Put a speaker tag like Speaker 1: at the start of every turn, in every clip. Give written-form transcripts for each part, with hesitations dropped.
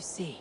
Speaker 1: you see?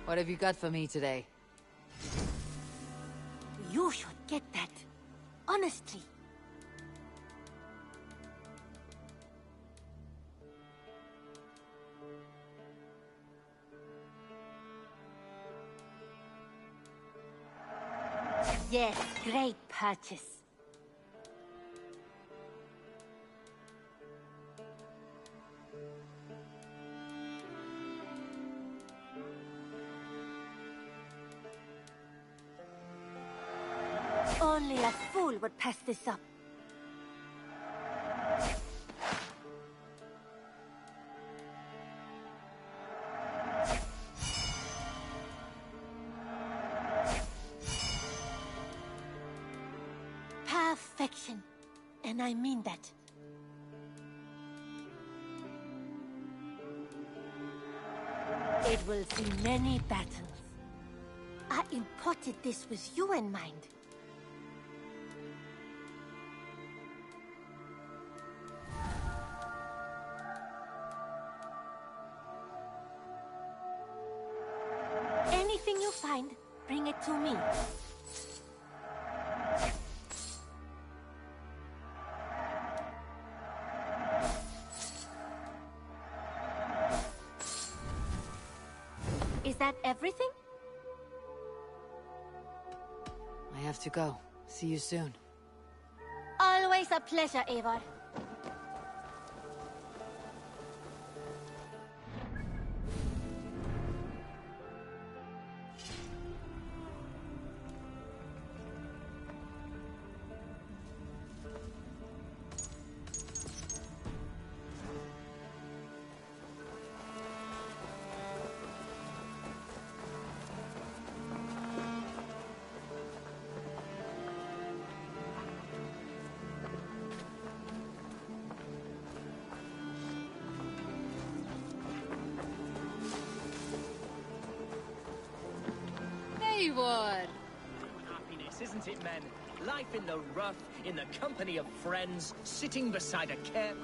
Speaker 1: What have you got for me today?
Speaker 2: You should get that. Honestly. Yes, great purchase. Only a fool would pass this up. Perfection. And I mean that. It will see many battles. I imported this with you in mind. Anything you find, bring it to me. Is that everything?
Speaker 1: I have to go. See you soon.
Speaker 2: Always a pleasure, Eivor.
Speaker 1: Eivor!
Speaker 3: Happiness, isn't it, men? Life in the rough, in the company of friends, sitting beside a camp.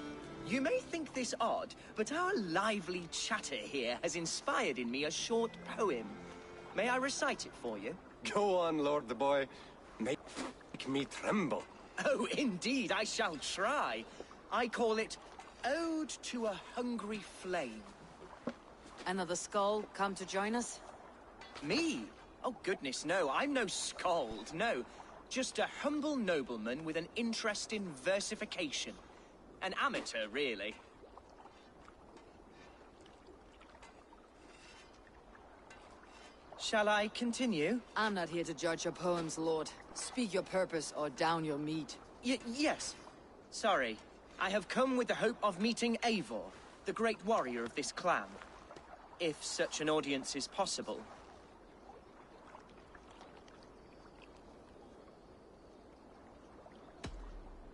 Speaker 3: You may think this odd, but our lively chatter here has inspired in me a short poem. May I recite it for you?
Speaker 4: Go on, Lord the Boy. Make me tremble.
Speaker 3: Oh, indeed, I shall try. I call it Ode to a Hungry Flame.
Speaker 1: Another skull come to join us?
Speaker 3: Me? Oh, goodness, no. I'm no skald, no. Just a humble nobleman with an interest in versification. An amateur, really. Shall I continue?
Speaker 1: I'm not here to judge your poems, Lord. Speak your purpose or down your meat.
Speaker 3: Yes. Sorry. I have come with the hope of meeting Eivor, the great warrior of this clan. If such an audience is possible.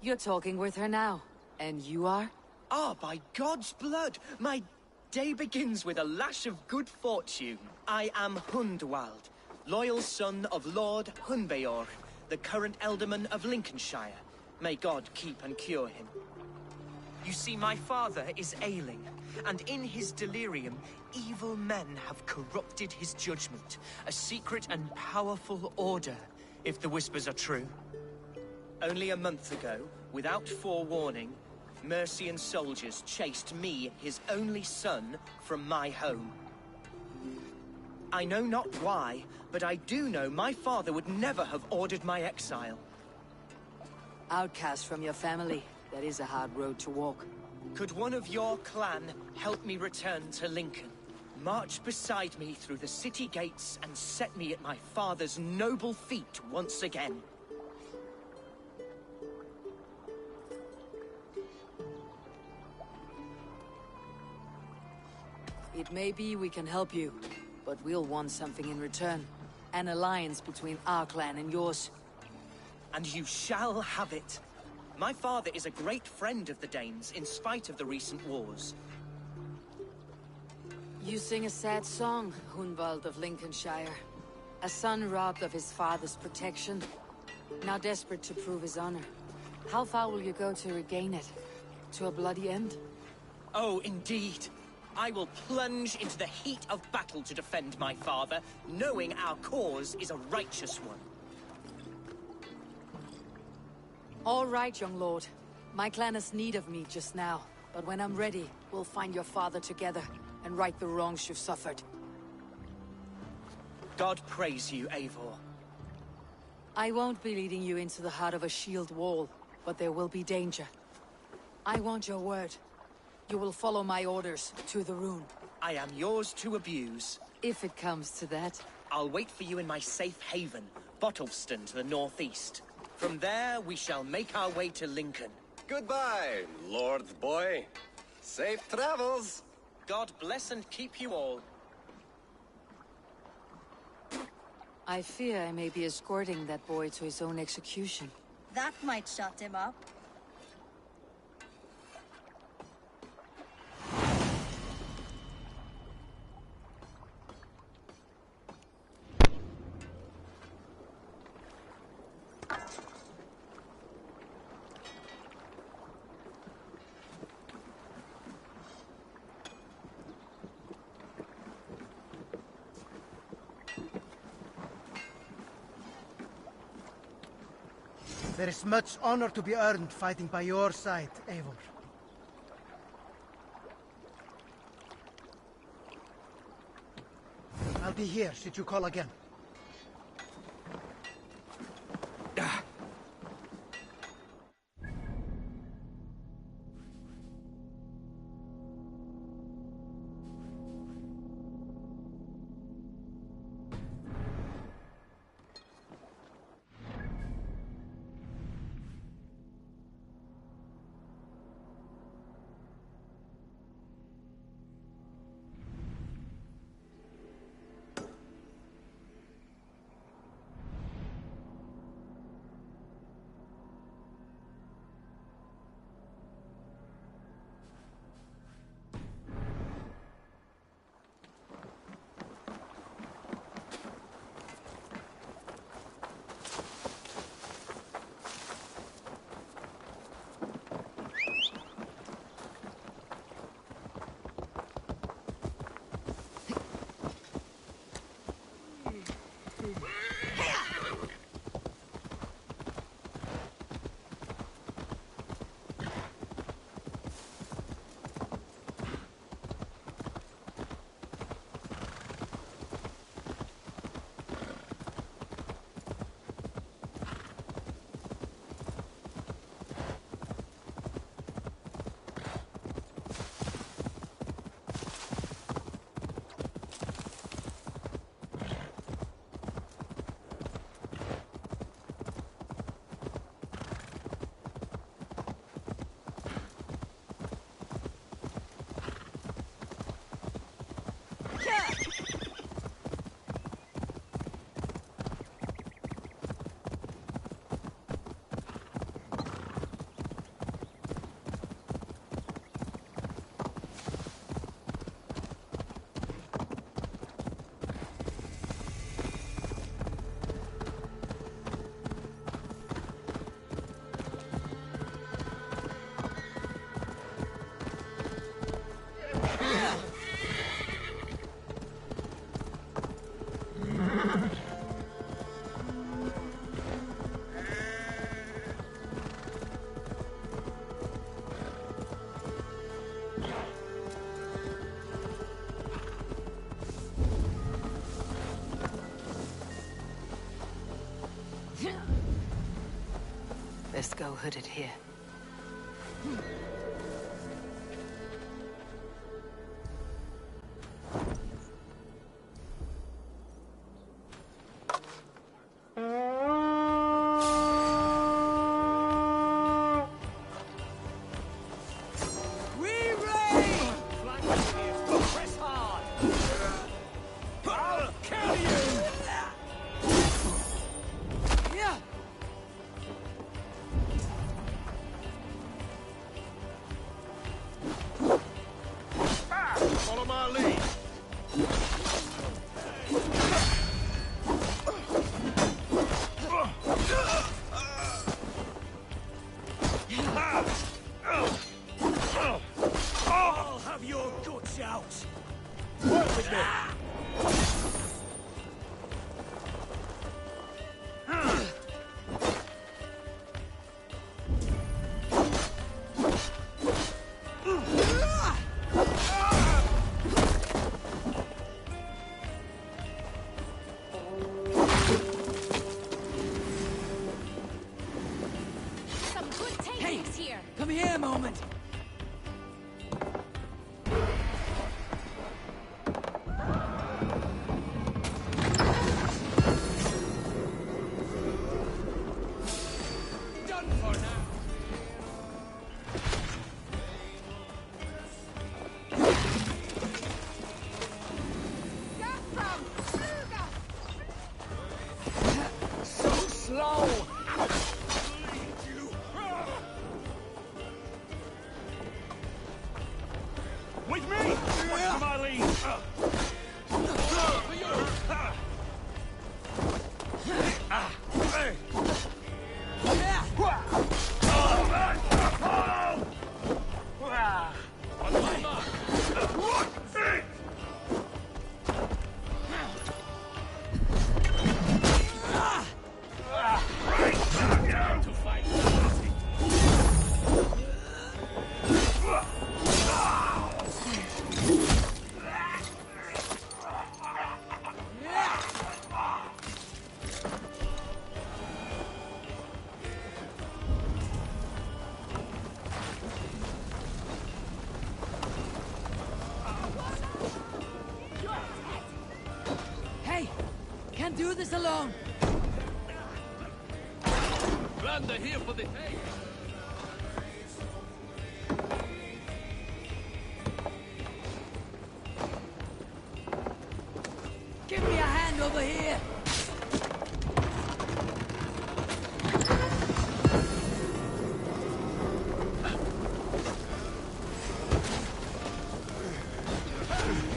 Speaker 1: You're talking with her now. And you are?
Speaker 3: Ah, by God's blood! My day begins with a lash of good fortune. I am Hundwald, loyal son of Lord Hunbeorg, the current Alderman of Lincolnshire. May God keep and cure him. You see, my father is ailing, and in his delirium, evil men have corrupted his judgment. A secret and powerful order, if the whispers are true. Only a month ago, without forewarning, Mercian soldiers chased me, his only son, from my home. I know not why, but I do know my father would never have ordered my exile.
Speaker 1: Outcast from your family. That is a hard road to walk.
Speaker 3: Could one of your clan help me return to Lincoln? March beside me through the city gates and set me at my father's noble feet once again.
Speaker 1: It may be we can help you, but we'll want something in return. An alliance between our clan and yours.
Speaker 3: And you shall have it. My father is a great friend of the Danes, in spite of the recent wars.
Speaker 1: You sing a sad song, Hunwald of Lincolnshire. A son robbed of his father's protection, now desperate to prove his honor. How far will you go to regain it? To a bloody end?
Speaker 3: Oh, indeed. I will plunge into the heat of battle to defend my father, knowing our cause is a righteous one.
Speaker 1: All right, young lord. My clan has need of me just now, but when I'm ready, we'll find your father together and right the wrongs you've suffered.
Speaker 3: God praise you, Eivor.
Speaker 1: I won't be leading you into the heart of a shield wall, but there will be danger. I want your word. You will follow my orders to the rune.
Speaker 3: I am yours to abuse.
Speaker 1: If it comes to that.
Speaker 3: I'll wait for you in my safe haven, Bottleston to the northeast. From there, we shall make our way to Lincoln.
Speaker 4: Goodbye, Lord Boy. Safe travels.
Speaker 3: God bless and keep you all.
Speaker 1: I fear I may be escorting that boy to his own execution.
Speaker 2: That might shut him up.
Speaker 5: There is much honor to be earned fighting by your side, Eivor. I'll be here should you call again.
Speaker 1: go hooded here.
Speaker 6: Follow my lead. I'll have your guts out. Work with me.
Speaker 7: Come here a moment.
Speaker 6: Done for now.
Speaker 3: So slow!
Speaker 6: With me! What's my lead?
Speaker 7: Hey, can't do this alone.
Speaker 6: Glad they're here for the hay.
Speaker 7: Give me a hand over here.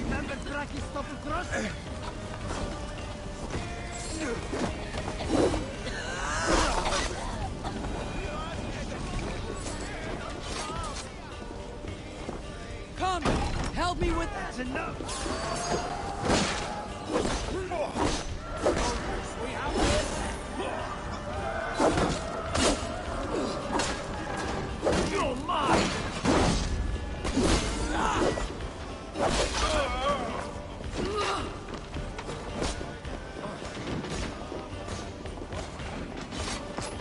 Speaker 5: Remember Draki's double cross?
Speaker 7: Come, help me with...
Speaker 5: That's enough.
Speaker 6: You're mine!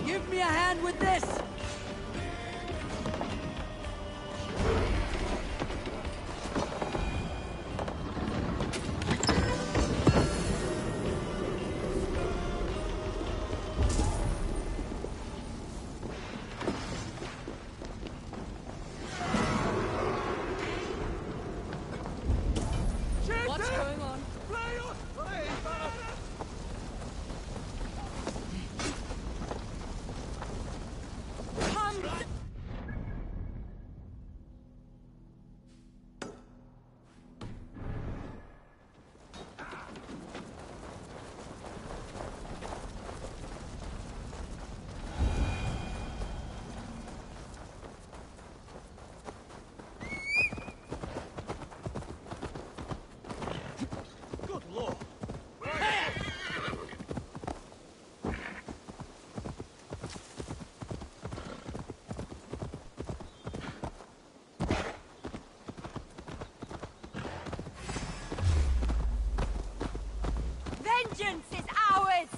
Speaker 7: Give me a hand with this. What's going on?
Speaker 6: Good lord.
Speaker 2: Vengeance is ours!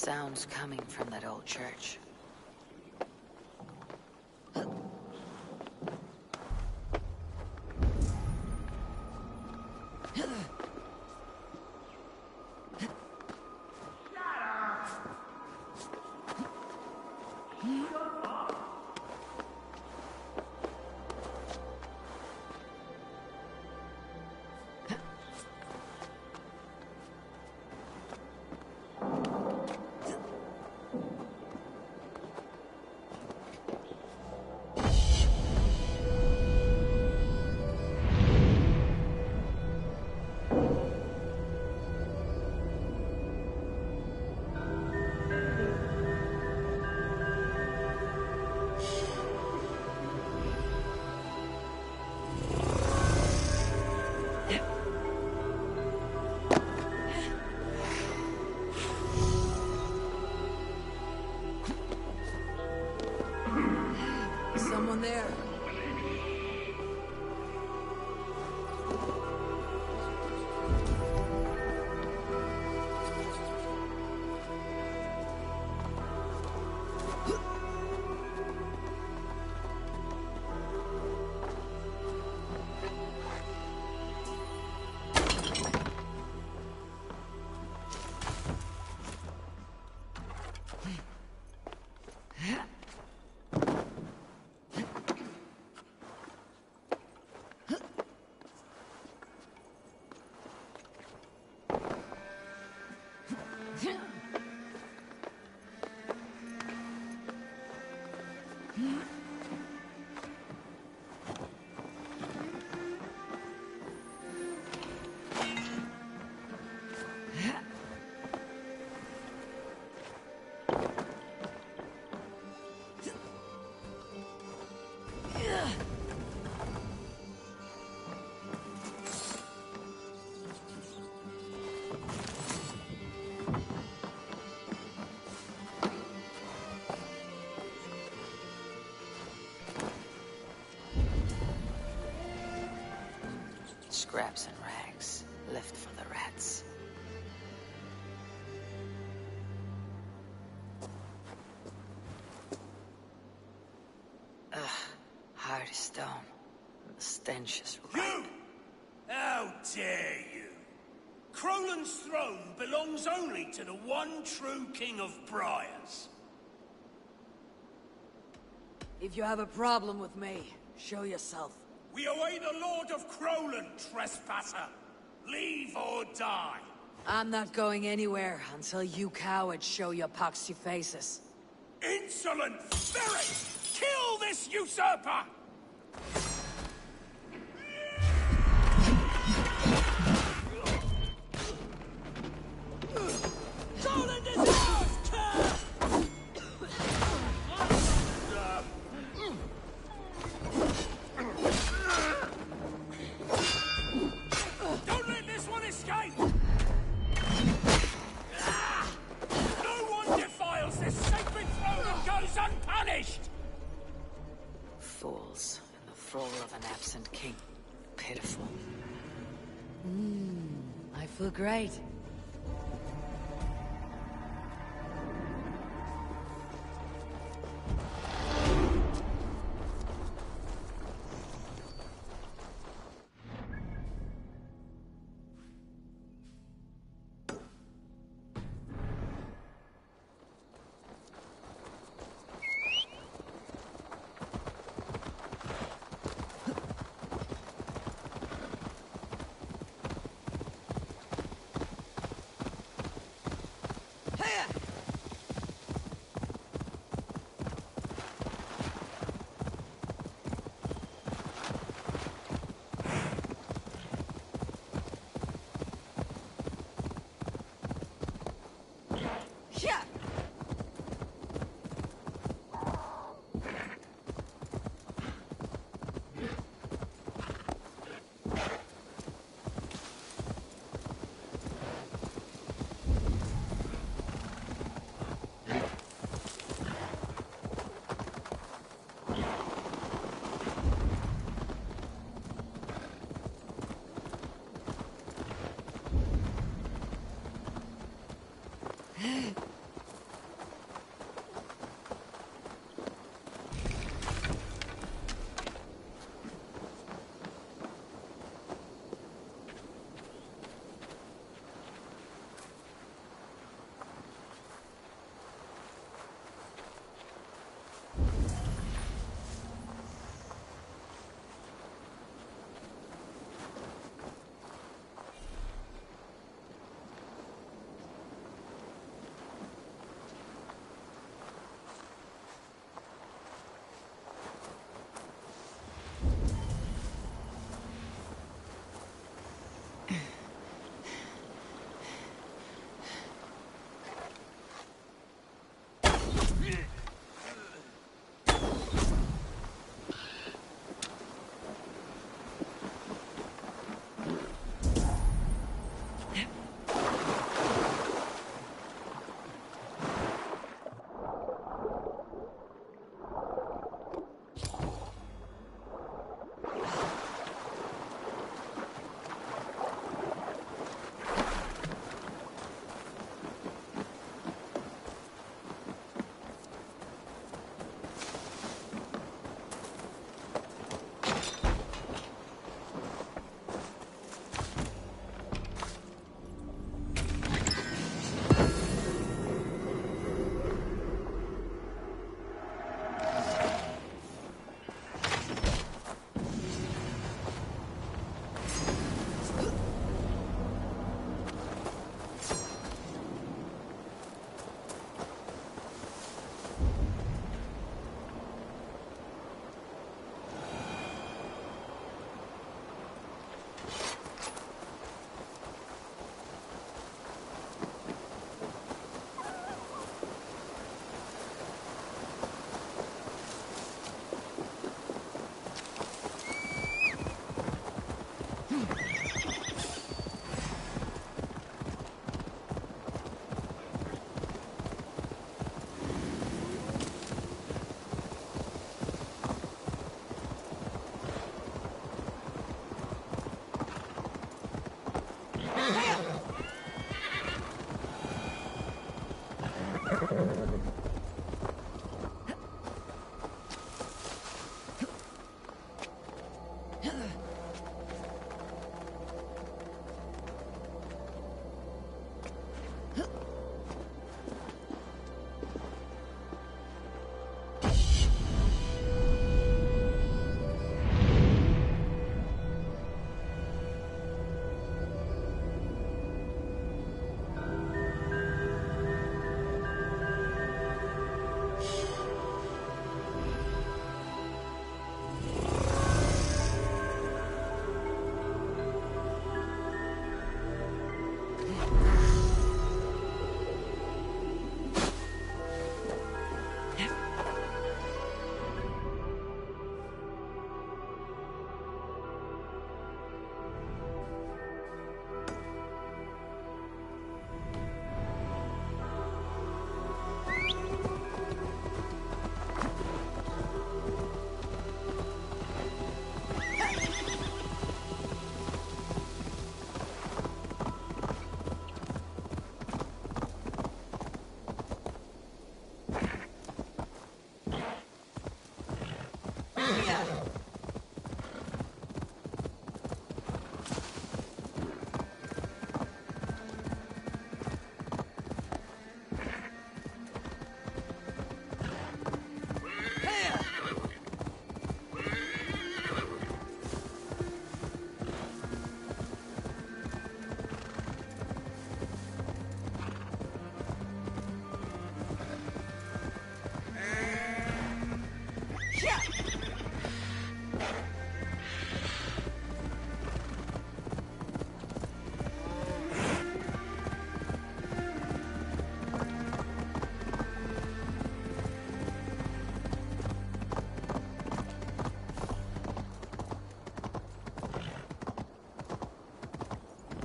Speaker 1: Sounds coming from that old church.
Speaker 7: Someone there.
Speaker 1: Scraps and rags, left for the rats. Ugh, hard as stone. The stench is right.
Speaker 6: You! How dare you? Crolan's throne belongs only to the one true King of Briars.
Speaker 7: If you have a problem with me, show yourself.
Speaker 6: We await the Lord of Crolan, trespasser. Leave or die.
Speaker 7: I'm not going anywhere until you cowards show your poxy faces.
Speaker 6: Insolent spirit! Kill this usurper! Crolan is ours, cur! Don't let this one escape! No one defiles this sacred throne and goes unpunished!
Speaker 1: Fools in the thrall of an absent king. Pitiful.
Speaker 7: I feel great.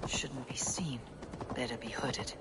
Speaker 7: Shouldn't be seen. Better be hooded.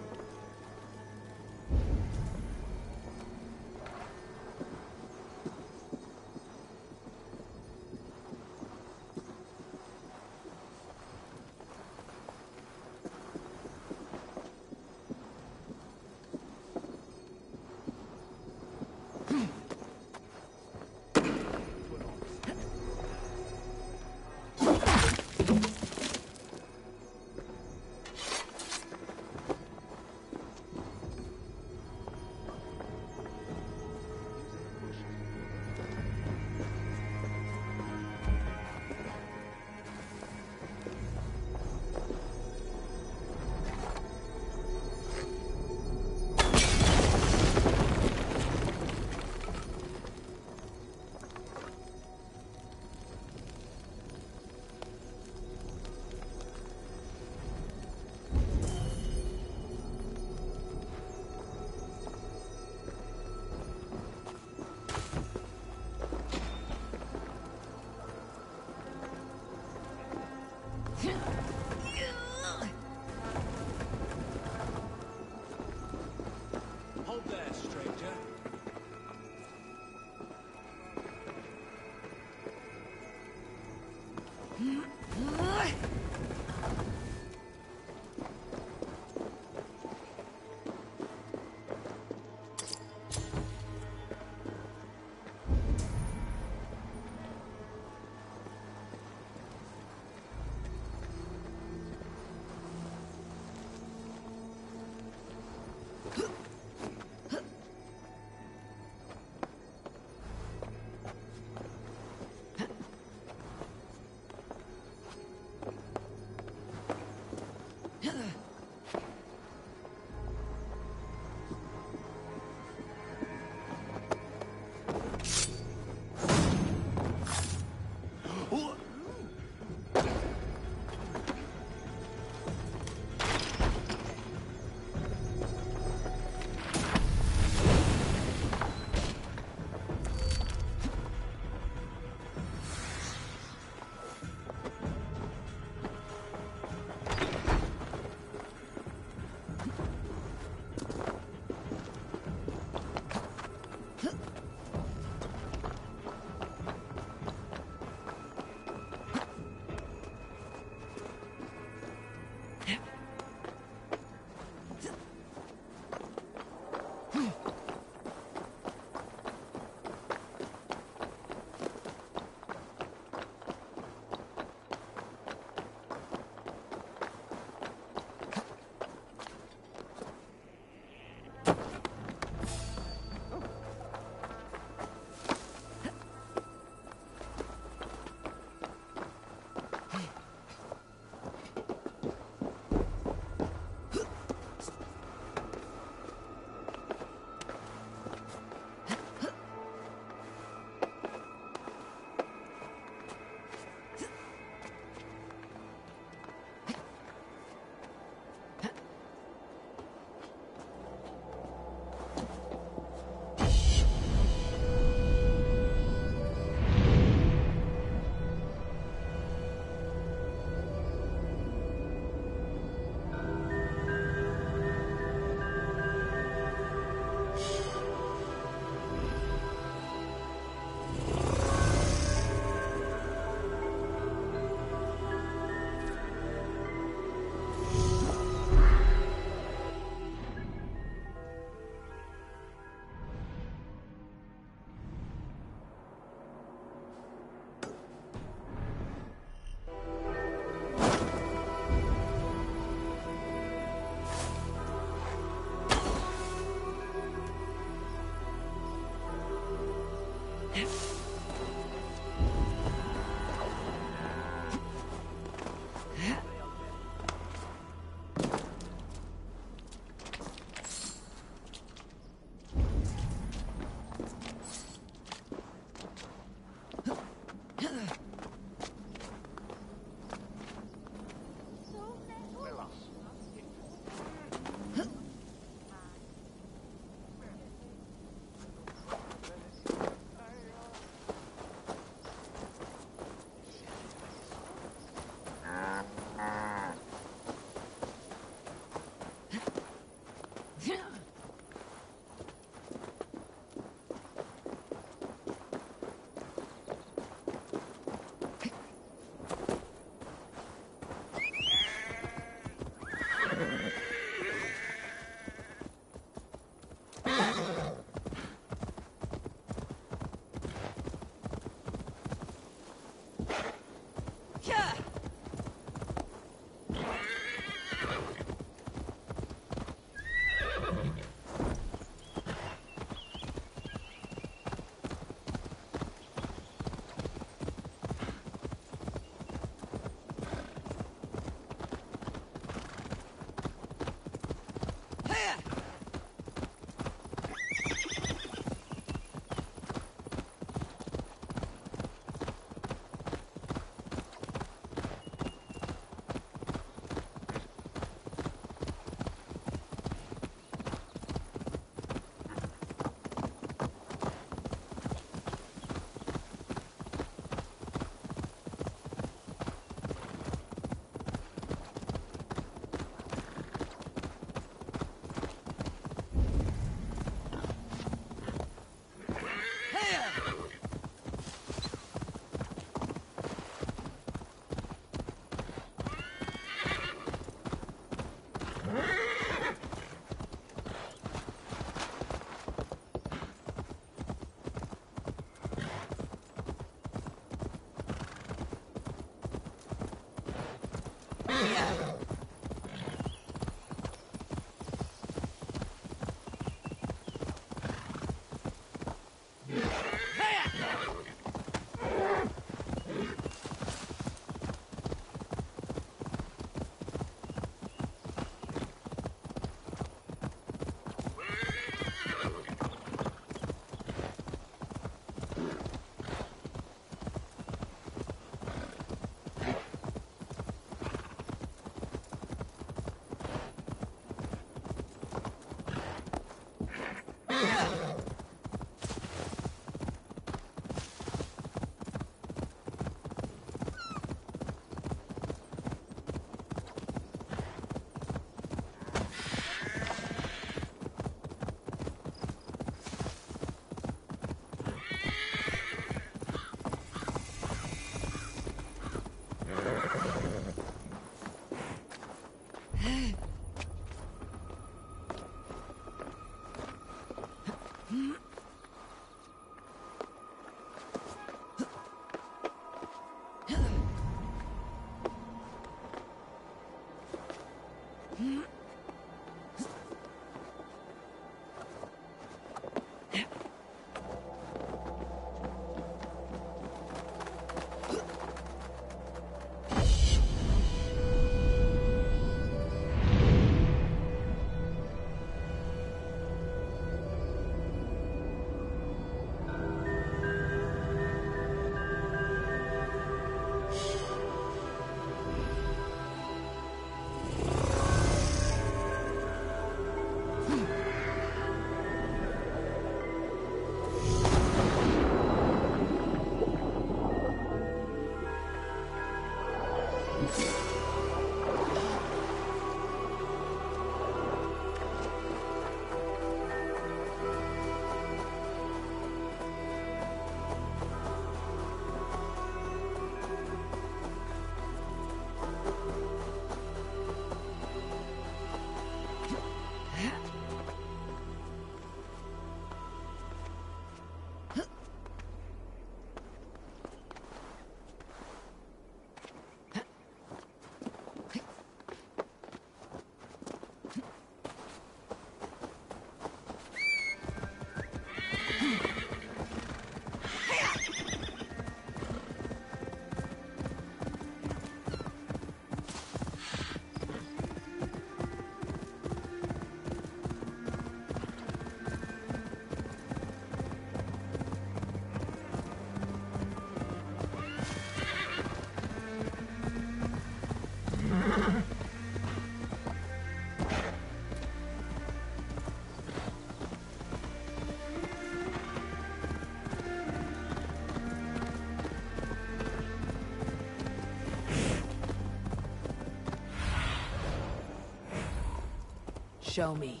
Speaker 7: Show me.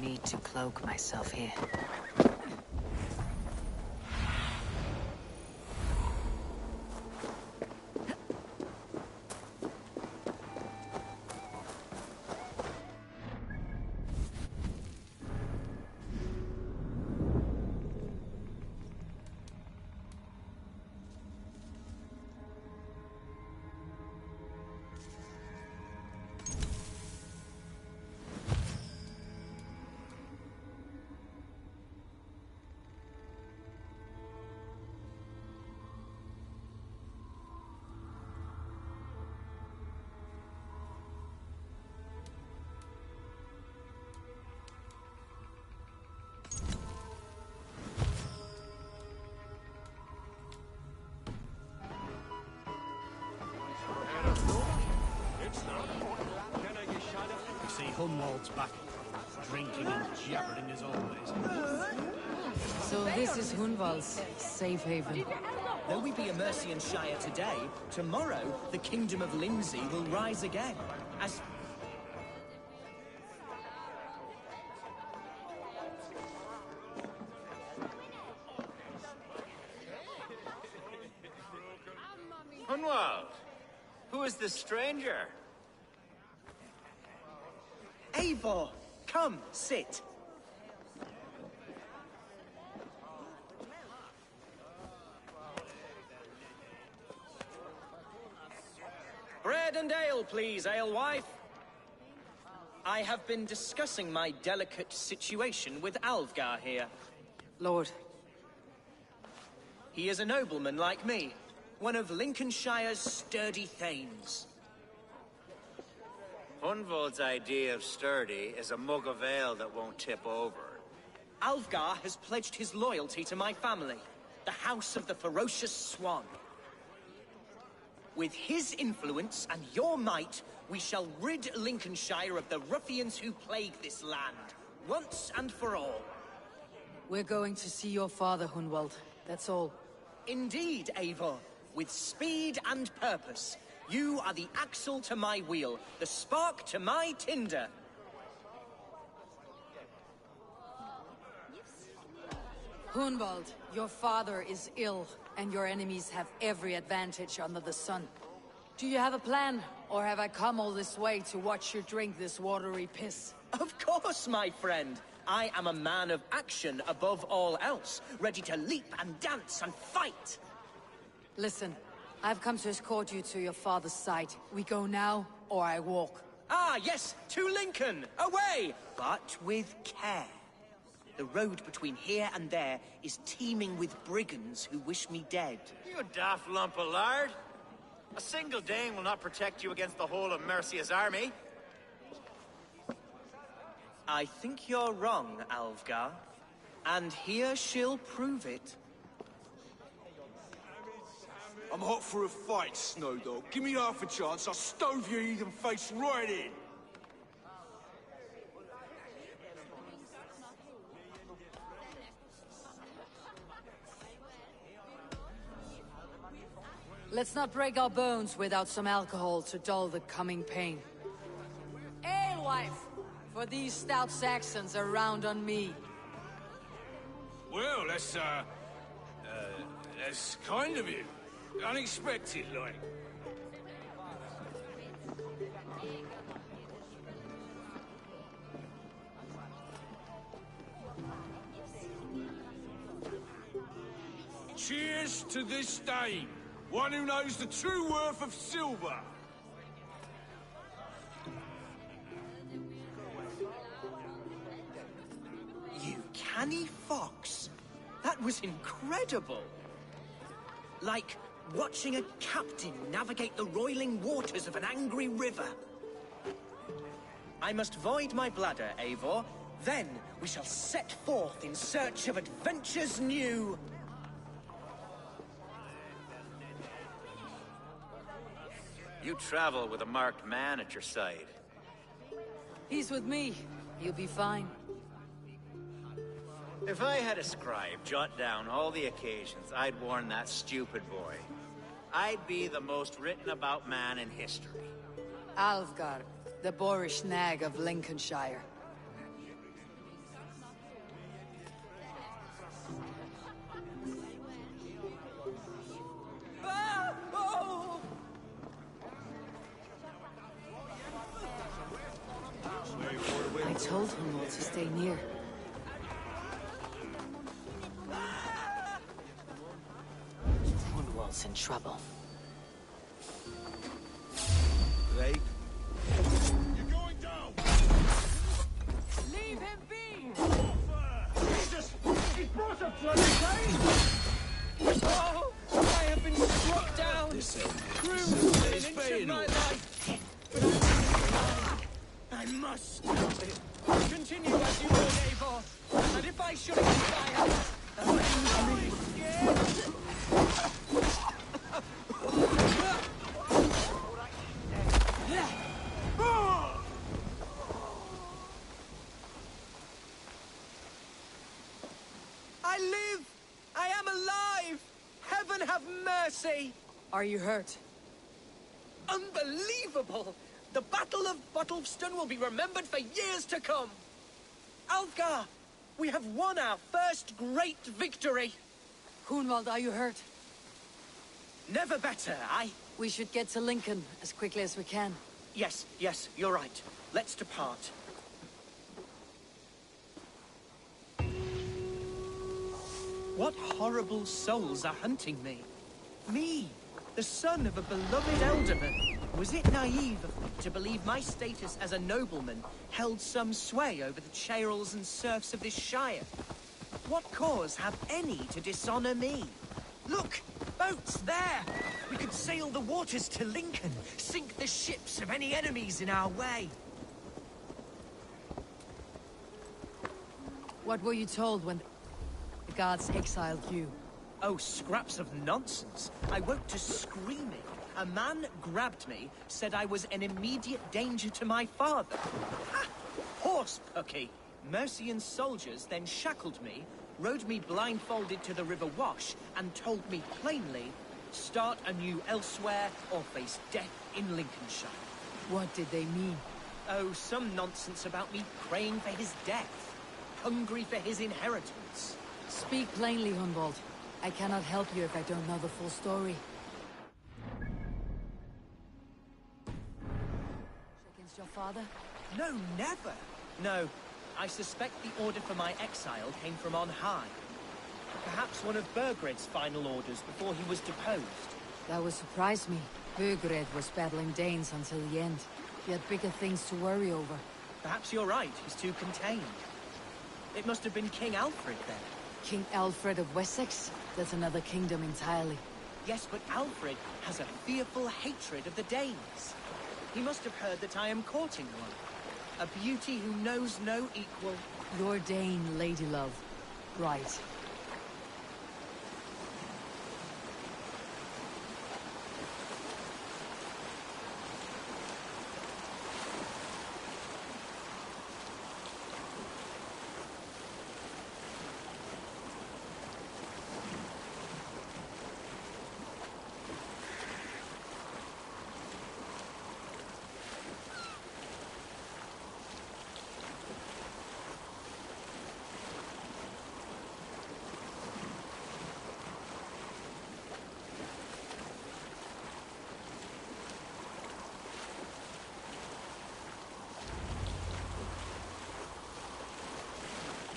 Speaker 7: Need to cloak myself here.
Speaker 6: You see Hunwald's back, drinking and jabbering as always.
Speaker 7: So this is Hunwald's safe haven.
Speaker 3: Though we be a Mercian Shire today, tomorrow the Kingdom of Lindsey will rise again. As...
Speaker 8: Hunwald, who is this stranger?
Speaker 3: Eivor, come, sit. Bread and ale, please, alewife. I have been discussing my delicate situation with Alvgar here.
Speaker 7: Lord.
Speaker 3: He is a nobleman like me, one of Lincolnshire's sturdy thanes.
Speaker 8: Hunwald's idea of sturdy is a mug of ale that won't tip over.
Speaker 3: Alvgar has pledged his loyalty to my family, the House of the Ferocious Swan. With his influence and your might, we shall rid Lincolnshire of the ruffians who plague this land, once and for all.
Speaker 7: We're going to see your father, Hunwald. That's all.
Speaker 3: Indeed, Eivor. With speed and purpose. You are the axle to my wheel, the spark to my tinder.
Speaker 7: Hunwald, your father is ill, and your enemies have every advantage under the sun. Do you have a plan, or have I come all this way to watch you drink this watery piss?
Speaker 3: Of course, my friend. I am a man of action above all else, ready to leap and dance and fight.
Speaker 7: Listen, I've come to escort you to your father's side. We go now, or I walk.
Speaker 3: Ah, yes, to Lincoln! Away! But with care. The road between here and there is teeming with brigands who wish me dead.
Speaker 8: You daft lump of lard! A single Dane will not protect you against the whole of Mercia's army.
Speaker 3: I think you're wrong, Alvgar. And here she'll prove it.
Speaker 9: I'm hot for a fight, Snowdog. Give me half a chance, I'll stove your heathen face right in.
Speaker 7: Let's not break our bones without some alcohol to dull the coming pain. Alewife! For these stout Saxons are round on me.
Speaker 9: Well, that's kind of you. Unexpected, like. Cheers to this Dane, one who knows the true worth of silver.
Speaker 3: You canny fox. That was incredible. Like watching a captain navigate the roiling waters of an angry river. I must void my bladder, Eivor. Then we shall set forth in search of adventures new.
Speaker 8: You travel with a marked man at your side.
Speaker 7: He's with me. He'll be fine.
Speaker 8: If I had a scribe jot down all the occasions I'd warned that stupid boy, I'd be the most written about man in history.
Speaker 1: Alfgar, the boorish nag of Lincolnshire. I told Hummel to stay near. Hunwald's in trouble.
Speaker 9: Right?
Speaker 6: You're going down!
Speaker 7: Leave him be!
Speaker 6: Jesus! He brought a bloody pain!
Speaker 3: Oh, I have been struck down. Through an inch of my life. I must continue as you were, Eivor. And if I should expire, I live! I am alive! Heaven have mercy!
Speaker 1: Are you hurt?
Speaker 3: Unbelievable! The Battle of Bottlefston will be remembered for years to come! Alfgar, we have won our first great victory!
Speaker 1: Hunwald, are you hurt?
Speaker 3: Never better, aye?
Speaker 1: We should get to Lincoln as quickly as we can.
Speaker 3: Yes, you're right. Let's depart. What horrible souls are hunting me? Me, the son of a beloved elderman. Was it naive of me to believe my status as a nobleman held some sway over the churls and serfs of this shire? What cause have any to dishonor me? Look! Boats there! We could sail the waters to Lincoln, sink the ships of any enemies in our way.
Speaker 1: What were you told when the gods exiled you?
Speaker 3: Oh, scraps of nonsense. I woke to screaming. A man grabbed me, said I was an immediate danger to my father. Ha! Horse pucky! Mercian soldiers then shackled me, rode me blindfolded to the River Wash, and told me plainly, start anew elsewhere or face death in Lincolnshire.
Speaker 1: What did they mean?
Speaker 3: Oh, some nonsense about me praying for his death, hungry for his inheritance.
Speaker 1: Speak plainly, Hunwald. I cannot help you if I don't know the full story. Against your father?
Speaker 3: No, never. No, I suspect the order for my exile came from on high. Perhaps one of Burgred's final orders before he was deposed.
Speaker 1: That would surprise me. Burgred was battling Danes until the end. He had bigger things to worry over.
Speaker 3: Perhaps you're right, he's too contained. It must have been King Alfred then.
Speaker 1: King Alfred of Wessex? That's another kingdom entirely.
Speaker 3: Yes, but Alfred has a fearful hatred of the Danes. He must have heard that I am courting one. A beauty who knows no equal.
Speaker 1: Your Dane, ladylove. Right.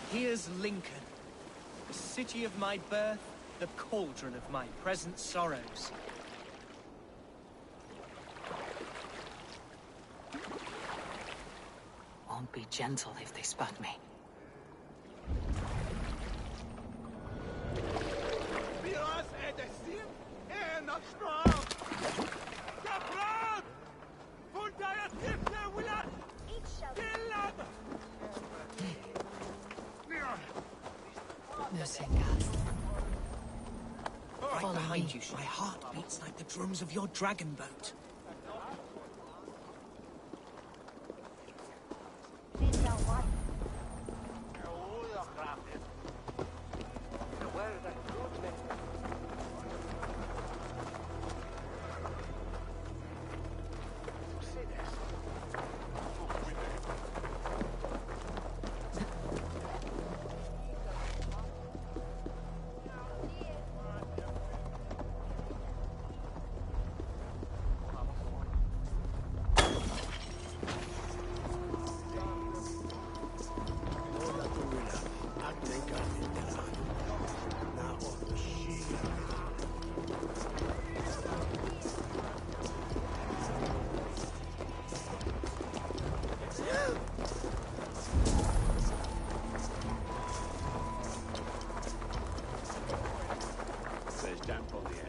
Speaker 3: Here's Lincoln, the city of my birth, the cauldron of my present sorrows.
Speaker 1: Won't be gentle if they spot me.
Speaker 3: Right behind you, my heart beats like the drums of your dragon boat.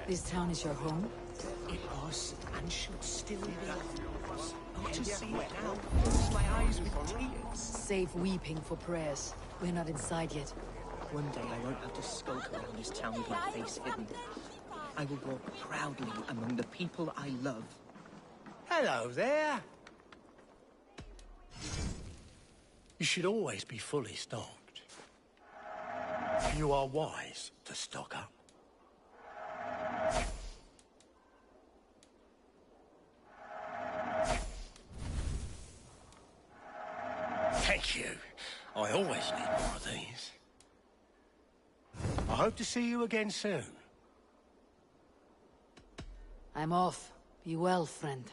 Speaker 7: This town is your home?
Speaker 3: It was, and should still be. Oh, to see it now fills my eyes with tears.
Speaker 7: Save weeping for prayers. We're not inside yet.
Speaker 3: One day I won't have to skulk around this town with my face hidden. I will walk proudly among the people I love.
Speaker 6: Hello there. You should always be fully stocked. You are wise to stock up. Thank you. I always need more of these. I hope to see you again soon.
Speaker 7: I'm off. Be well, friend.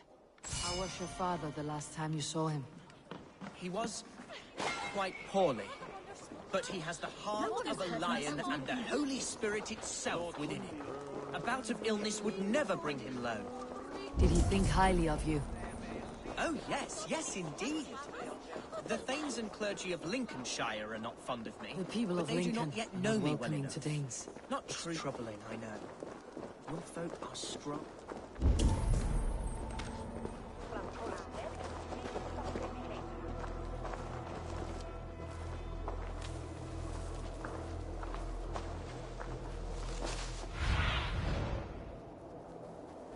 Speaker 7: How was your father the last time you saw him?
Speaker 3: He was quite poorly, but he has the heart of a lion and the Holy Spirit itself within him. A bout of illness would never bring him low.
Speaker 7: Did he think highly of you?
Speaker 3: Oh yes, yes indeed. The thanes and clergy of Lincolnshire are not fond of me.
Speaker 7: The people
Speaker 3: but
Speaker 7: of
Speaker 3: they
Speaker 7: Lincoln
Speaker 3: do not yet
Speaker 7: are
Speaker 3: know
Speaker 7: not
Speaker 3: me well
Speaker 7: welcoming
Speaker 3: enough.
Speaker 7: to Danes.
Speaker 3: Not true. Troubling, I know. Your folk are strong.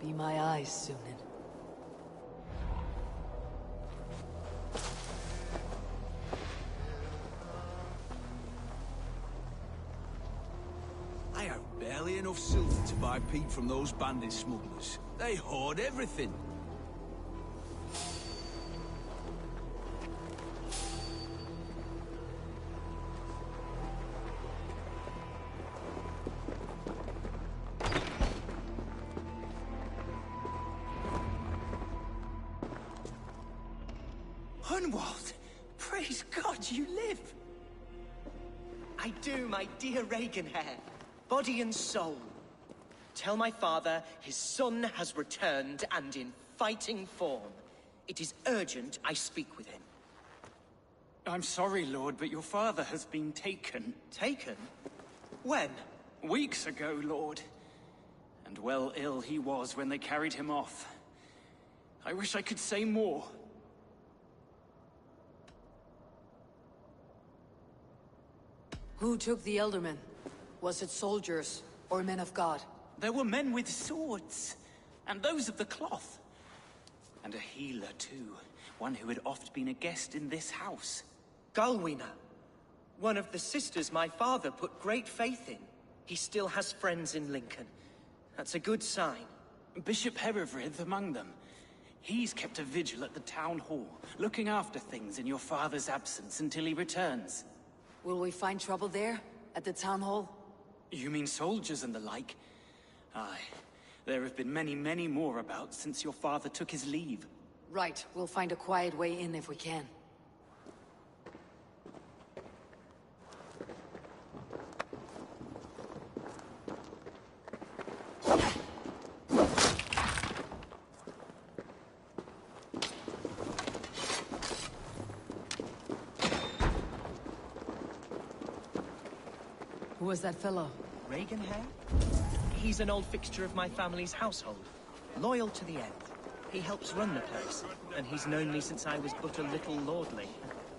Speaker 7: Be my eyes, Sunan.
Speaker 9: I have barely enough silver to buy peat from those bandit smugglers. They hoard everything.
Speaker 3: Hunwald! Praise God you live! I do, my dear Reaganhair. Body and soul. Tell my father his son has returned and in fighting form. It is urgent I speak with him.
Speaker 10: I'm sorry, Lord, but your father has been taken.
Speaker 3: Taken? When?
Speaker 10: Weeks ago, Lord. And well ill he was when they carried him off. I wish I could say more.
Speaker 7: Who took the Eldermen? Was it soldiers or men of God?
Speaker 10: There were men with swords, and those of the cloth. And a healer, too. One who had oft been a guest in this house.
Speaker 3: Galwina. One of the sisters my father put great faith in. He still has friends in Lincoln. That's a good sign.
Speaker 10: Bishop Herefrith among them. He's kept a vigil at the town hall, looking after things in your father's absence until he returns.
Speaker 7: Will we find trouble there? At the town hall?
Speaker 10: You mean soldiers and the like? Aye. There have been many, many more about since your father took his leave.
Speaker 7: Right. We'll find a quiet way in if we can. Who was that fellow?
Speaker 3: Reaganhair? He's an old fixture of my family's household. Loyal to the end. He helps run the place, and he's known me since I was but a little lordly.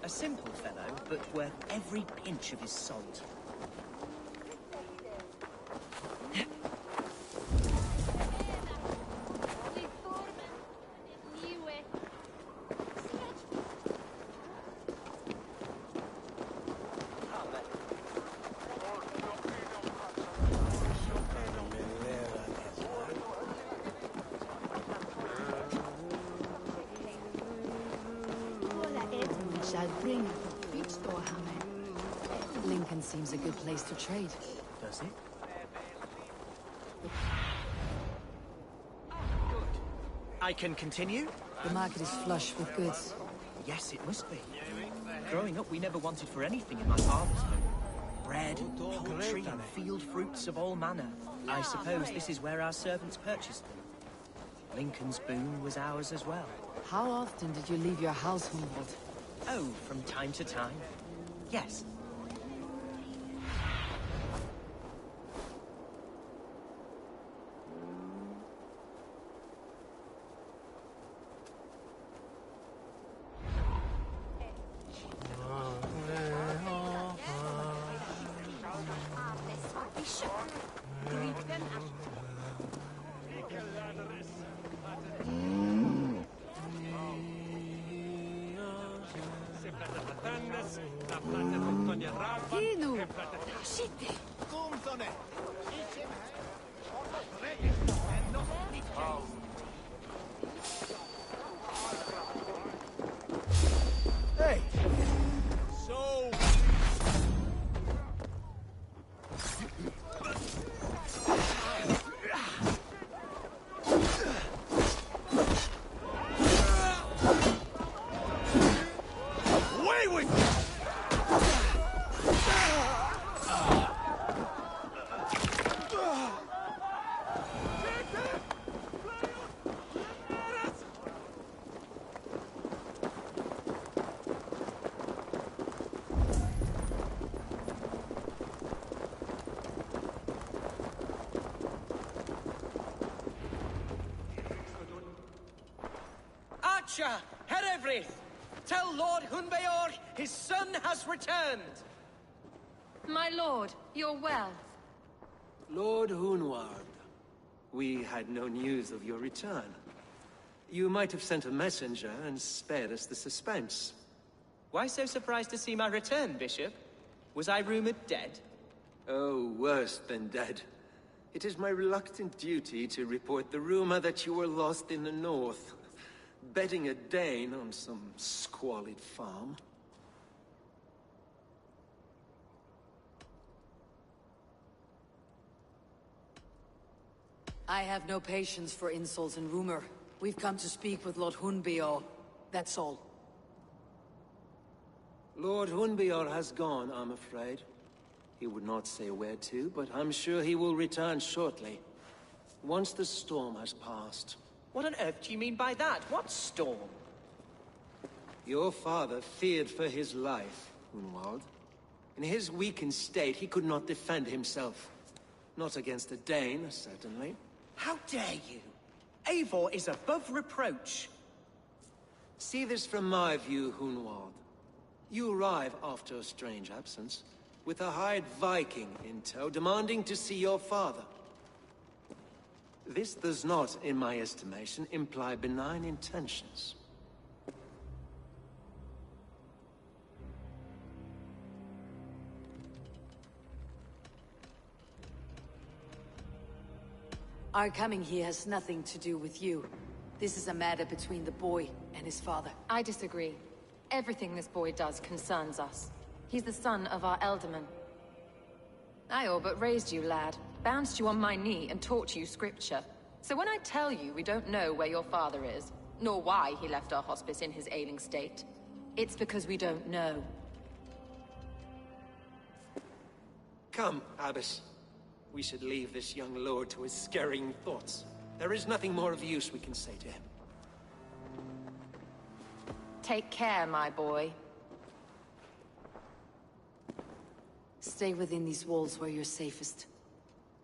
Speaker 3: A simple fellow, but worth every pinch of his salt.
Speaker 7: Lincoln seems a good place to trade.
Speaker 3: Does it? I can continue?
Speaker 7: The market is flush with goods.
Speaker 3: Yes, it must be. Growing up, we never wanted for anything in my father's home. Bread, poultry, and field fruits of all manner. I suppose this is where our servants purchased them. Lincoln's boon was ours as well.
Speaker 7: How often did you leave your house, Hunwald?
Speaker 3: Oh, from time to time. Yes.
Speaker 7: Hinu!
Speaker 5: Hey!
Speaker 6: So... Away with you!
Speaker 3: Archer, Herevri, tell Lord Hunbeor his son has returned.
Speaker 11: My lord, you're well.
Speaker 12: Lord Hunward, we had no news of your return. You might have sent a messenger and spared us the suspense.
Speaker 3: Why so surprised to see my return, Bishop? Was I rumored dead?
Speaker 12: Oh, worse than dead. It is my reluctant duty to report the rumor that you were lost in the north, betting a Dane on some squalid farm.
Speaker 7: I have no patience for insults and rumor. We've come to speak with Lord Hunbeor. That's all.
Speaker 12: Lord Hunbeor has gone, I'm afraid. He would not say where to, but I'm sure he will return shortly. Once the storm has passed.
Speaker 3: What on earth do you mean by that? What storm?
Speaker 12: Your father feared for his life, Hunwald. In his weakened state, he could not defend himself. Not against a Dane, certainly.
Speaker 3: How dare you? Eivor is above reproach.
Speaker 12: See this from my view, Hunwald. You arrive after a strange absence, with a hired Viking in tow, demanding to see your father. This does not, in my estimation, imply benign intentions.
Speaker 7: Our coming here has nothing to do with you. This is a matter between the boy and his father.
Speaker 11: I disagree. Everything this boy does concerns us. He's the son of our Elderman. I all but raised you, lad. Bounced you on my knee and taught you scripture. So when I tell you we don't know where your father is, nor why he left our hospice in his ailing state, it's because we don't know.
Speaker 12: Come, Abbess. We should leave this young lord to his scurrying thoughts. There is nothing more of use we can say to him.
Speaker 11: Take care, my boy.
Speaker 7: Stay within these walls where you're safest.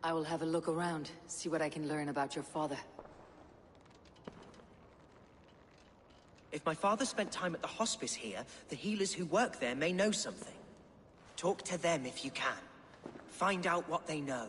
Speaker 7: I will have a look around, see what I can learn about your father.
Speaker 3: If my father spent time at the hospice here, the healers who work there may know something. Talk to them if you can. Find out what they know.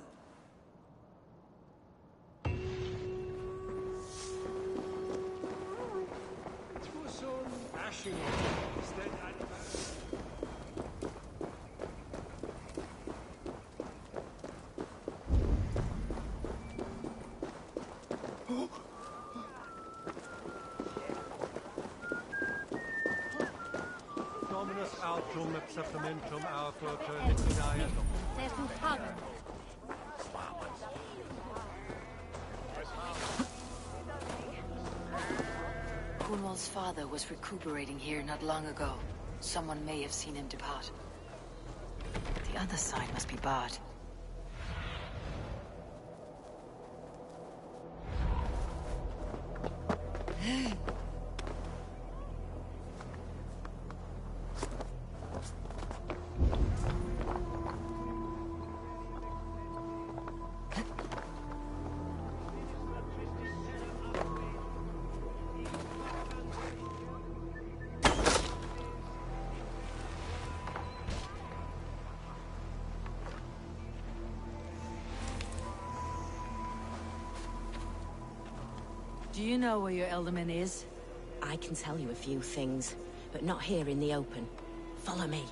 Speaker 13: Dominus autum et supplementum autor terminae.
Speaker 7: Hunwald's father was recuperating here not long ago. Someone may have seen him depart. The other side must be barred.
Speaker 1: Do you know where your Elderman is?
Speaker 14: I can tell you a few things, but not here in the open. Follow me.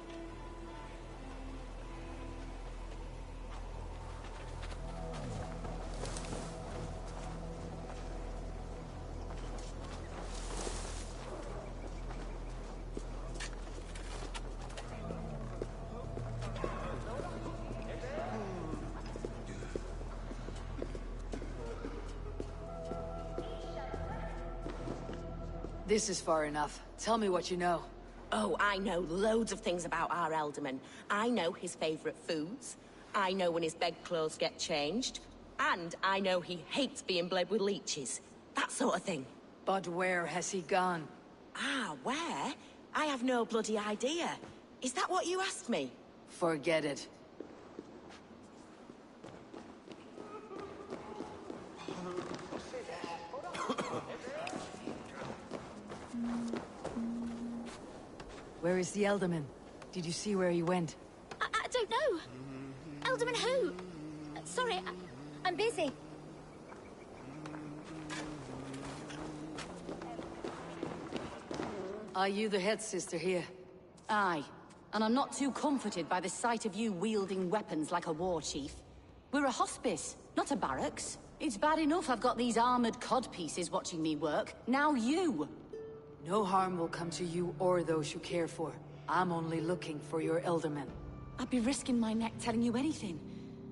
Speaker 1: This is far enough. Tell me what you know.
Speaker 14: Oh, I know loads of things about our Elderman. I know his favorite foods. I know when his bedclothes get changed. And I know he hates being bled with leeches. That sort of thing.
Speaker 1: But where has he gone?
Speaker 14: Ah, where? I have no bloody idea. Is that what you asked me?
Speaker 1: Forget it. Where is the Elderman? Did you see where he went?
Speaker 2: I don't know. Elderman who? Sorry, I'm busy.
Speaker 1: Are you the head sister here?
Speaker 15: Aye. And I'm not too comforted by the sight of you wielding weapons like a war chief. We're a hospice, not a barracks. It's bad enough I've got these armored codpieces watching me work. Now you!
Speaker 1: No harm will come to you or those you care for. I'm only looking for your Elderman.
Speaker 15: I'd be risking my neck telling you anything.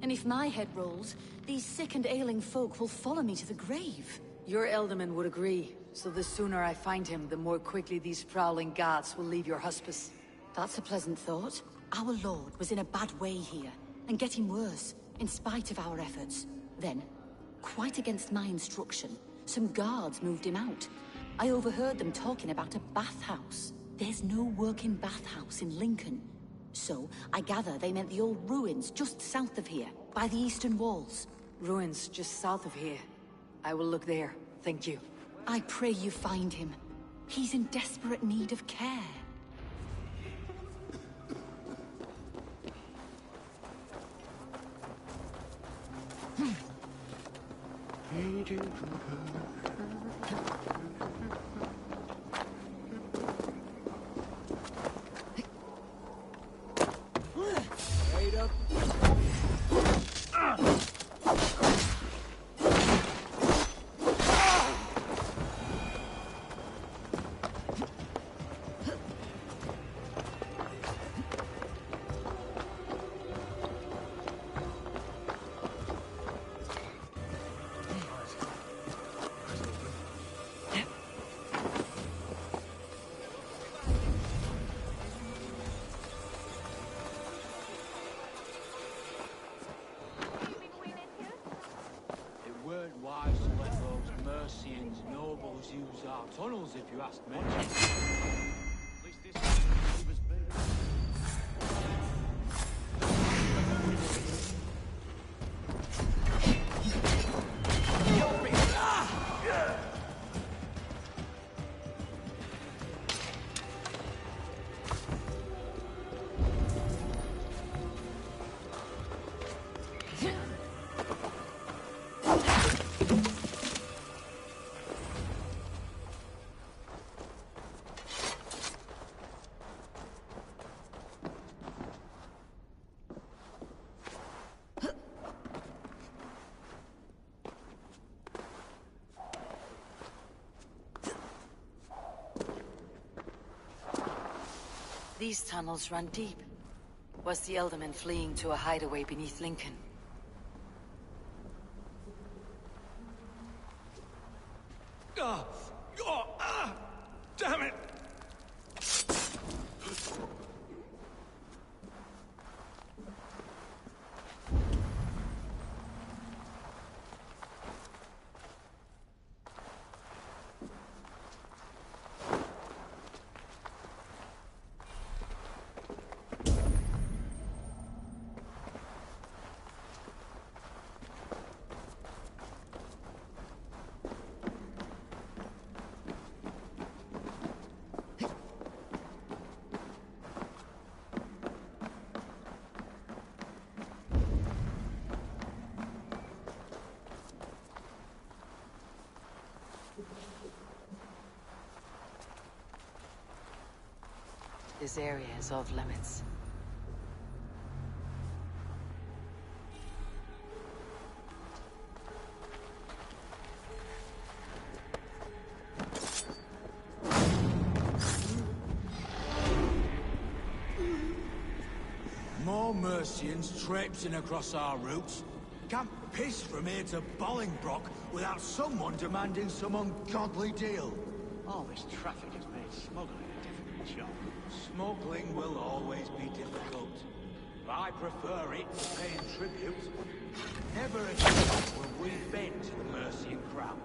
Speaker 15: And if my head rolls, these sick and ailing folk will follow me to the grave.
Speaker 1: Your Elderman would agree. So the sooner I find him, the more quickly these prowling guards will leave your hospice.
Speaker 15: That's a pleasant thought. Our lord was in a bad way here, and getting worse, in spite of our efforts. Then, quite against my instruction, some guards moved him out. I overheard them talking about a bathhouse. There's no working bathhouse in Lincoln. So, I gather they meant the old ruins just south of here, by the eastern walls.
Speaker 1: Ruins just south of here. I will look there, thank you.
Speaker 15: I pray you find him. He's in desperate need of care.
Speaker 6: Straight up.
Speaker 16: Wise to let those Mercians nobles use our tunnels, if you ask me. At least this was big.
Speaker 1: These tunnels run deep. Was the Elderman fleeing to a hideaway beneath Lincoln?
Speaker 6: Damn it!
Speaker 1: this area is off limits.
Speaker 6: More Mercians traipsing across our routes. Can't piss from here to Bolingbroke without someone demanding some ungodly deal.
Speaker 16: All this traffic has made smuggling a difficult job.
Speaker 6: Smuggling will always be difficult. But I prefer it to paying tribute. Never again will we bend to the Mercian crown.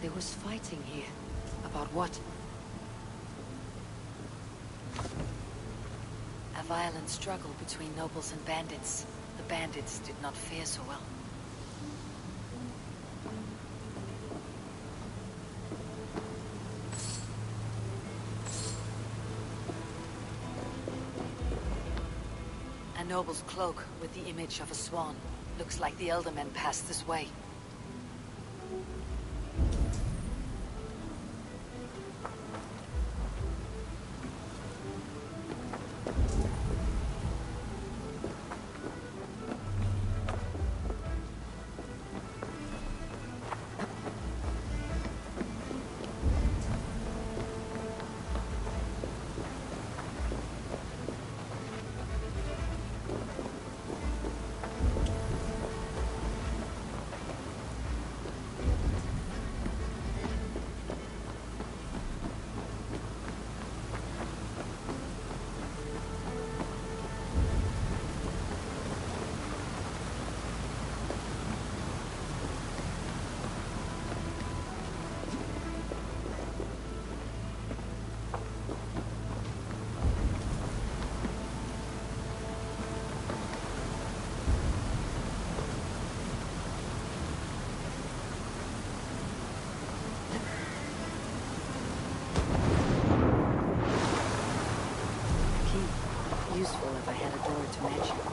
Speaker 1: There was fighting here. About what? A violent struggle between nobles and bandits. The bandits did not fare so well. A noble's cloak with the image of a swan. Looks like the elder men passed this way. Useful if I had a door to match it.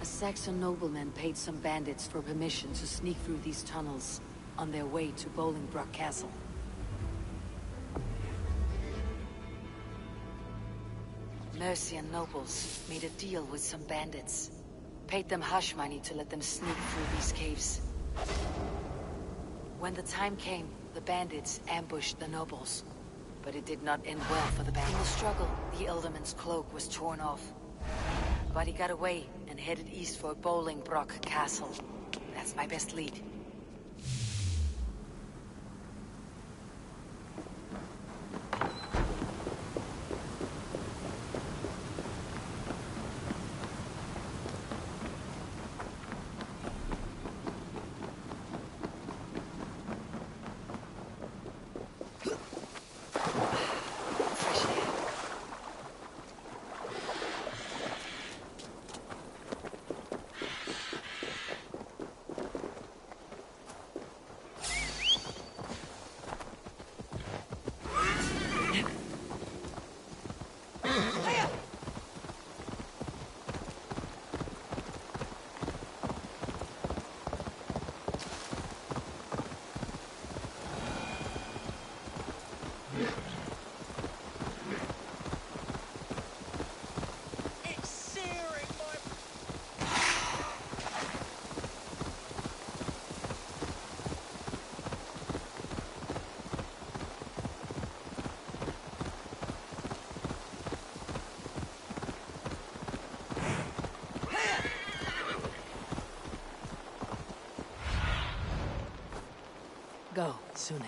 Speaker 1: Saxon nobleman paid some bandits for permission to sneak through these tunnels on their way to Bolingbroke Castle. Mercian nobles made a deal with some bandits. Paid them hush money to let them sneak through these caves. When the time came, the bandits ambushed the nobles. But it did not end well for the bandits. In the struggle, the Elderman's cloak was torn off. But he got away and headed east for Bolingbroke Castle. That's my best lead. Go, Sunan.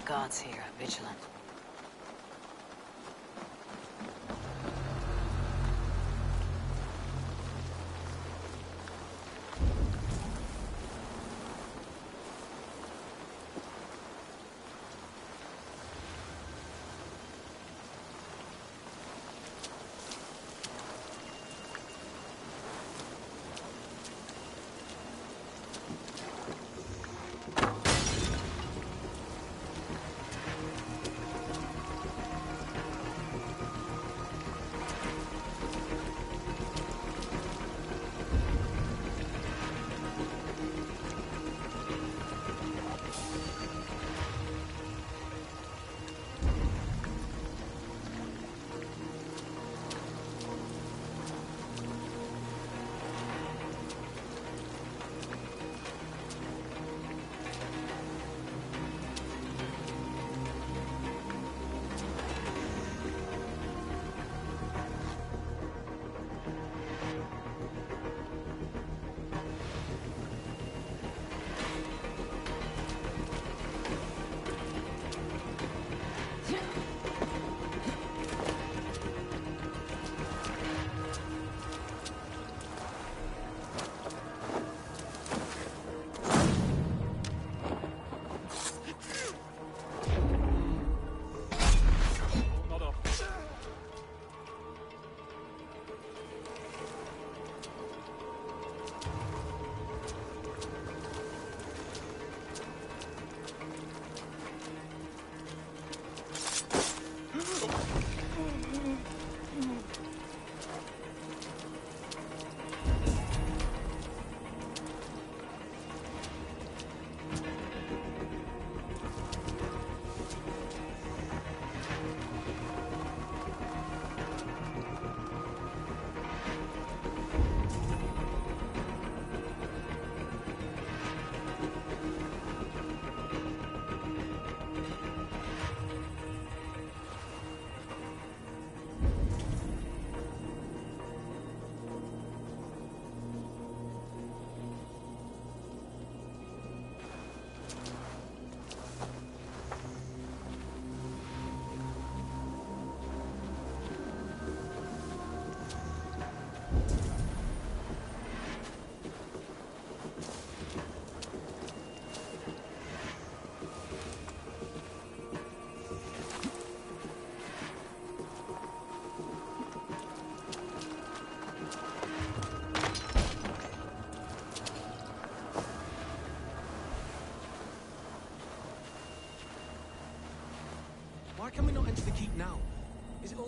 Speaker 1: Guards here, vigilant.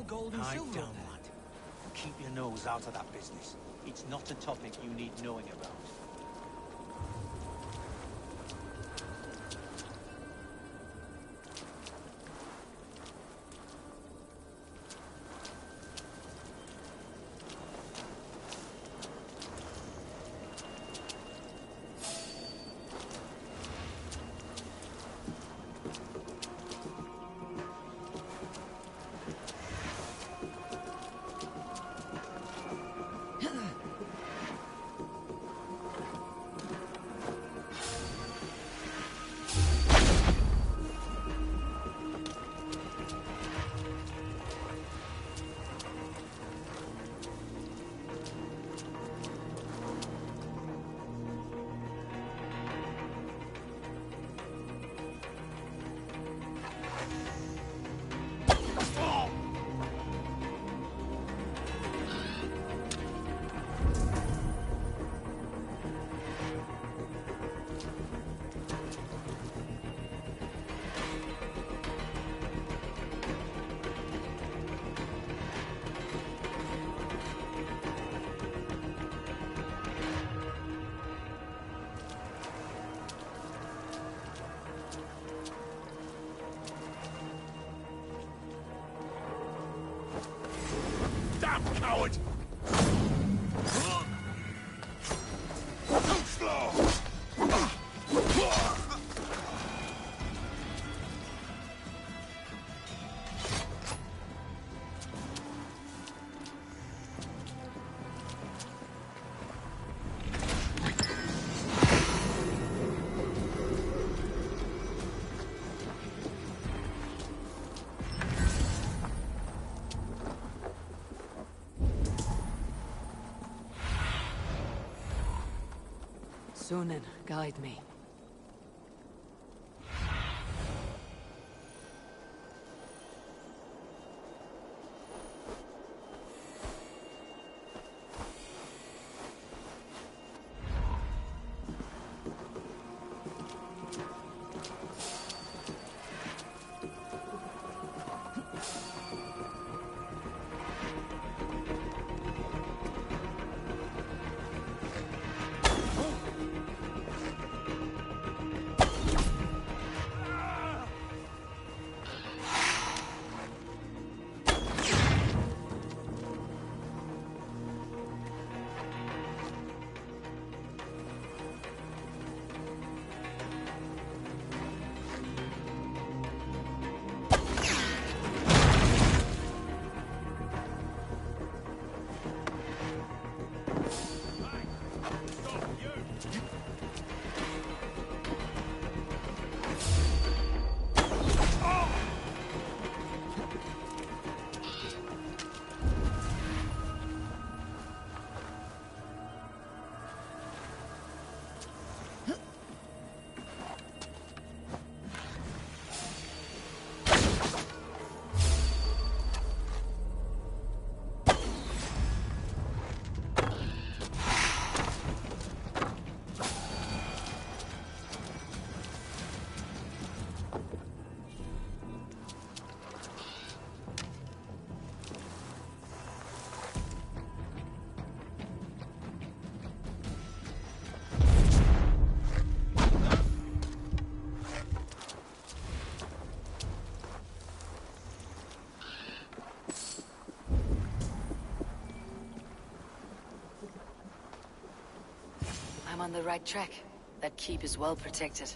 Speaker 10: gold and silver
Speaker 6: down,
Speaker 10: up there.
Speaker 6: lad. Keep your nose out of that business. It's not a topic you need knowing about.
Speaker 9: Coward! Too slow!
Speaker 7: Sunan, guide me. I'm on the right track. That keep is well protected.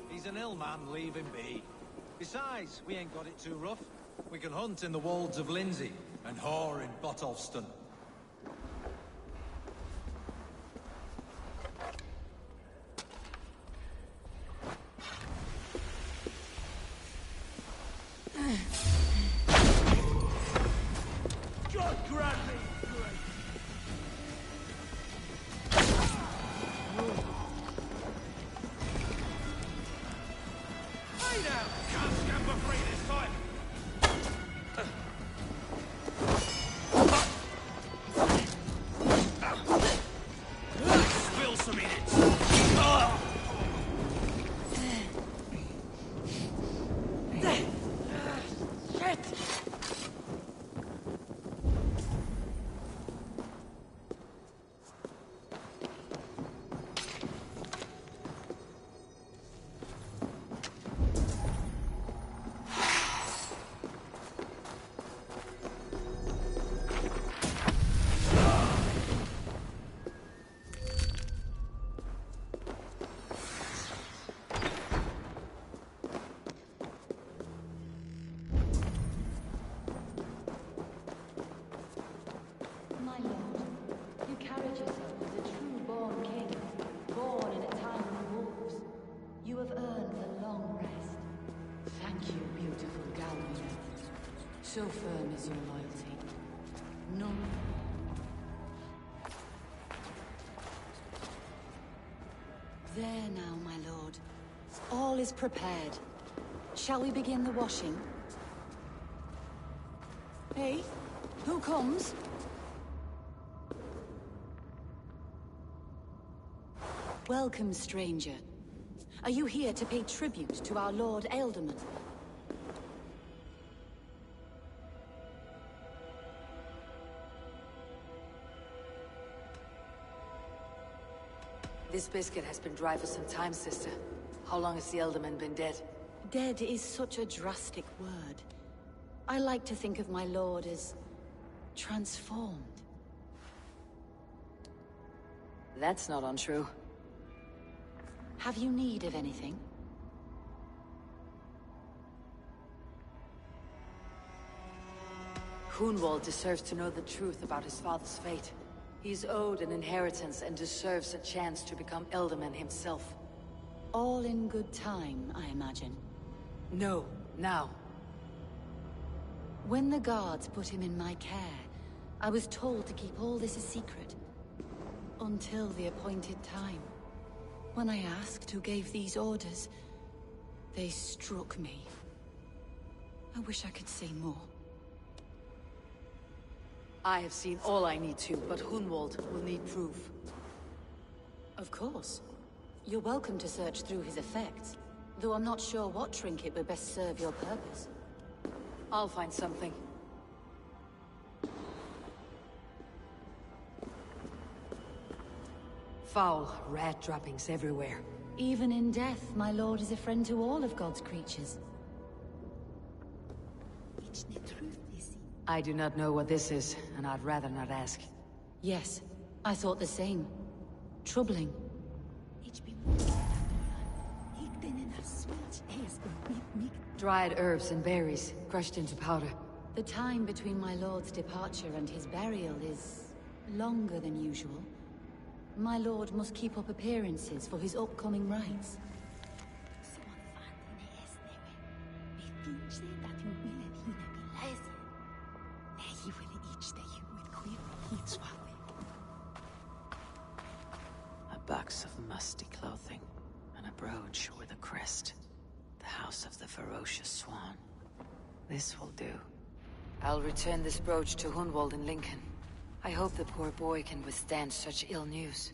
Speaker 6: He's an ill man, leave him be. Besides, we ain't got it too rough. We can hunt in the wolds of Lindsay and whore in Botolston.
Speaker 9: God grant me Hey now! Can't scamper free this time!
Speaker 15: So firm is your loyalty. None. There now, my lord. All is prepared. Shall we begin the washing? Hey, who comes? Welcome, stranger. Are you here to pay tribute to our Lord Ealdorman?
Speaker 7: This biscuit has been dry for some time, sister. How long has the Ealdorman been dead?
Speaker 15: Dead is such a drastic word. I like to think of my lord as transformed.
Speaker 7: That's not untrue.
Speaker 15: Have you need of anything?
Speaker 7: Hunwald deserves to know the truth about his father's fate. He's owed an inheritance and deserves a chance to become Ealdorman himself.
Speaker 15: All in good time, I imagine.
Speaker 7: No, now.
Speaker 15: When the guards put him in my care, I was told to keep all this a secret. Until the appointed time. When I asked who gave these orders, they struck me. I wish I could say more.
Speaker 7: I have seen all I need to, but Hunwald will need proof.
Speaker 15: Of course. You're welcome to search through his effects, though I'm not sure what trinket would best serve your purpose.
Speaker 7: I'll find something. Foul rat droppings everywhere.
Speaker 15: Even in death, my lord is a friend to all of God's creatures.
Speaker 7: I do not know what this is, and I'd rather not ask.
Speaker 15: Yes, I thought the same. Troubling.
Speaker 7: Dried herbs and berries, crushed into powder.
Speaker 15: The time between my lord's departure and his burial is longer than usual. My lord must keep up appearances for his upcoming rites.
Speaker 7: A box of musty clothing, and a brooch with a crest. The house of the ferocious swan. This will do. I'll return this brooch to Hunwald in Lincoln. I hope the poor boy can withstand such ill news.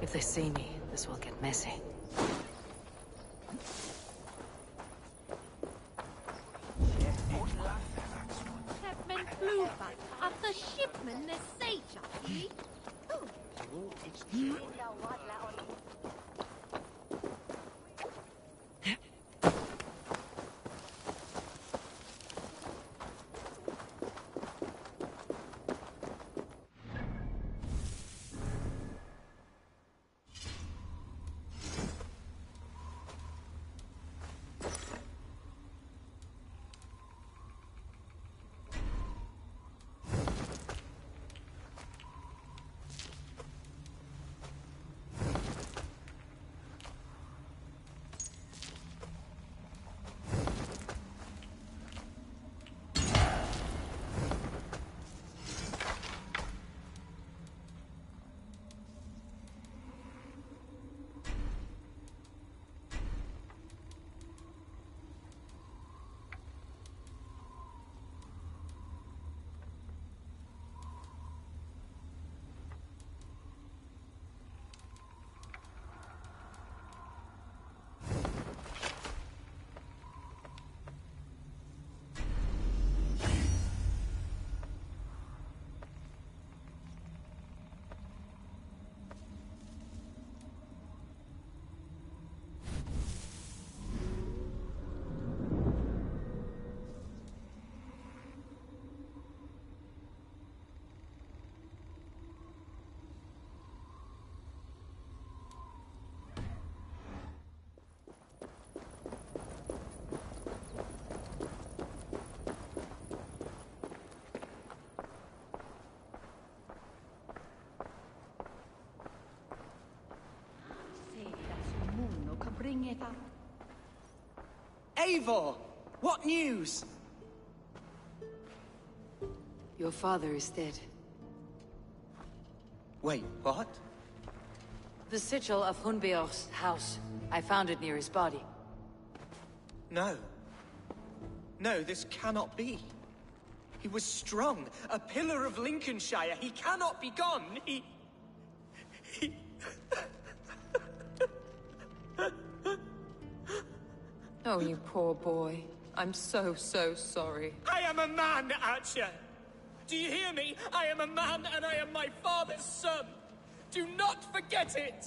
Speaker 1: If they see me, this will get messy.
Speaker 2: Captain Bluebird of the shipman the sage. Bring it up.
Speaker 3: Eivor! What news?
Speaker 1: Your father is dead.
Speaker 3: Wait, what?
Speaker 1: The sigil of Hunbeor's house. I found it near his body.
Speaker 3: No. No, this cannot be. He was strong, a pillar of Lincolnshire. He cannot be gone. He...
Speaker 11: Oh, you poor boy. I'm so sorry.
Speaker 3: I am a man, Archer! Do you hear me? I am a man and I am my father's son! Do not forget it!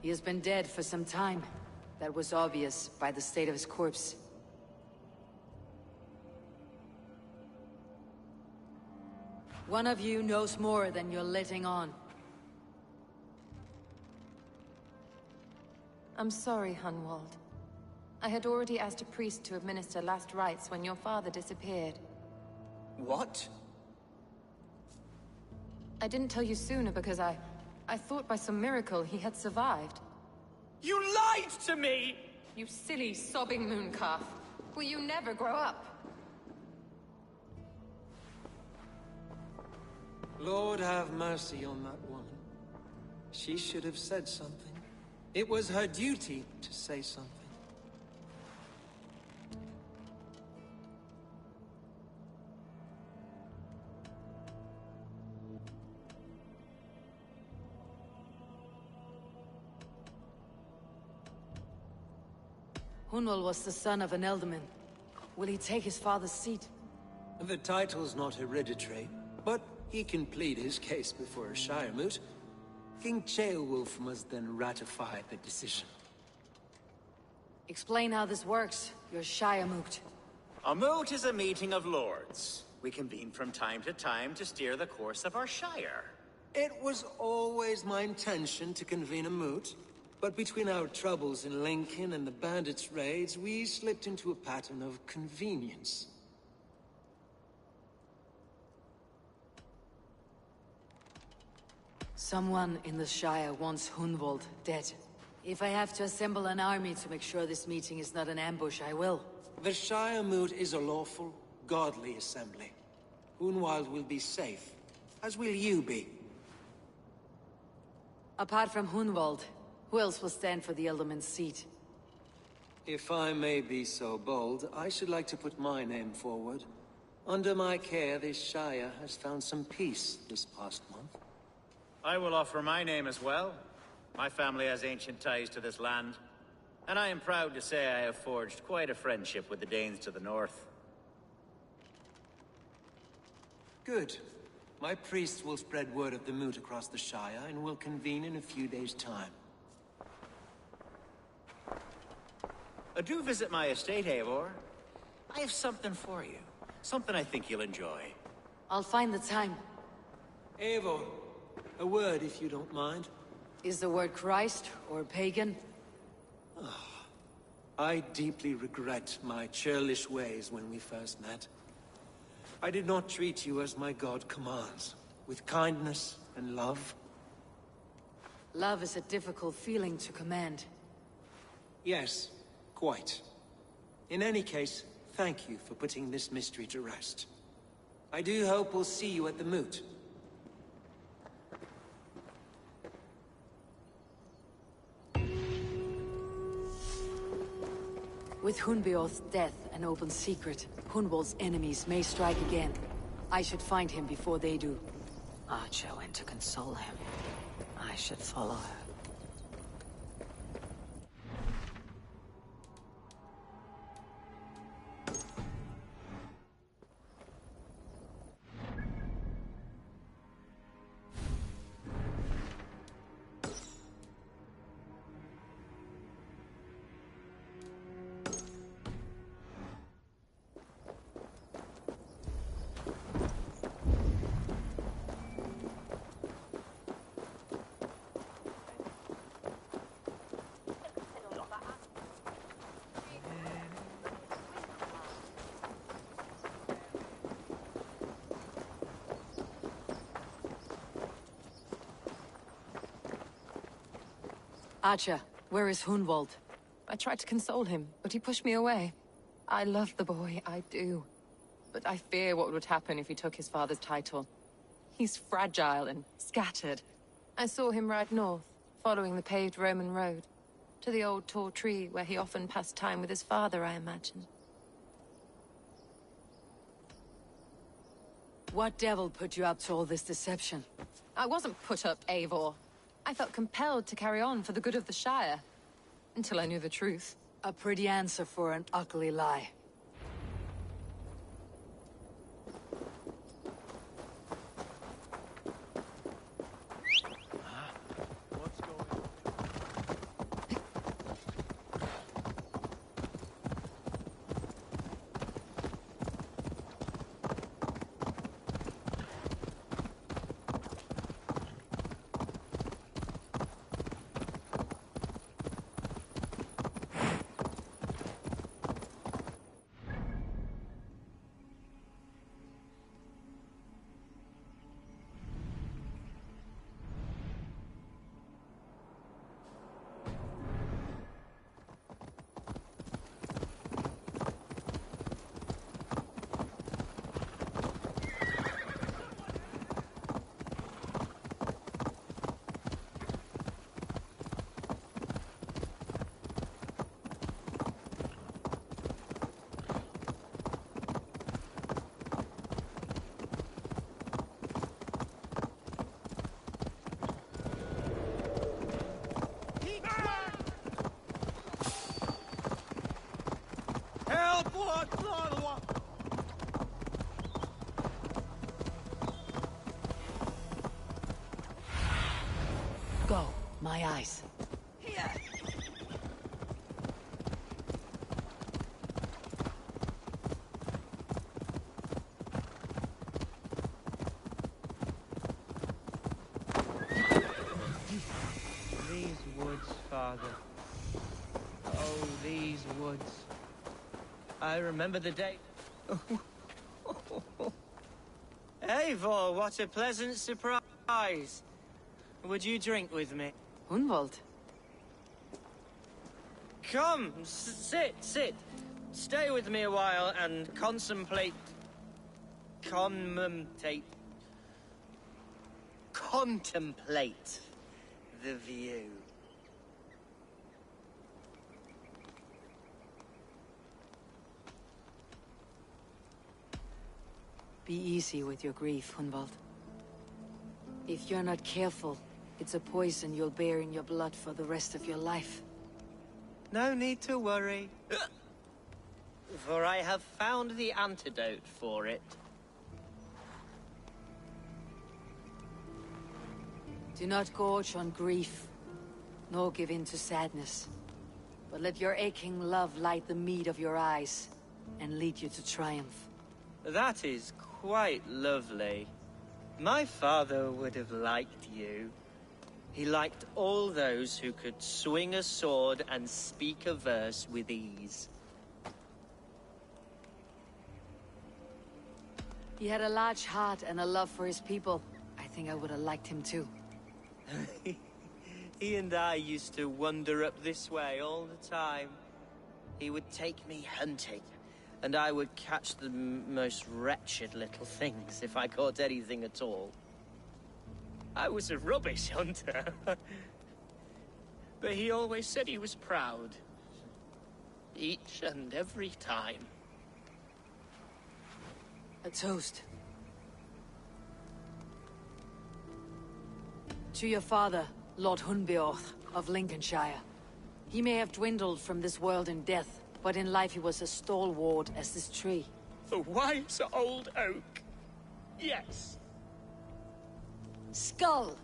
Speaker 1: He has been dead for some time. That was obvious by the state of his corpse. One of you knows more than you're letting on.
Speaker 11: I'm sorry, Hunwald. I had already asked a priest to administer last rites when your father disappeared.
Speaker 3: What?
Speaker 11: I didn't tell you sooner because I thought by some miracle he had survived.
Speaker 3: You lied to me!
Speaker 11: You silly, sobbing mooncalf. Will you never grow up?
Speaker 12: Lord have mercy on that woman. She should have said something. It was her duty to say something.
Speaker 1: Hunwald was the son of an ealdorman. Will he take his father's seat?
Speaker 12: The title's not hereditary, but he can plead his case before a Shire moot. King Ceolwulf must then ratify the decision.
Speaker 1: Explain how this works, your Shire moot.
Speaker 8: A moot is a meeting of lords. We convene from time to steer the course of our Shire.
Speaker 12: It was always my intention to convene a moot, but between our troubles in Lincoln and the bandits' raids, we slipped into a pattern of convenience.
Speaker 1: Someone in the Shire wants Hunwald dead. If I have to assemble an army to make sure this meeting is not an ambush, I will.
Speaker 12: The Shire moot is a lawful, godly assembly. Hunwald will be safe, as will you be.
Speaker 1: Apart from Hunwald, who else will stand for the Ealdorman's seat?
Speaker 12: If I may be so bold, I should like to put my name forward. Under my care, this Shire has found some peace this past month.
Speaker 8: I will offer my name as well. My family has ancient ties to this land, and I am proud to say I have forged quite a friendship with the Danes to the north.
Speaker 12: Good. My priests will spread word of the moot across the Shire, and will convene in a few days' time.
Speaker 8: Do visit my estate, Eivor. I have something for you. Something I think you'll enjoy.
Speaker 1: I'll find the time.
Speaker 12: Eivor, a word if you don't mind.
Speaker 1: Is the word Christ or pagan?
Speaker 12: I deeply regret my churlish ways when we first met. I did not treat you as my god commands, with kindness and love.
Speaker 1: Love is a difficult feeling to command.
Speaker 12: Yes, quite. In any case, thank you for putting this mystery to rest. I do hope we'll see you at the moot.
Speaker 1: With Hunbeorth's death an open secret, Hunwald's enemies may strike again. I should find him before they do. Archer went to console him. I should follow her. Archer, where is Hunwald?
Speaker 11: I tried to console him, but he pushed me away. I love the boy, I do. But I fear what would happen if he took his father's title. He's fragile and scattered. I saw him ride north, following the paved Roman road. To the old tall tree where he often passed time with his father, I imagine.
Speaker 1: What devil put you up to all this deception?
Speaker 11: I wasn't put up, Eivor. I felt compelled to carry on for the good of the Shire. Until I knew the truth.
Speaker 1: A pretty answer for an ugly lie. Go, my eyes.
Speaker 16: These woods, Father. Oh, these woods. I remember the day. Eivor, what a pleasant surprise. Would you drink with me?
Speaker 1: Hunwald.
Speaker 16: Come, sit. Stay with me a while and contemplate the view.
Speaker 7: Be easy with your grief, Hunwald. If you're not careful, it's a poison you'll bear in your blood for the rest of your life.
Speaker 3: No need to worry. For I have found the antidote for it.
Speaker 7: Do not gorge on grief, nor give in to sadness. But let your aching love light the mead of your eyes, and lead you to triumph.
Speaker 3: That is quite lovely. My father would have liked you. He liked all those who could swing a sword and speak a verse with ease.
Speaker 7: He had a large heart and a love for his people. I think I would have liked him too.
Speaker 3: He and I used to wander up this way all the time. He would take me hunting, and I would catch the most wretched little things if I caught anything at all. I was a rubbish hunter. But he always said he was proud. Each and every time.
Speaker 7: A toast. To your father, Lord Hunbeorth of Lincolnshire. He may have dwindled from this world in death, but in life he was as stalwart as this tree.
Speaker 3: The wise old oak. Yes.
Speaker 7: Skull!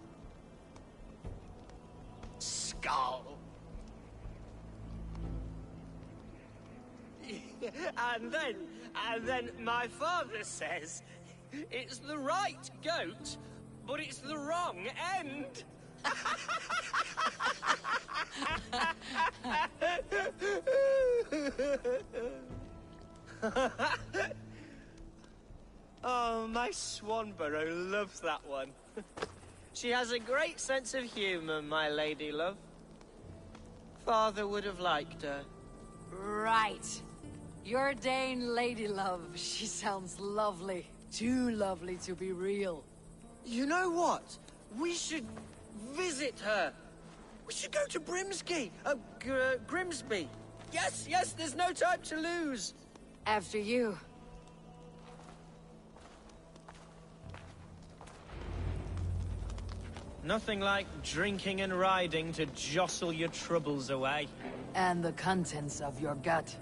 Speaker 3: Skull. And then my father says, it's the right goat, but it's the wrong end. Oh, my Swanborough loves that one. She has a great sense of humor, my lady love. Father would have liked her.
Speaker 7: Right. Your Dane lady love. She sounds lovely. Too lovely to be real.
Speaker 3: You know what? We should visit her. We should go to Grimsby. Grimsby. Yes, yes, there's no time to lose.
Speaker 7: After you.
Speaker 3: Nothing like drinking and riding to jostle your troubles away.
Speaker 7: And the contents of your gut.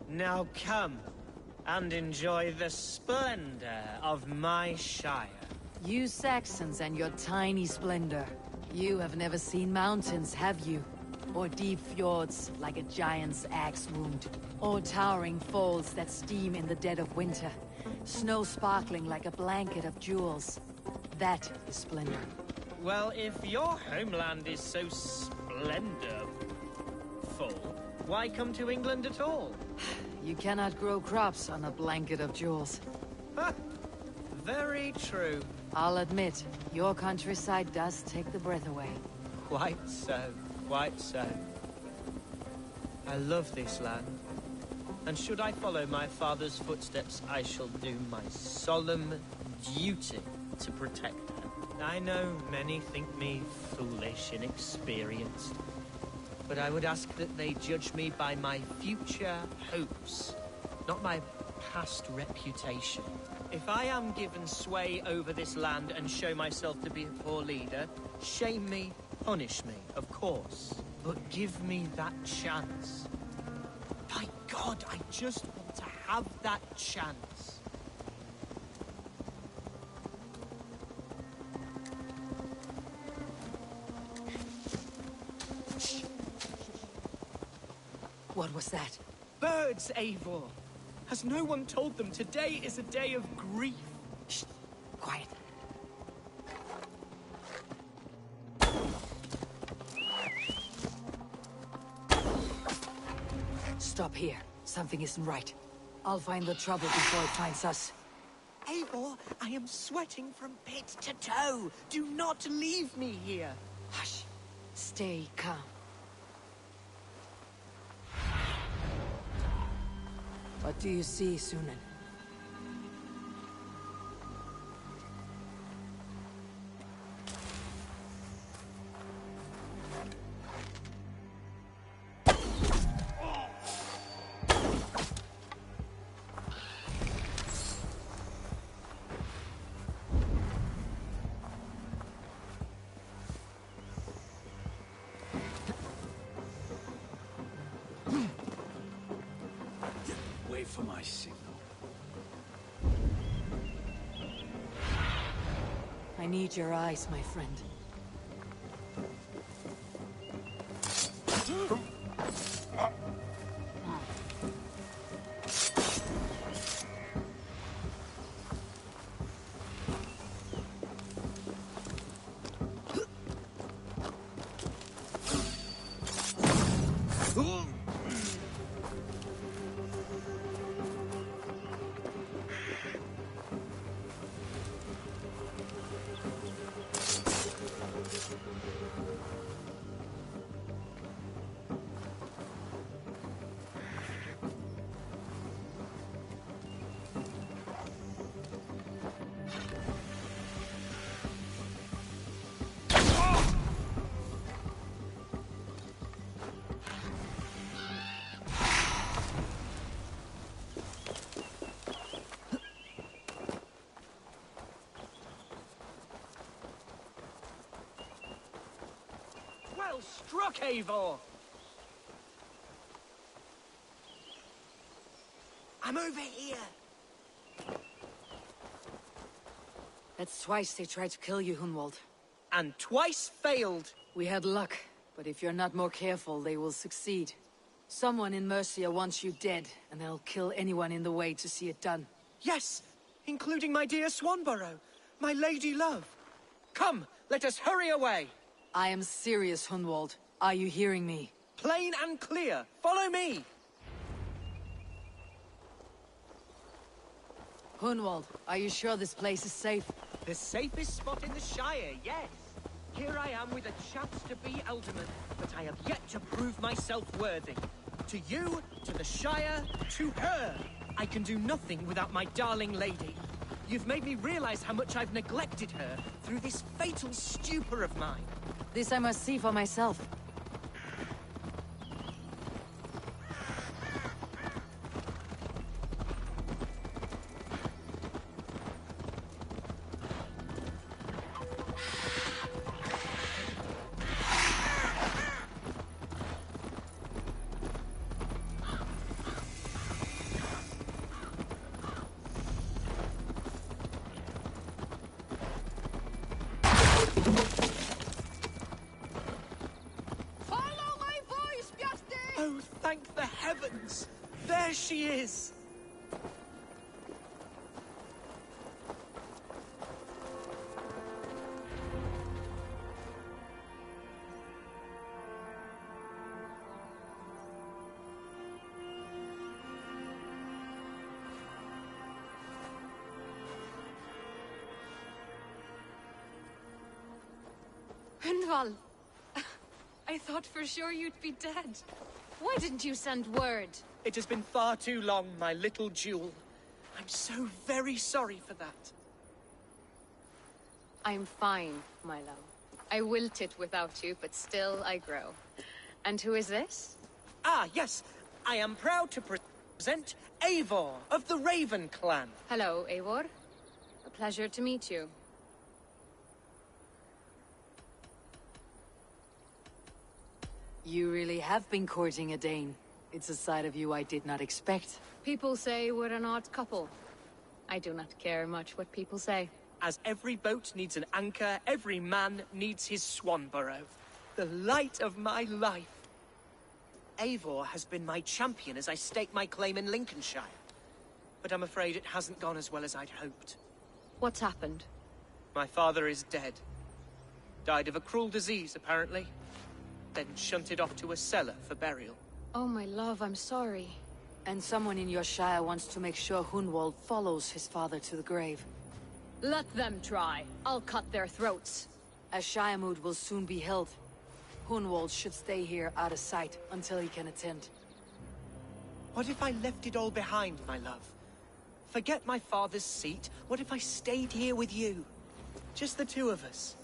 Speaker 3: Now come and enjoy the splendor of my shire.
Speaker 7: You Saxons and your tiny splendor. You have never seen mountains, have you? Or deep fjords like a giant's axe wound. Or towering falls that steam in the dead of winter. Snow sparkling like a blanket of jewels. That is splendor.
Speaker 3: Well, if your homeland is so splendorful, why come to England at all?
Speaker 7: You cannot grow crops on a blanket of jewels.
Speaker 3: Very true.
Speaker 7: I'll admit, your countryside does take the breath away.
Speaker 3: Quite so, quite so. I love this land. And should I follow my father's footsteps, I shall do my solemn duty to protect her. I know many think me foolish, inexperienced. But I would ask that they judge me by my future hopes, not my past reputation. If I am given sway over this land and show myself to be a poor leader, shame me, punish me, of course. But give me that chance. By God, I just want to have that chance.
Speaker 7: What was that?
Speaker 3: Birds, Eivor! Has no one told them today is a day of grief?
Speaker 7: Shh! Quiet. Stop here. Something isn't right. I'll find the trouble before it finds us.
Speaker 3: Eivor, I am sweating from pit to toe. Do not leave me here.
Speaker 7: Hush. Stay calm. What do you see, Sunan?
Speaker 6: wait for my signal.
Speaker 7: I need your eyes, my friend.
Speaker 3: Well struck, Eivor! I'm over here!
Speaker 7: That's twice they tried to kill you, Hunwald.
Speaker 3: And twice failed!
Speaker 7: We had luck, but if you're not more careful, they will succeed. Someone in Mercia wants you dead, and they'll kill anyone in the way to see it done.
Speaker 3: Yes, including my dear Swanborough, my lady love. Come, let us hurry away!
Speaker 7: I am serious, Hunwald. Are you hearing me?
Speaker 3: Plain and clear. Follow me!
Speaker 7: Hunwald, are you sure this place is safe?
Speaker 3: The safest spot in the Shire, yes. Here I am with a chance to be Alderman, but I have yet to prove myself worthy. To you, to the Shire, to her. I can do nothing without my darling lady. You've made me realize how much I've neglected her through this fatal stupor of mine.
Speaker 7: This I must see for myself.
Speaker 3: Oh, thank the heavens! There she is!
Speaker 11: Hunwald! I thought for sure you'd be dead. Why didn't you send word?
Speaker 3: It has been far too long, my little jewel. I'm so very sorry for that.
Speaker 11: I'm fine, my love. I wilted without you, but still I grow. And who is this?
Speaker 3: Ah, yes. I am proud to present Eivor of the Raven clan.
Speaker 11: Hello, Eivor. A pleasure to meet you.
Speaker 7: You really have been courting a Dane. It's a side of you I did not expect.
Speaker 11: People say we're an odd couple. I do not care much what people say.
Speaker 3: As every boat needs an anchor, every man needs his Swanborough. The light of my life. Eivor has been my champion as I stake my claim in Lincolnshire. But I'm afraid it hasn't gone as well as I'd hoped.
Speaker 11: What's happened?
Speaker 3: My father is dead. Died of a cruel disease, apparently. Then shunted off to a cellar for burial.
Speaker 11: Oh, my love, I'm sorry.
Speaker 7: And someone in your shire wants to make sure Hunwald follows his father to the grave.
Speaker 11: Let them try. I'll cut their throats.
Speaker 7: A shire mood will soon be held. Hunwald should stay here out of sight until he can attend.
Speaker 3: What if I left it all behind, my love? Forget my father's seat. What if I stayed here with you? Just the two of us.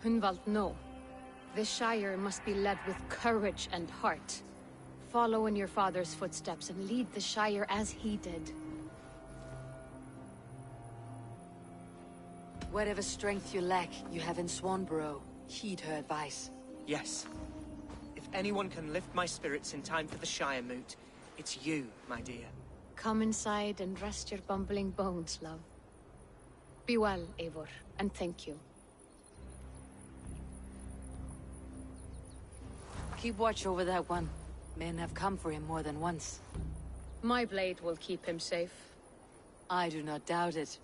Speaker 11: Hunwald, no. This Shire must be led with courage and heart. Follow in your father's footsteps and lead the Shire as he did.
Speaker 7: Whatever strength you lack, you have in Swanborough. Heed her advice.
Speaker 3: Yes. If anyone can lift my spirits in time for the Shire moot, it's you, my dear.
Speaker 11: Come inside and rest your bumbling bones, love. Be well, Eivor, and thank you.
Speaker 1: Keep watch over that one. Men have come for him more than once.
Speaker 11: My blade will keep him safe.
Speaker 1: I do not doubt it.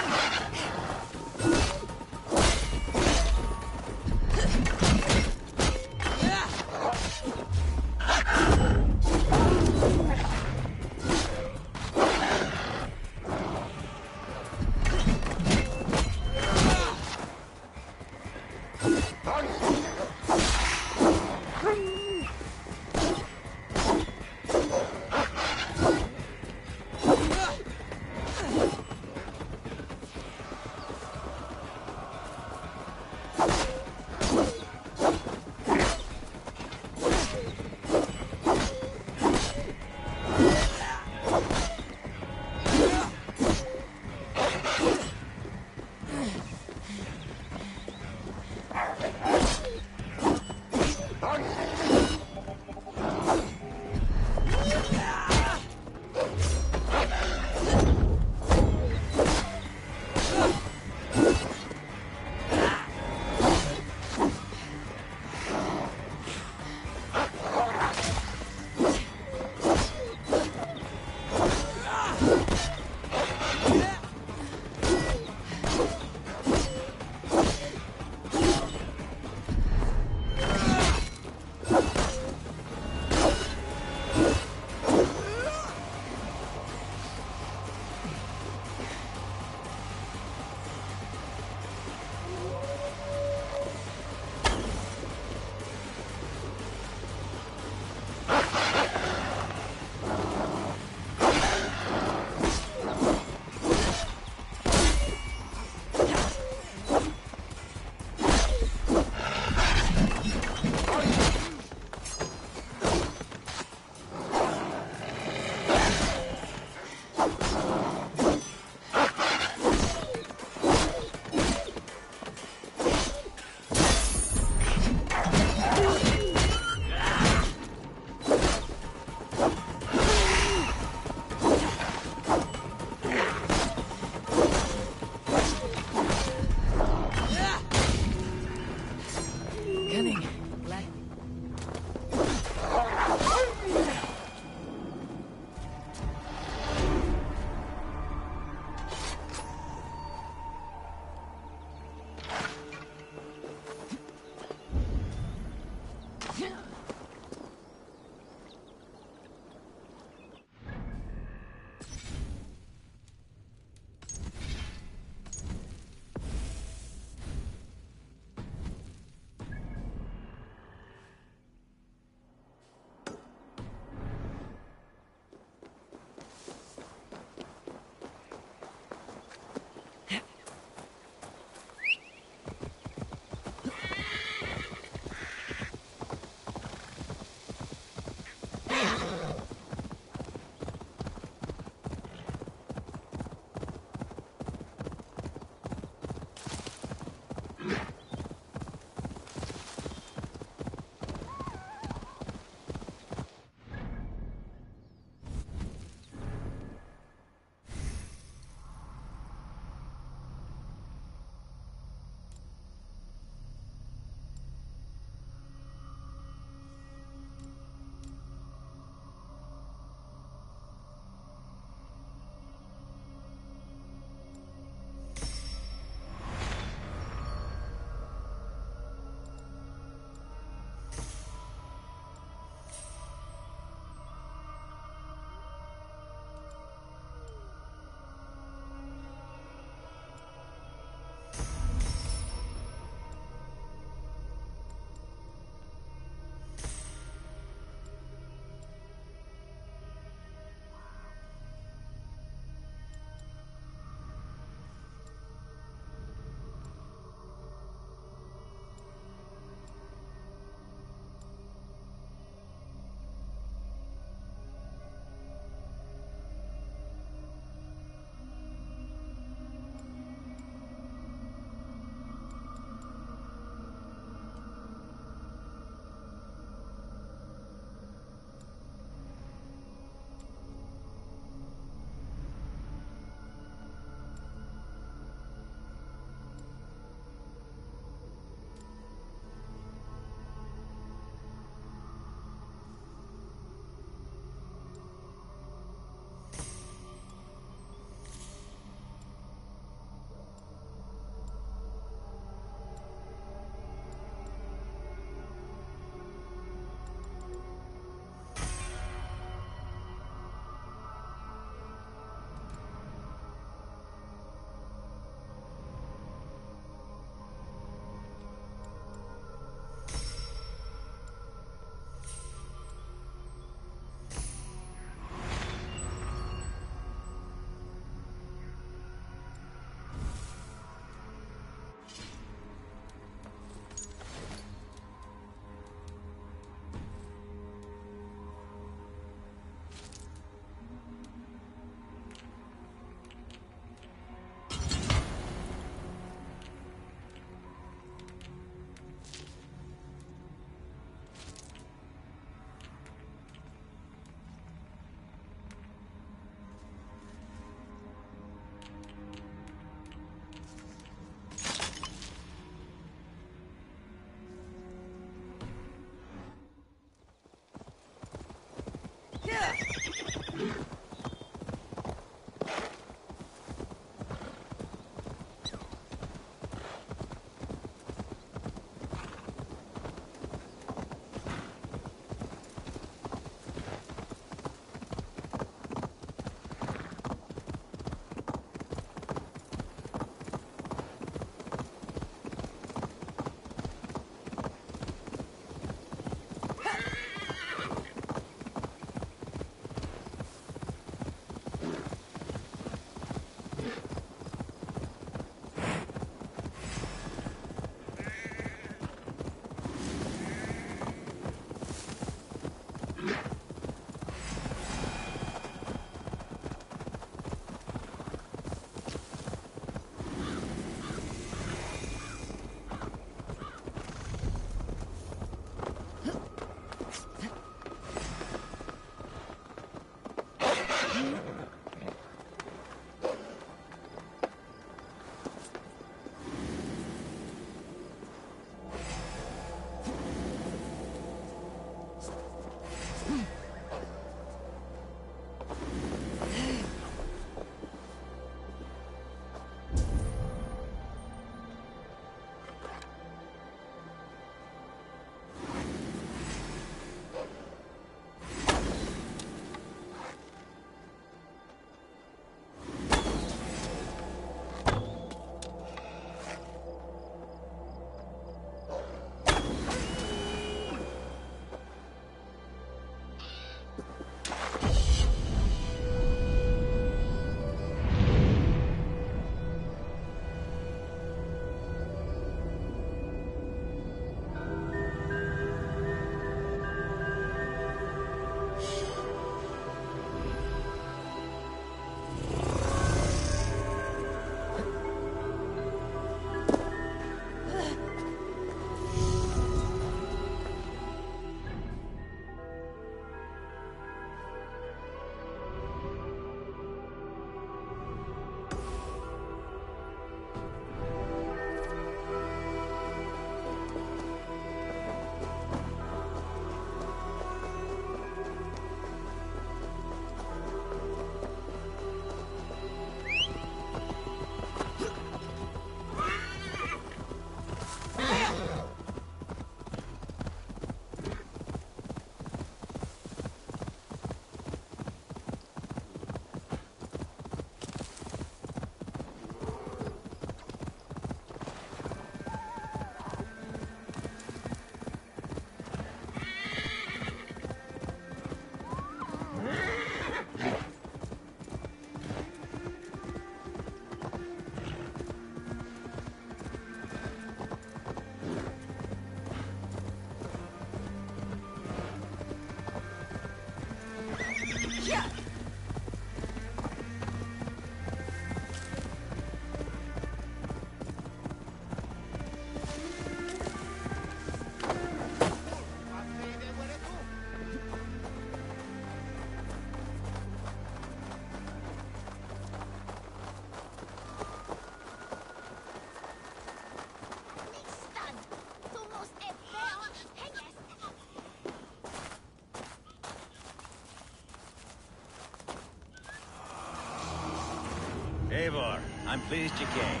Speaker 8: Eivor, I'm pleased you came.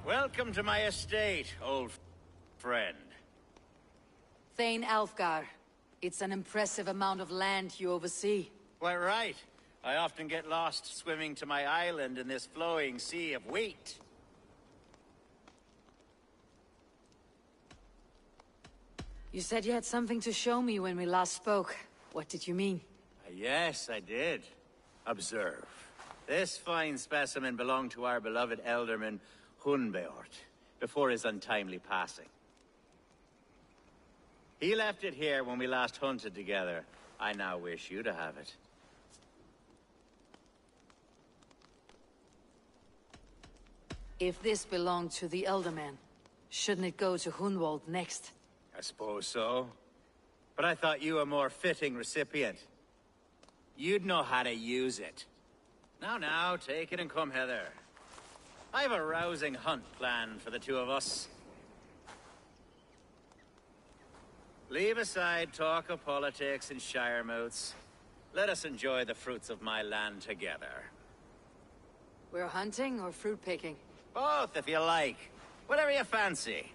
Speaker 8: Welcome to my estate, old friend.
Speaker 7: Thane Alfgar. It's an impressive amount of land you oversee.
Speaker 8: Quite right. I often get lost swimming to my island in this flowing sea of wheat.
Speaker 7: You said you had something to show me when we last spoke. What did you mean?
Speaker 8: Yes, I did. Observe. This fine specimen belonged to our beloved elderman, Hunbeort, before his untimely passing. He left it here when we last hunted together. I now wish you to have it.
Speaker 7: If this belonged to the Elderman, shouldn't it go to Hunwald next?
Speaker 8: I suppose so. But I thought you a more fitting recipient. You'd know how to use it. Now, take it and come hither. I've a rousing hunt planned for the two of us. Leave aside talk of politics and shire moots. Let us enjoy the fruits of my land together.
Speaker 7: We're hunting or fruit picking?
Speaker 8: Both, if you like. Whatever you fancy.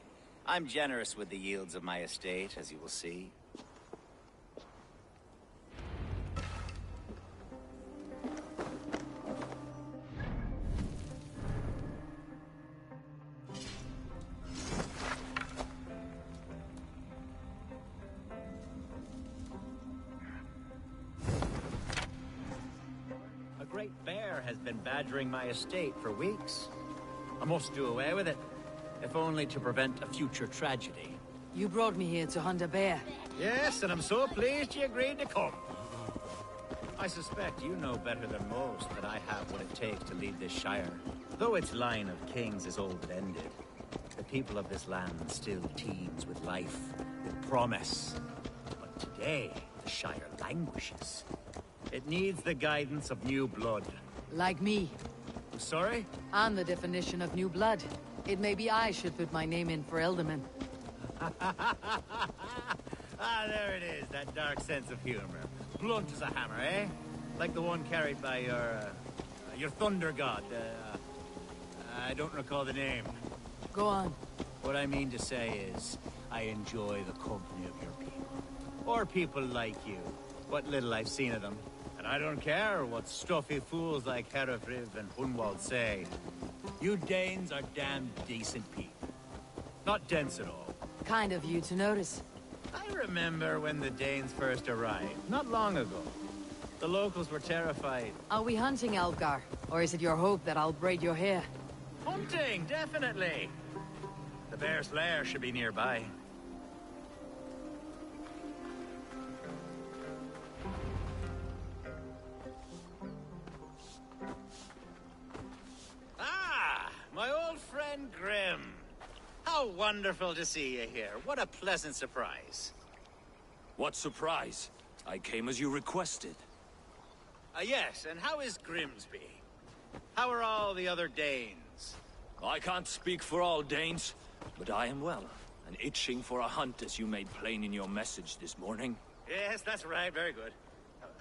Speaker 8: I'm generous with the yields of my estate, as you will see. A great bear has been badgering my estate for weeks. I must do away with it, if only to prevent a future tragedy.
Speaker 7: You brought me here to hunt a bear.
Speaker 8: Yes, and I'm so pleased you agreed to come. I suspect you know better than most that I have what it takes to lead this shire. Though its line of kings is old and ended, the people of this land still teems with life, with promise. But today, the shire languishes. It needs the guidance of new blood.
Speaker 7: Like me.
Speaker 8: Sorry?
Speaker 7: I'm the definition of new blood. It may be I should put my name in for Elderman.
Speaker 8: There it is, that dark sense of humor. Blunt as a hammer, eh? Like the one carried by your thunder god. I don't recall the name.
Speaker 7: Go on.
Speaker 8: What I mean to say is, I enjoy the company of your people. Or people like you. What little I've seen of them. And I don't care what stuffy fools like Herefriv and Hunwald say. You Danes are damn decent people. Not dense at all.
Speaker 7: Kind of you to notice.
Speaker 8: I remember when the Danes first arrived, not long ago. The locals were terrified.
Speaker 7: Are we hunting, Alfgar? Or is it your hope that I'll braid your hair?
Speaker 8: Hunting, definitely! The bear's lair should be nearby. My old friend Grim. How wonderful to see you here. What a pleasant surprise.
Speaker 17: What surprise? I came as you requested.
Speaker 8: Yes, and how is Grimsby? How are all the other Danes?
Speaker 17: I can't speak for all Danes, but I am well, and itching for a hunt as you made plain in your message this morning.
Speaker 8: Yes, that's right. Very good.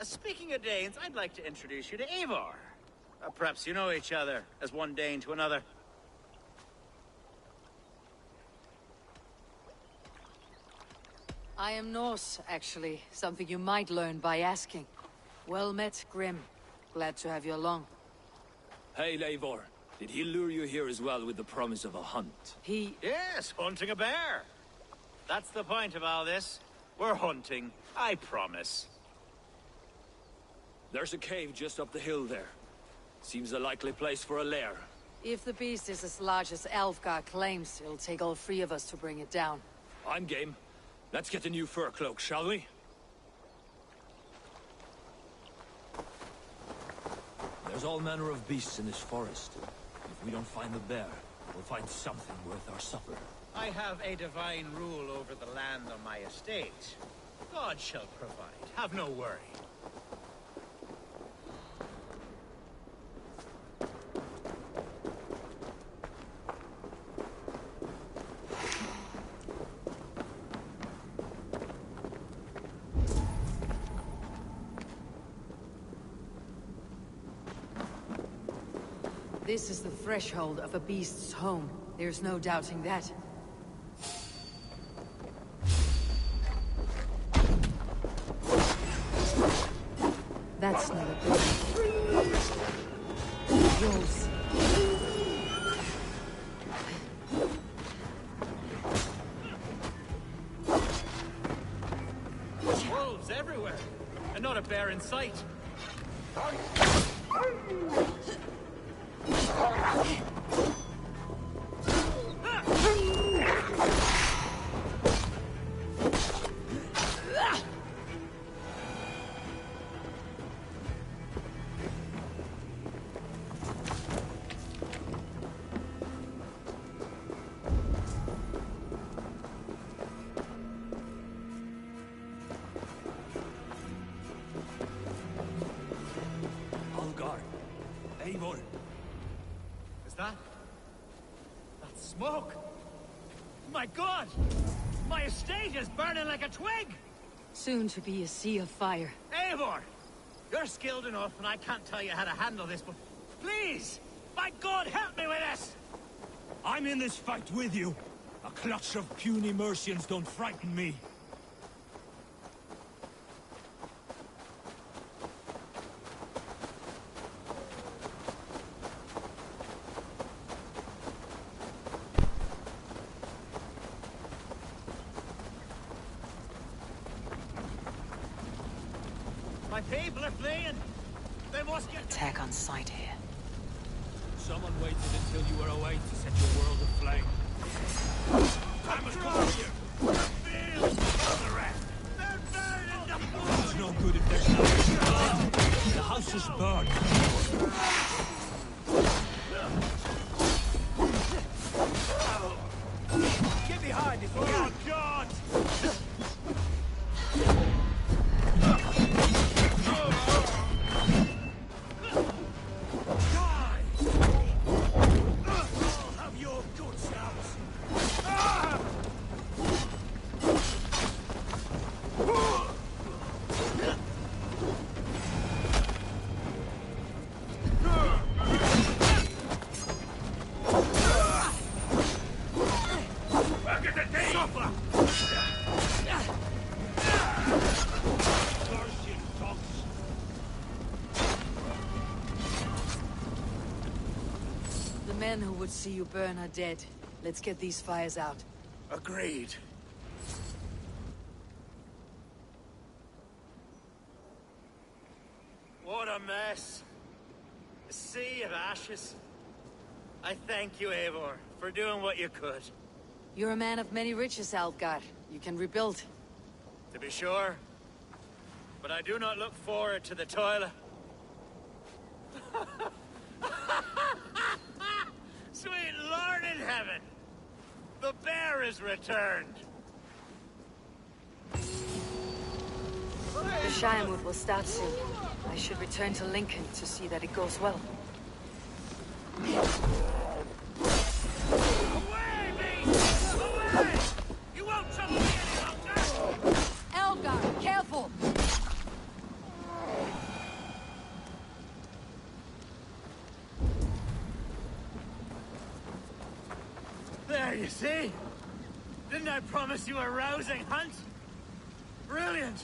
Speaker 8: Speaking of Danes, I'd like to introduce you to Eivor. Perhaps you know each other, as one Dane to another.
Speaker 7: I am Norse, actually. Something you might learn by asking. Well met, Grim. Glad to have you along.
Speaker 17: Hey, Eivor. Did he lure you here as well with the promise of a hunt?
Speaker 8: Yes, hunting a bear. That's the point of all this. We're hunting, I promise.
Speaker 17: There's a cave just up the hill there. Seems a likely place for a lair.
Speaker 7: If the beast is as large as Alfgar claims, it'll take all three of us to bring it down.
Speaker 17: I'm game. Let's get a new fur cloak, shall we? There's all manner of beasts in this forest. If we don't find the bear, we'll find something worth our supper.
Speaker 8: I have a divine rule over the land on my estate. God shall provide. Have no worry.
Speaker 7: This is the threshold of a beast's home. There's no doubting that. That's not a good. Yours.
Speaker 8: Wolves everywhere, and not a bear in sight. Is that smoke? My God! My estate is burning like a twig!
Speaker 7: Soon to be a sea of fire.
Speaker 8: Eivor! You're skilled enough, and I can't tell you how to handle this, but please! By God, help me with this!
Speaker 6: I'm in this fight with you. A clutch of puny Mercians don't frighten me.
Speaker 8: My people are fleeing! They must get...
Speaker 7: Attack on sight here.
Speaker 6: Someone waited until you were away to set your world aflame. I must come here!
Speaker 8: Fields for the rest! They're burning the food!
Speaker 6: It's no good if there's no... The house is burned.
Speaker 8: Get behind it! Oh, God!
Speaker 7: The men who would see you burn are dead. Let's get these fires out.
Speaker 8: Agreed. What a mess. A sea of ashes. I thank you, Eivor, for doing what you could.
Speaker 7: You're a man of many riches, Alfgar. You can rebuild.
Speaker 8: To be sure. But I do not look forward to the toilet. Sweet Lord in heaven! The bear is returned!
Speaker 7: The Shiremood will start soon. I should return to Lincoln to see that it goes well.
Speaker 8: Away, beast! Away! You won't trouble me any longer!
Speaker 7: Elgar, careful!
Speaker 8: There, you see? Didn't I promise you a rousing hunt? Brilliant!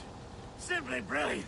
Speaker 8: Simply brilliant!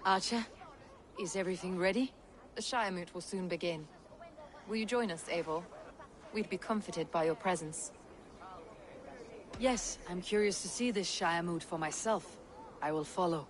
Speaker 7: Archer, is everything ready?
Speaker 11: The Shire Moot will soon begin. Will you join us, Eivor? We'd be comforted by your presence.
Speaker 7: Yes, I'm curious to see this Shire Moot for myself. I will follow.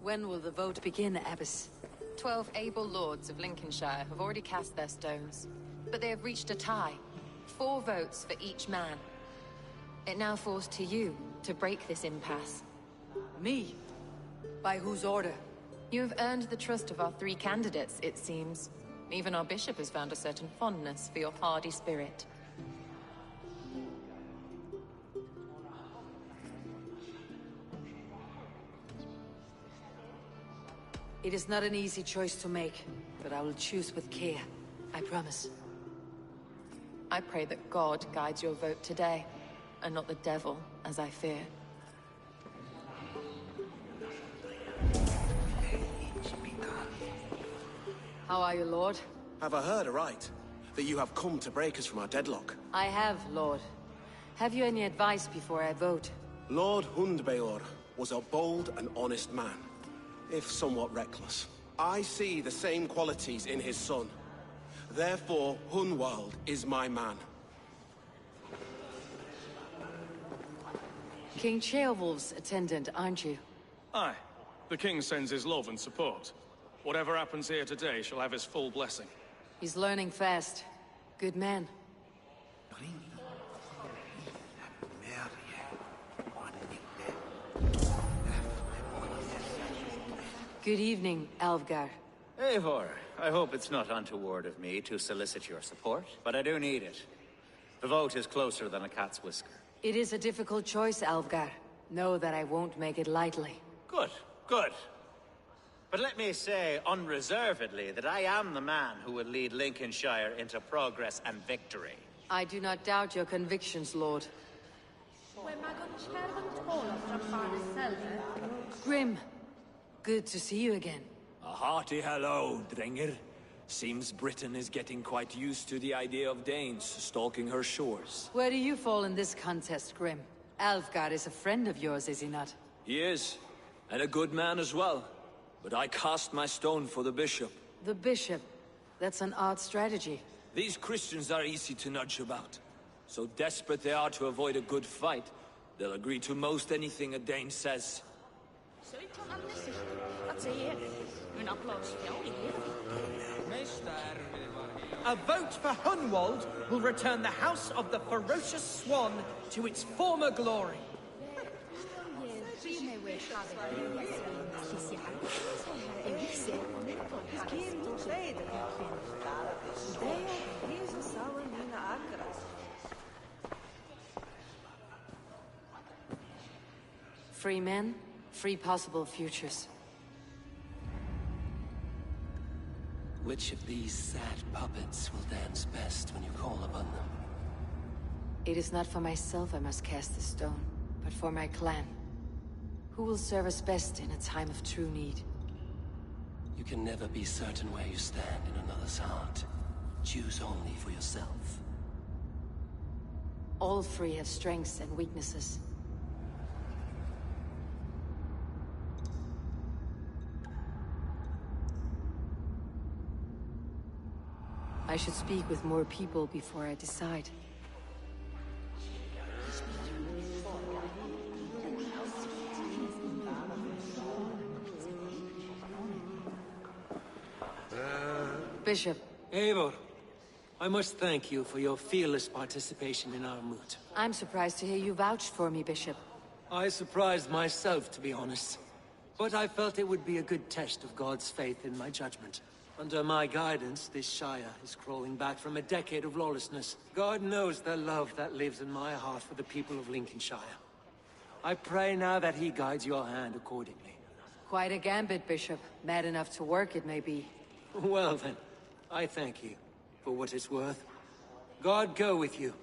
Speaker 7: When will the vote begin, Abbess?
Speaker 11: 12 able lords of Lincolnshire have already cast their stones, but they have reached a tie. 4 votes for each man. It now falls to you to break this impasse.
Speaker 7: Me? By whose order?
Speaker 11: You have earned the trust of our 3 candidates, it seems. Even our bishop has found a certain fondness for your hardy spirit.
Speaker 7: It is not an easy choice to make, but I will choose with care. I promise.
Speaker 11: I pray that God guides your vote today, and not the devil, as I fear.
Speaker 7: How are you, Lord?
Speaker 18: Have I heard aright? That you have come to break us from our deadlock?
Speaker 7: I have, Lord. Have you any advice before I vote?
Speaker 18: Lord Hundbeor was a bold and honest man, if somewhat reckless. I see the same qualities in his son. Therefore, Hunwald is my man.
Speaker 7: King Ceolwulf's attendant, aren't you?
Speaker 19: Aye. The king sends his love and support. Whatever happens here today shall have his full blessing.
Speaker 7: He's learning fast. Good man. Good evening, Alvgar.
Speaker 8: Eivor, I hope it's not untoward of me to solicit your support, but I do need it. The vote is closer than a cat's whisker.
Speaker 7: It is a difficult choice, Alvgar. Know that I won't make it lightly.
Speaker 8: Good, good. But let me say unreservedly that I am the man who will lead Lincolnshire into progress and victory.
Speaker 7: I do not doubt your convictions, Lord. Grim, good to see you again.
Speaker 17: A hearty hello, Drenger. Seems Britain is getting quite used to the idea of Danes stalking her shores.
Speaker 7: Where do you fall in this contest, Grim? Alvgar is a friend of yours, is he not?
Speaker 17: He is, and a good man as well. But I cast my stone for the bishop.
Speaker 7: The bishop? That's an odd strategy.
Speaker 17: These Christians are easy to nudge about. So desperate they are to avoid a good fight, they'll agree to most anything a Dane says.
Speaker 3: A vote for Hunwald will return the House of the Ferocious Swan to its former glory.
Speaker 7: Free men, free possible futures.
Speaker 20: Which of these sad puppets will dance best when you call upon them?
Speaker 7: It is not for myself I must cast the stone, but for my clan. Who will serve us best in a time of true need?
Speaker 20: You can never be certain where you stand in another's heart. Choose only for yourself.
Speaker 7: All three have strengths and weaknesses. I should speak with more people before I decide. Bishop.
Speaker 21: Eivor, I must thank you for your fearless participation in our moot.
Speaker 7: I'm surprised to hear you vouch for me, Bishop.
Speaker 21: I surprised myself, to be honest. But I felt it would be a good test of God's faith in my judgment. Under my guidance, this Shire is crawling back from a decade of lawlessness. God knows the love that lives in my heart for the people of Lincolnshire. I pray now that he guides your hand accordingly.
Speaker 7: Quite a gambit, Bishop. Mad enough to work, it may be.
Speaker 21: Well then, I thank you, for what it's worth. God go with you.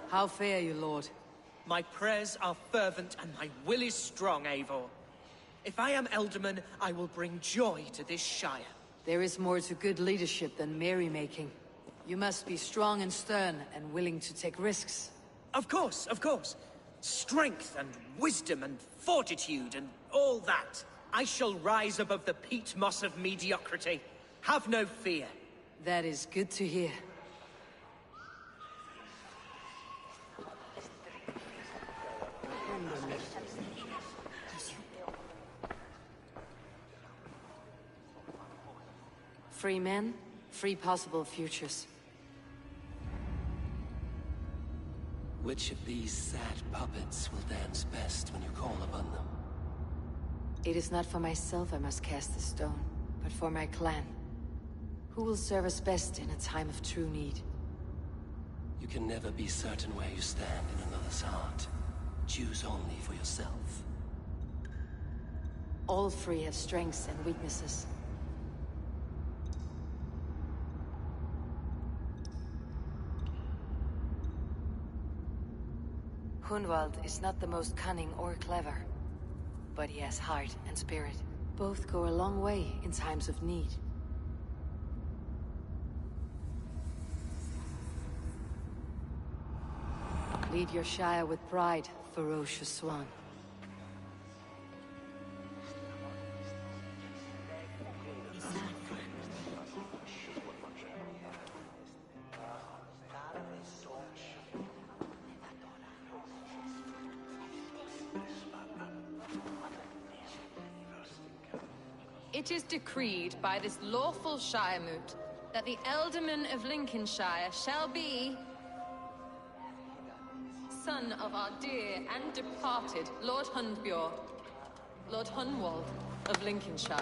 Speaker 7: How fare you, Lord?
Speaker 3: My prayers are fervent and my will is strong, Eivor. If I am Elderman, I will bring joy to this Shire.
Speaker 7: There is more to good leadership than merrymaking. You must be strong and stern and willing to take risks.
Speaker 3: Of course, of course. Strength and wisdom and fortitude and all that. I shall rise above the peat moss of mediocrity. Have no fear.
Speaker 7: That is good to hear. Free men, free possible futures.
Speaker 20: Which of these sad puppets will dance best when you call upon them?
Speaker 7: It is not for myself I must cast the stone, but for my clan. Who will serve us best in a time of true need?
Speaker 20: You can never be certain where you stand in another's heart. Choose only for yourself.
Speaker 7: All three have strengths and weaknesses. Hunwald is not the most cunning or clever, but he has heart and spirit. Both go a long way in times of need. Lead your Shire with pride, ferocious swan.
Speaker 11: It is decreed by this lawful Shire moot that the Elderman of Lincolnshire shall be son of our dear and departed Lord Hundbjorn, Lord Hunwald of Lincolnshire.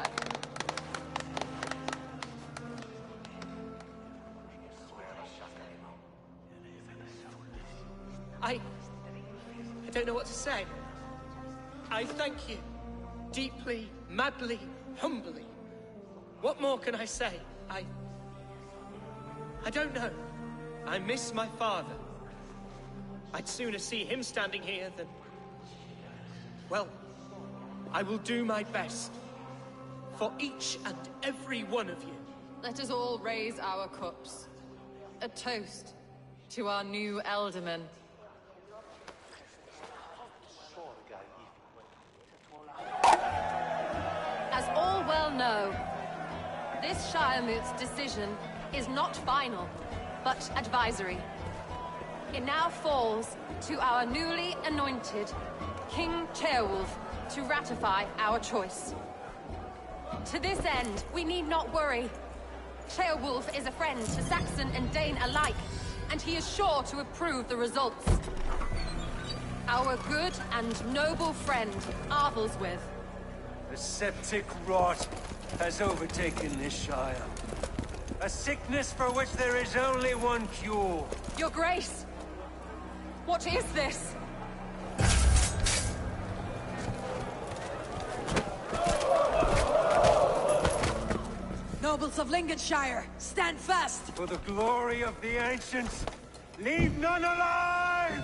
Speaker 3: I don't know what to say. I thank you. Deeply, madly, humbly. What more can I say? I don't know. I miss my father. I'd sooner see him standing here than... Well, I will do my best. For each and every one of you.
Speaker 11: Let us all raise our cups. A toast to our new Elderman. As all well know, this Shiremoot's decision is not final, but advisory. It now falls to our newly anointed King Ceolwulf to ratify our choice. To this end, we need not worry. Ceolwulf is a friend to Saxon and Dane alike, and he is sure to approve the results. Our good and noble friend, Arthelswith.
Speaker 21: A septic rot has overtaken this Shire. A sickness for which there is only one cure.
Speaker 11: Your Grace! What is this?
Speaker 7: Nobles of Lincolnshire, stand fast!
Speaker 21: For the glory of the ancients, leave none alive!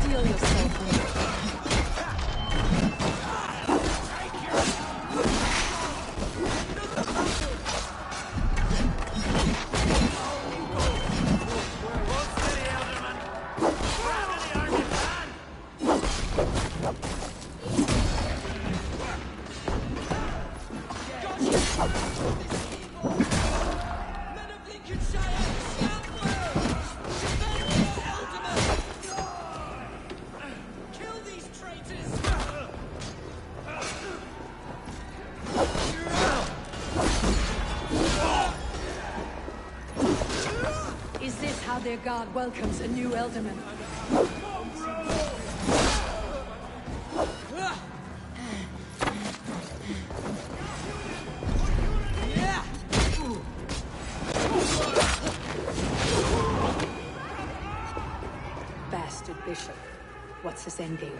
Speaker 7: Steel yourself. Their god welcomes a new Elderman. Bastard bishop. What's his endgame?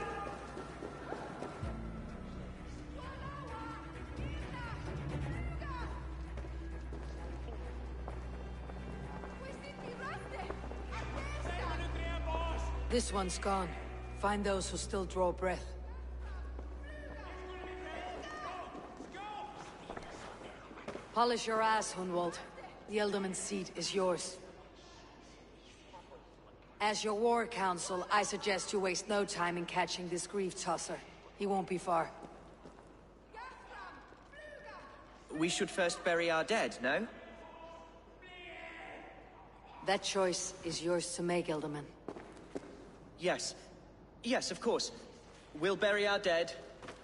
Speaker 7: This one's gone. Find those who still draw breath. Polish your ass, Hunwald. The Ealdorman's seat is yours. As your war council, I suggest you waste no time in catching this grief tosser. He won't be far.
Speaker 3: We should first bury our dead, no?
Speaker 7: That choice is yours to make, Ealdorman.
Speaker 3: Yes. Yes, of course. We'll bury our dead,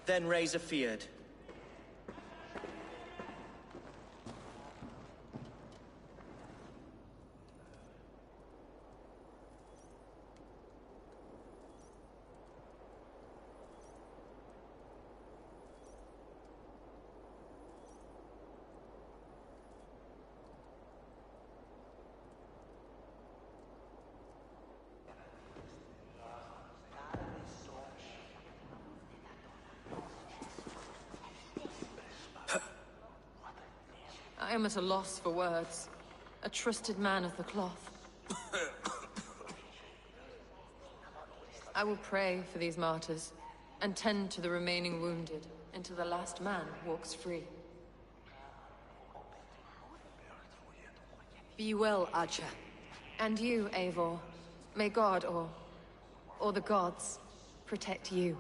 Speaker 3: then raise a feard.
Speaker 11: I am at a loss for words. A trusted man of the cloth. I will pray for these martyrs, and tend to the remaining wounded, until the last man walks free.
Speaker 7: Be well, Archer.
Speaker 11: And you, Eivor. May God, or the gods, protect you.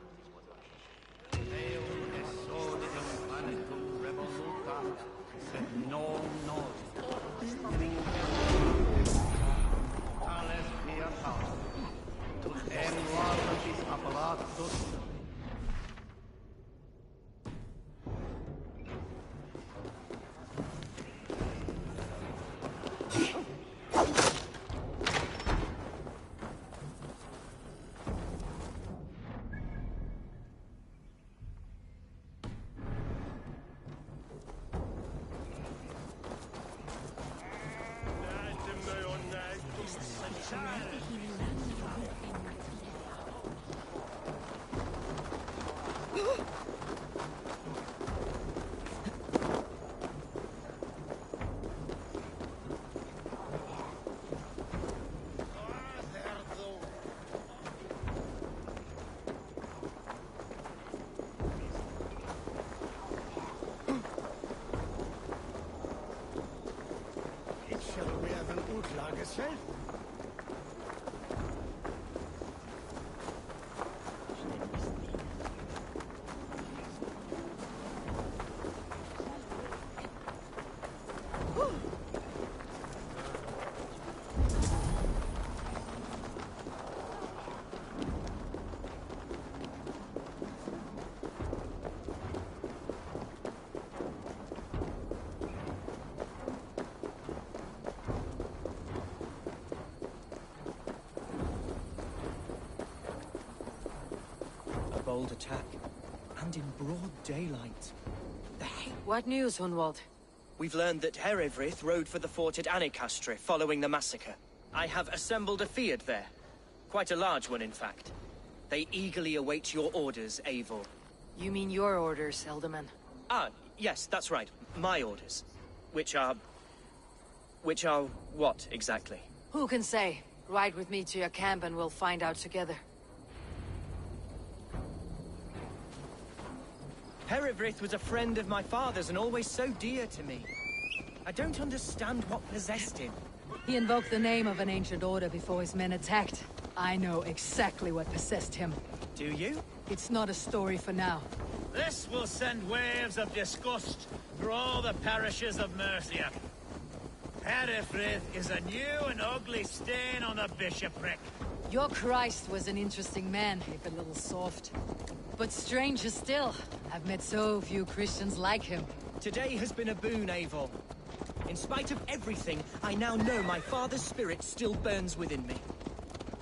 Speaker 3: Bold attack, and in broad daylight. The hell?
Speaker 7: What news, Hunwald?
Speaker 3: We've learned that Herefrith rode for the fort at Annikastre following the massacre. I have assembled a feard there. Quite a large one, in fact. They eagerly await your orders, Eivor.
Speaker 7: You mean your orders, Ealdorman?
Speaker 3: Ah, yes, that's right. My orders. Which are what, exactly?
Speaker 7: Who can say? Ride with me to your camp and we'll find out together.
Speaker 3: Herefrith was a friend of my father's and always so dear to me. I don't understand what possessed him.
Speaker 7: He invoked the name of an ancient order before his men attacked. I know exactly what possessed him.
Speaker 3: Do you?
Speaker 7: It's not a story for now.
Speaker 8: This will send waves of disgust through all the parishes of Mercia. Herefrith is a new and ugly stain on the bishopric.
Speaker 7: Your Christ was an interesting man, if a little soft. But stranger still, I've met so few Christians like him.
Speaker 3: Today has been a boon, Eivor. In spite of everything, I now know my father's spirit still burns within me.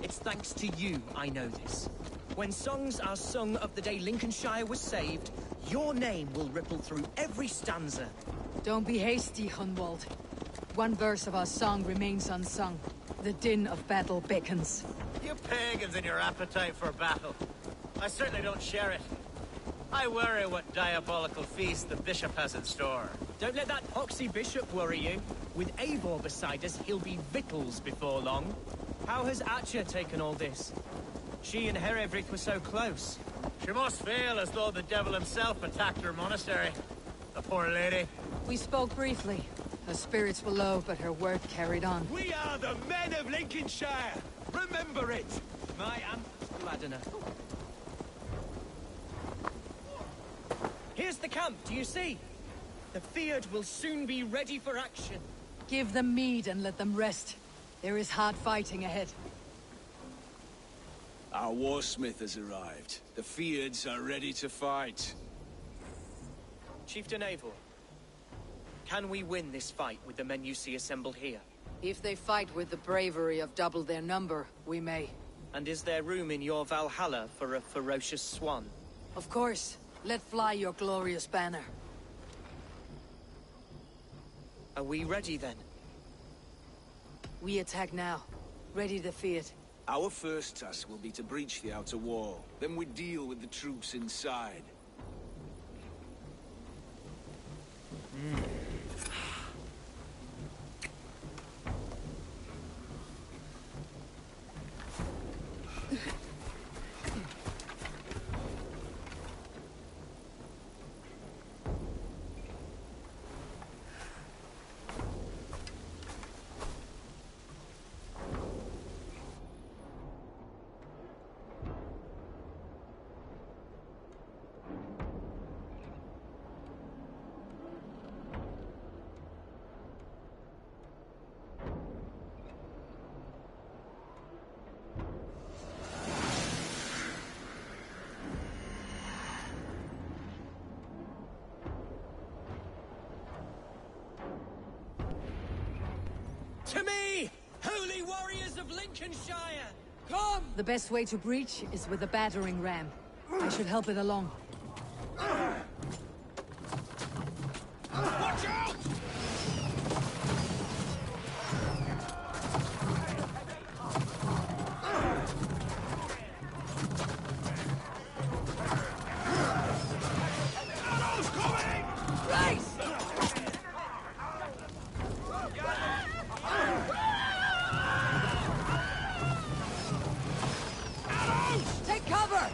Speaker 3: It's thanks to you I know this. When songs are sung of the day Lincolnshire was saved, your name will ripple through every stanza.
Speaker 7: Don't be hasty, Hunwald. One verse of our song remains unsung. The din of battle beckons.
Speaker 8: You pagans and your appetite for battle. I certainly don't share it. I worry what diabolical feast the bishop has in store.
Speaker 3: Don't let that poxy bishop worry you. With Eivor beside us, he'll be victuals before long. How has Archer taken all this? She and Herevrik were so close.
Speaker 8: She must feel as though the devil himself attacked her monastery. The poor lady.
Speaker 7: We spoke briefly. Her spirits were low, but her word carried on.
Speaker 9: We are the men of Lincolnshire! Remember it!
Speaker 3: My aunt Ladiner. Here's the camp, do you see? The Field will soon be ready for action.
Speaker 7: Give them mead and let them rest. There is hard fighting ahead.
Speaker 9: Our warsmith has arrived. The Fields are ready to fight.
Speaker 3: Chieftain Eivor, can we win this fight with the men you see assembled here?
Speaker 7: If they fight with the bravery of double their number, we may.
Speaker 3: And is there room in your Valhalla for a ferocious swan?
Speaker 7: Of course. Let fly your glorious banner.
Speaker 3: Are we ready then?
Speaker 7: We attack now. Ready to fight.
Speaker 9: Our first task will be to breach the outer wall. Then we deal with the troops inside.
Speaker 3: To me, holy warriors of Lincolnshire! Come!
Speaker 7: The best way to breach is with a battering ram. I should help it along.
Speaker 9: Watch out! Arrows coming!
Speaker 3: Race!
Speaker 7: Take cover!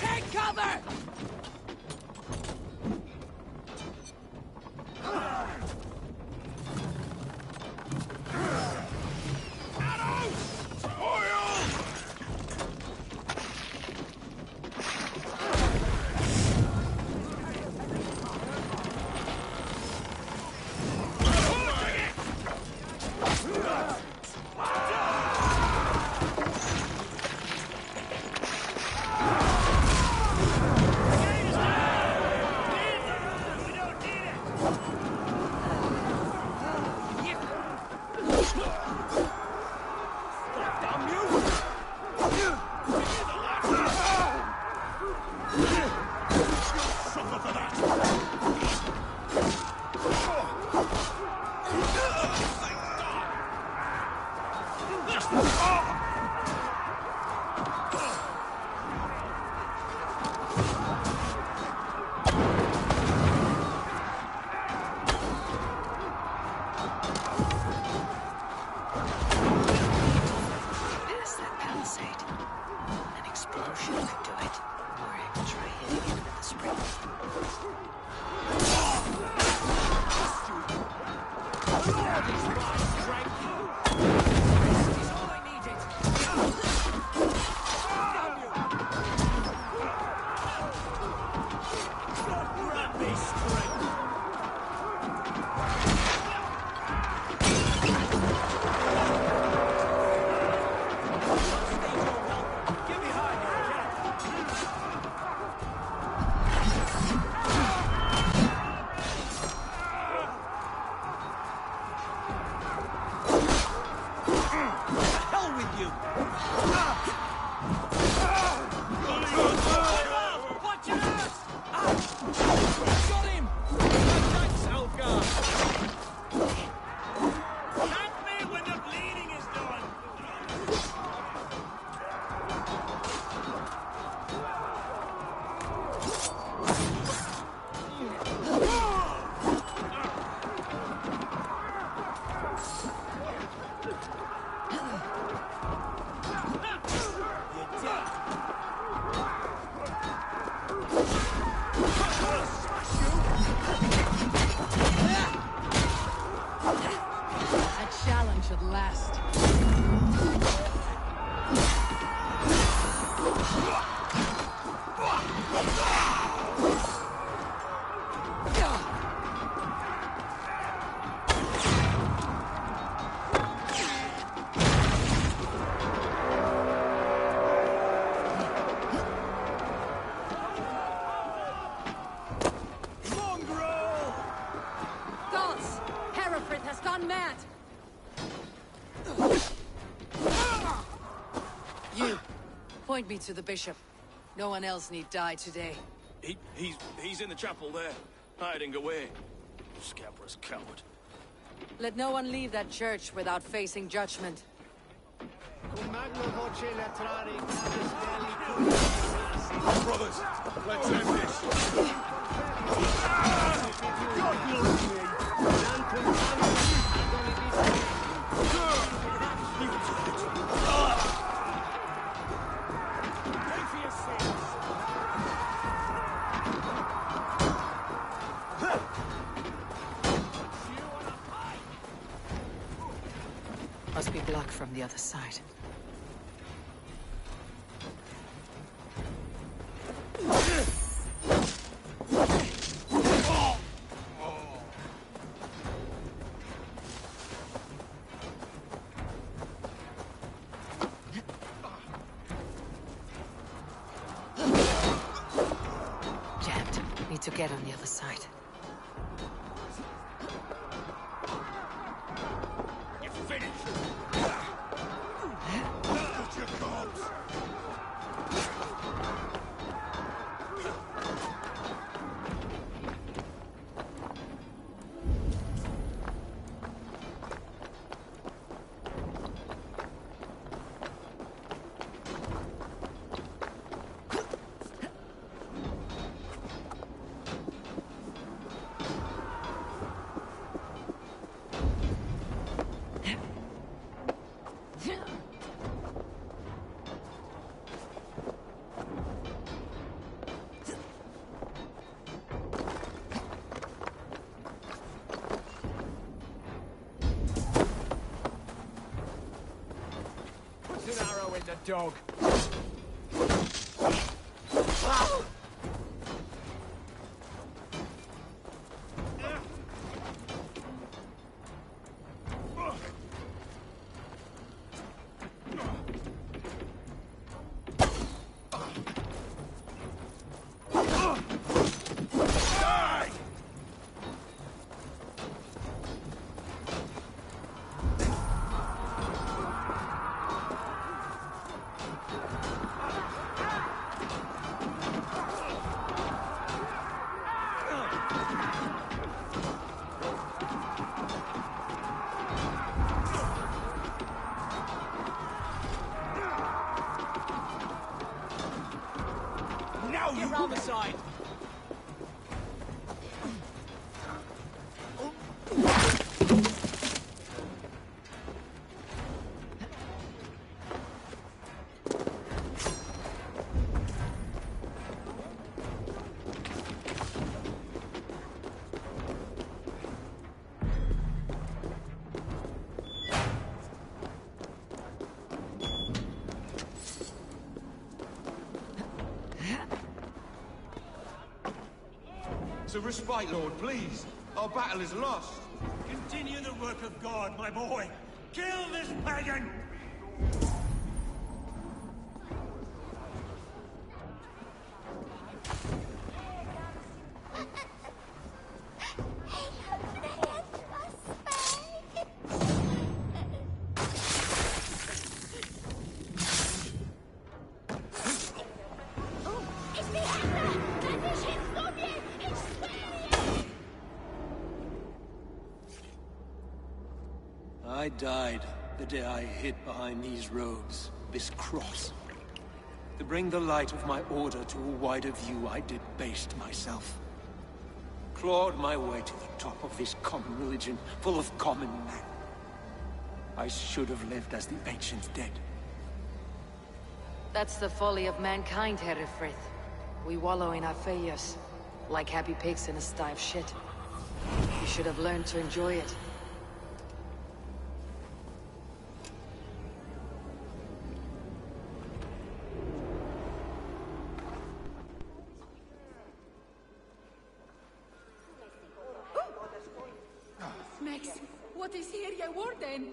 Speaker 3: Take cover!
Speaker 1: Past that palisade. An explosion could do it. Or I could try hitting it with a spring.
Speaker 3: Hell with you!
Speaker 7: should last.
Speaker 1: Gods! Hereford has gone mad! You, point me to the bishop. No one else need die today.
Speaker 17: He's in the chapel there, hiding away. Scabrous coward.
Speaker 1: Let no one leave that church without facing judgment.
Speaker 9: Brothers, let's end this. God knows me.
Speaker 1: Must be blocked from the other side. Jammed. Need to get on the other side.
Speaker 9: Puts an arrow in the dog.
Speaker 3: Now you on the side.
Speaker 9: It's a respite, Lord, please. Our battle is lost.
Speaker 13: Continue the work of God, my boy. Kill this pagan!
Speaker 21: I died the day I hid behind these robes, this cross. To bring the light of my order to a wider view, I debased myself. Clawed my way to the top of this common religion, full of common men. I should have lived as the ancients did.
Speaker 1: That's the folly of mankind, Herefrith. We wallow in our failures, like happy pigs in a sty of shit. You should have learned to enjoy it.
Speaker 7: What is here, ye warden?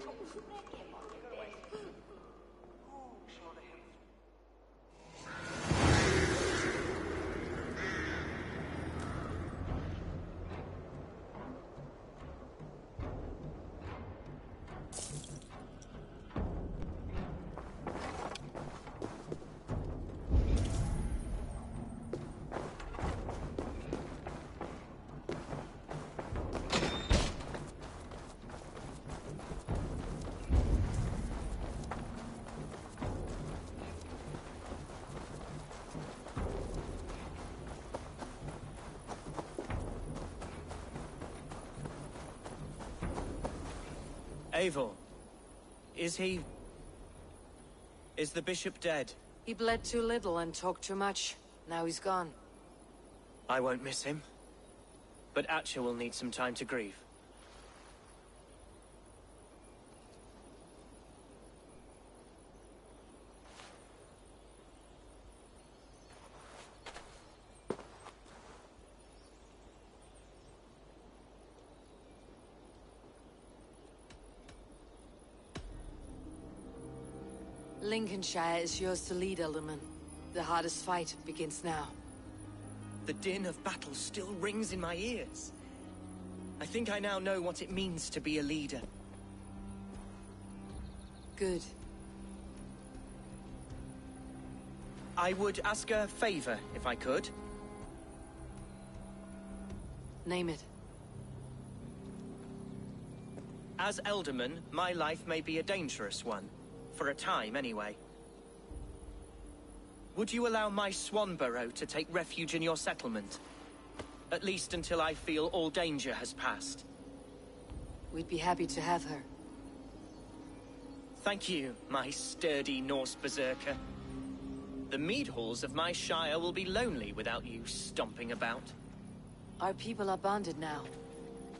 Speaker 3: Eivor, is he... is the bishop dead?
Speaker 1: He bled too little and talked too much. Now he's gone.
Speaker 3: I won't miss him. But Atcha will need some time to grieve.
Speaker 1: Lincolnshire is yours to lead, Alderman. The hardest fight begins now.
Speaker 3: The din of battle still rings in my ears. I think I now know what it means to be a leader.
Speaker 1: Good.
Speaker 3: I would ask a favor, if I could.
Speaker 1: Name it.
Speaker 3: As Elderman, my life may be a dangerous one. For a time, anyway. Would you allow my Swanborough to take refuge in your settlement? At least until I feel all danger has passed.
Speaker 1: We'd be happy to have her.
Speaker 3: Thank you, my sturdy Norse berserker. The mead halls of my shire will be lonely without you stomping about.
Speaker 1: Our people are bonded now.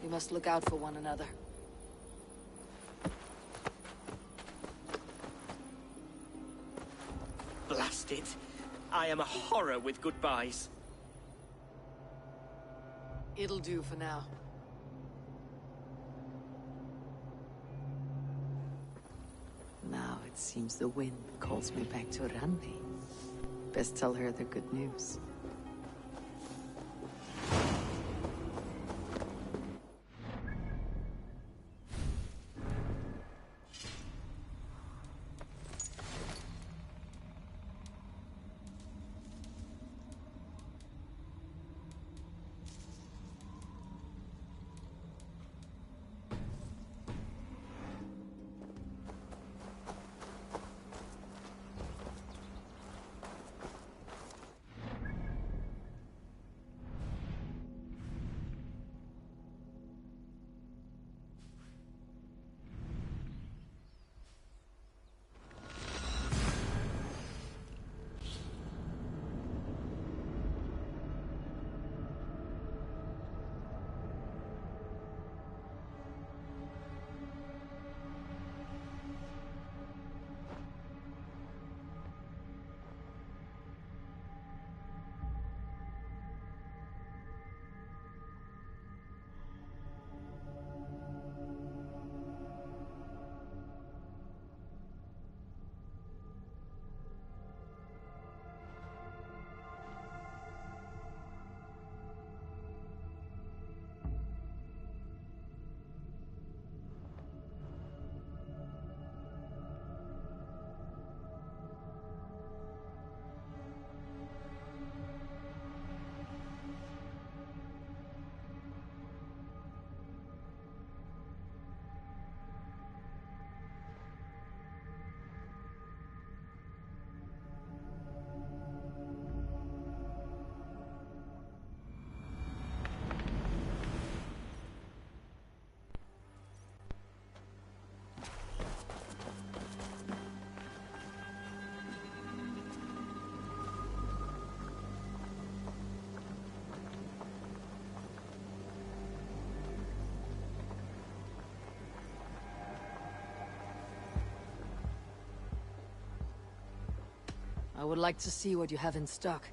Speaker 1: We must look out for one another.
Speaker 3: Blast it. I am a horror with goodbyes.
Speaker 1: It'll do for now. Now it seems the wind calls me back to Randi. Best tell her the good news. I would like to see what you have in stock.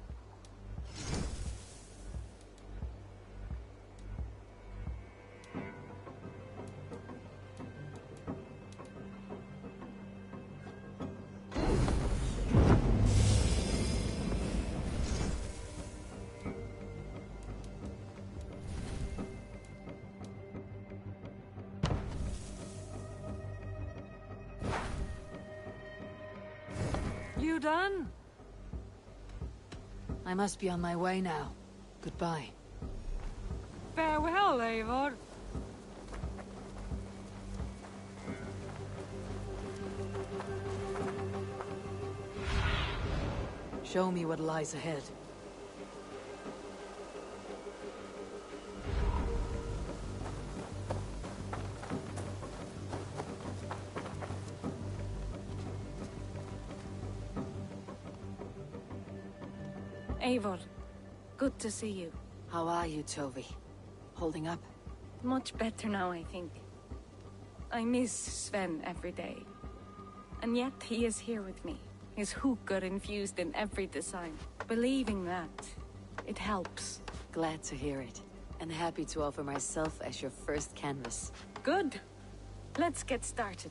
Speaker 7: you done? I must be on my way now. Goodbye.
Speaker 4: Farewell, Eivor.
Speaker 7: Show me what lies ahead.
Speaker 4: Eivor, good to see you.
Speaker 7: How are you, Tovi? Holding up?
Speaker 4: Much better now, I think. I miss Sven every day. And yet he is here with me. His hooker infused in every design. Believing that, it helps.
Speaker 7: Glad to hear it. And happy to offer myself as your first canvas.
Speaker 4: Good. Let's get started.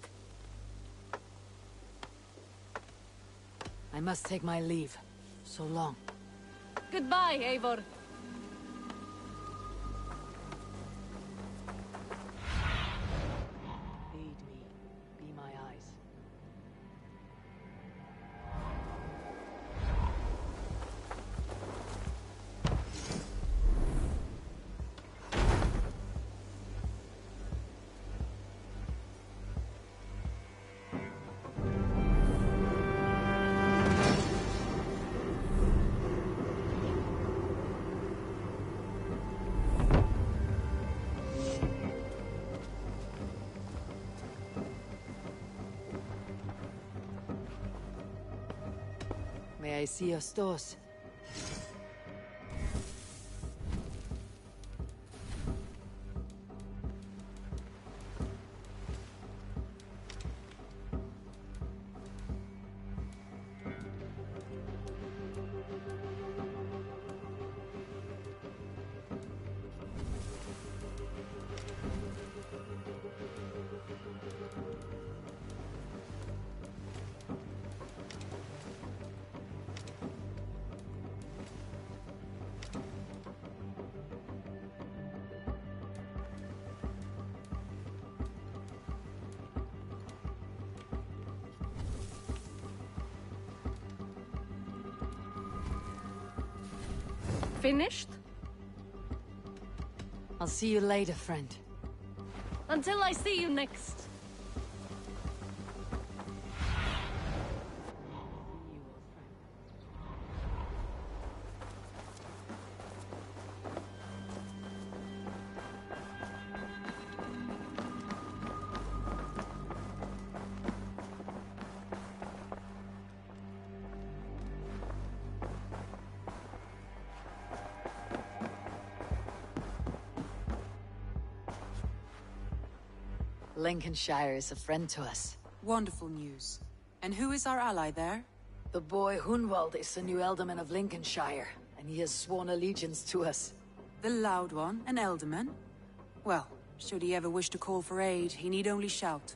Speaker 7: I must take my leave. So long.
Speaker 4: Goodbye, Eivor.
Speaker 7: Lead me. Be my eyes. May I see your stores?
Speaker 4: Finished?
Speaker 7: I'll see you later, friend.
Speaker 4: Until I see you next.
Speaker 7: Lincolnshire is a friend to us.
Speaker 22: Wonderful news. And who is our ally there?
Speaker 7: The boy Hunwald is the new Alderman of Lincolnshire, and he has sworn allegiance to us.
Speaker 22: The loud one, an Alderman? Well, should he ever wish to call for aid, he need only shout.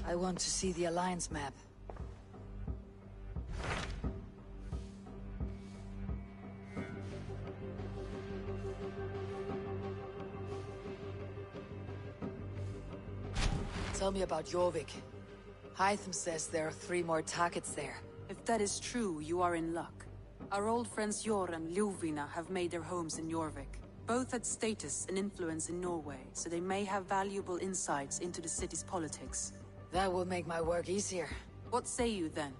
Speaker 7: I want to see the Alliance map. Tell me about Jorvik. Hytham says there are 3 more targets there.
Speaker 22: If that is true, you are in luck. Our old friends Jor and Ljuvina have made their homes in Jorvik. Both had status and influence in Norway, so they may have valuable insights into the city's politics.
Speaker 7: That will make my work easier.
Speaker 22: What say you then?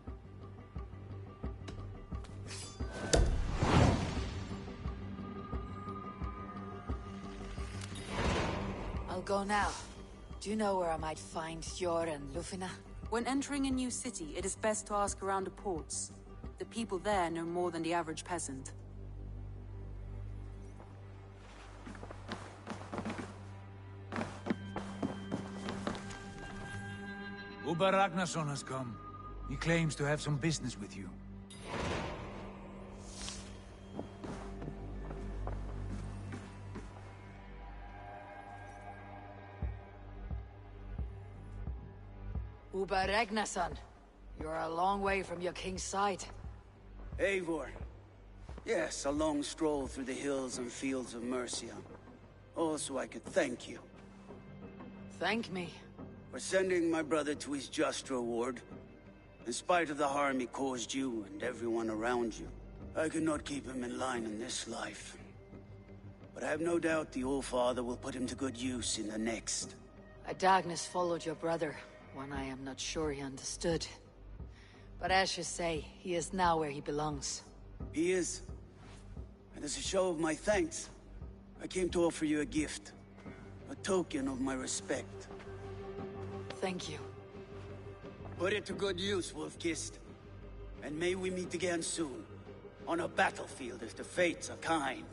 Speaker 7: I'll go now. Do you know where I might find Jor and Ljuvina?
Speaker 22: When entering a new city, it is best to ask around the ports. The people there know more than the average peasant.
Speaker 13: Uber Ragnarsson has come. He claims to have some business with you.
Speaker 7: Uber Ragnarsson. You're a long way from your king's side.
Speaker 5: Eivor. Yes, a long stroll through the hills and fields of Mercia. Also, I could thank you.
Speaker 7: Thank me?
Speaker 5: For sending my brother to his just reward. In spite of the harm he caused you and everyone around you, I could not keep him in line in this life. But I have no doubt the Old Father will put him to good use in the next.
Speaker 7: A darkness followed your brother, one I am not sure he understood. But as you say, he is now where he belongs.
Speaker 5: He is. And as a show of my thanks, I came to offer you a gift. A token of my respect.
Speaker 7: Thank you.
Speaker 5: Put it to good use, Wolf-Kissed. And may we meet again soon. On a battlefield if the fates are kind.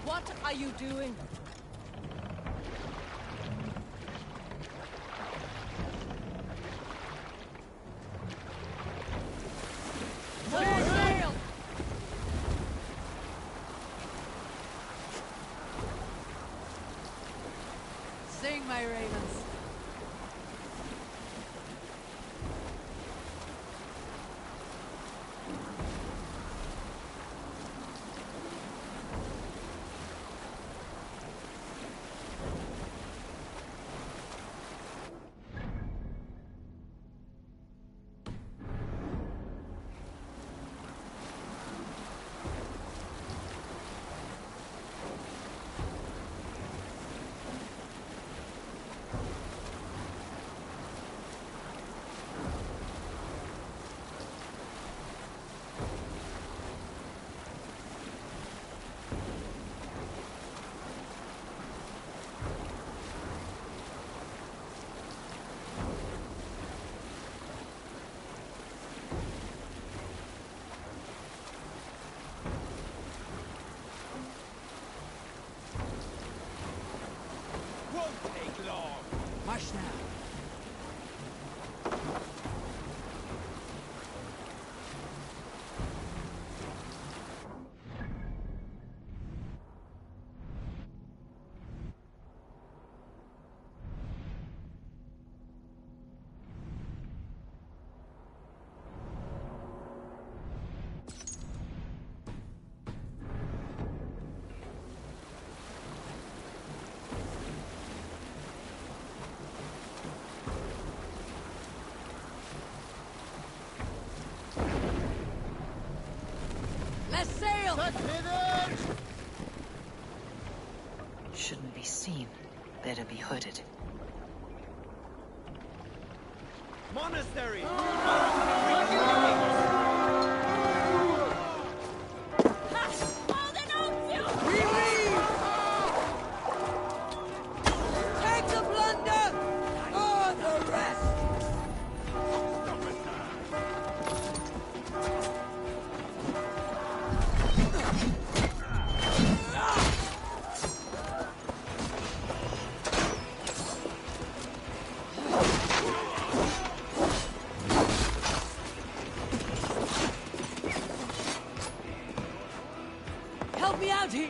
Speaker 7: What are you doing?
Speaker 22: now.
Speaker 7: Let's sail!
Speaker 10: Shouldn't be seen. Better be hooded.
Speaker 14: Monastery!
Speaker 7: Take the plunder! For the rest! Help me out here!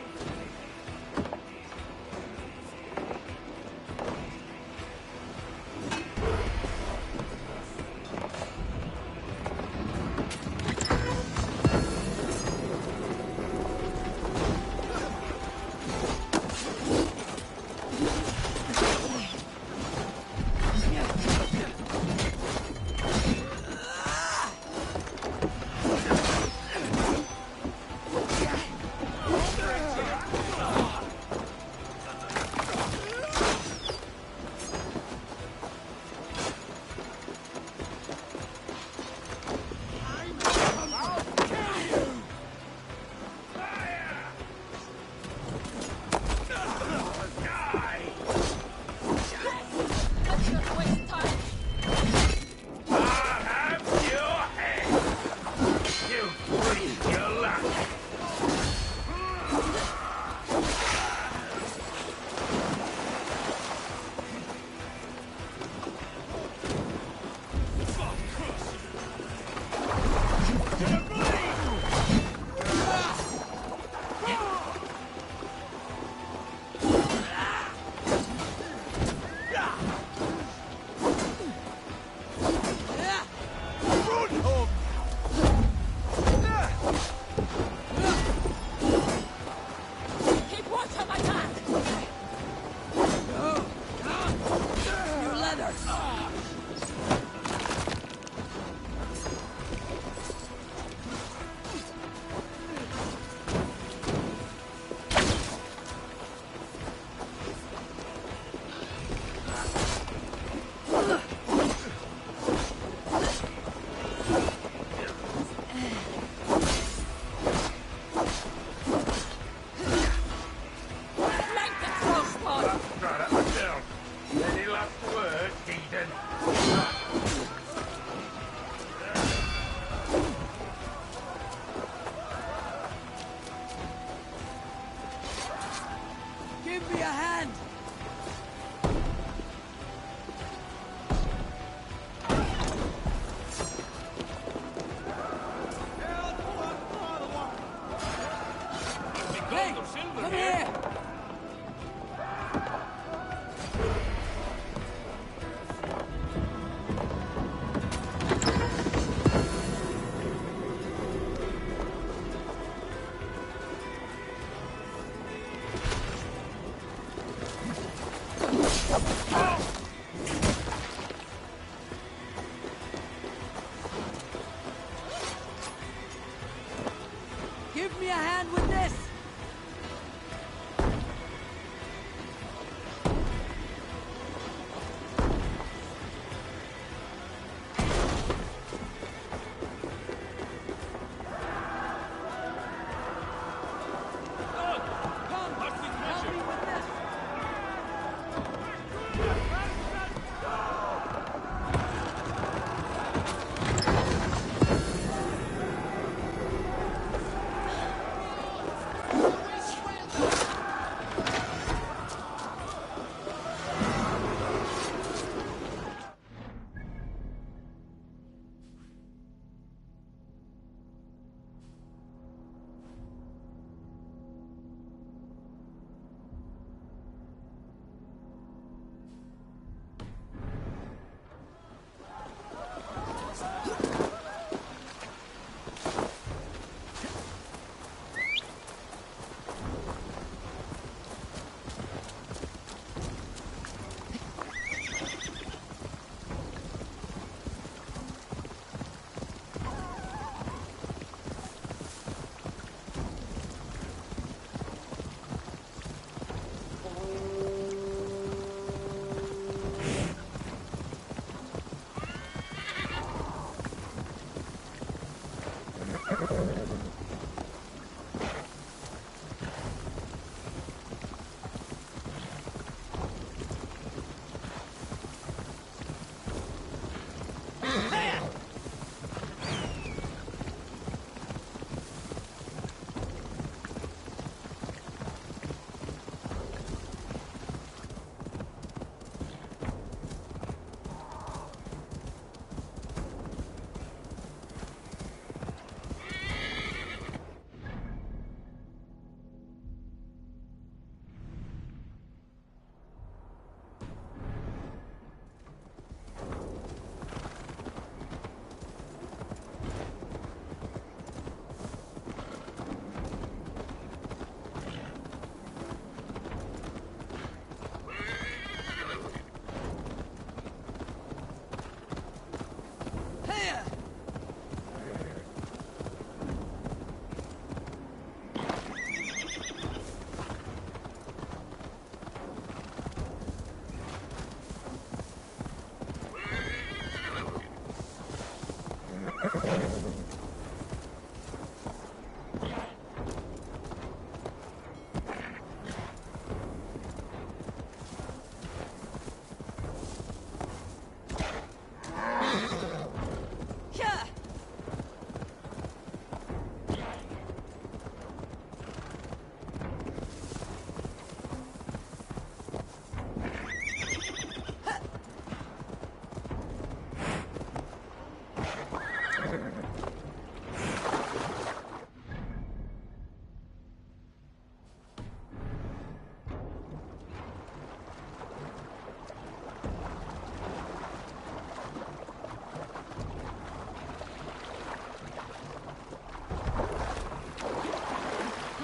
Speaker 7: Keep watch on my back! You leather!
Speaker 6: Any last word, Eden?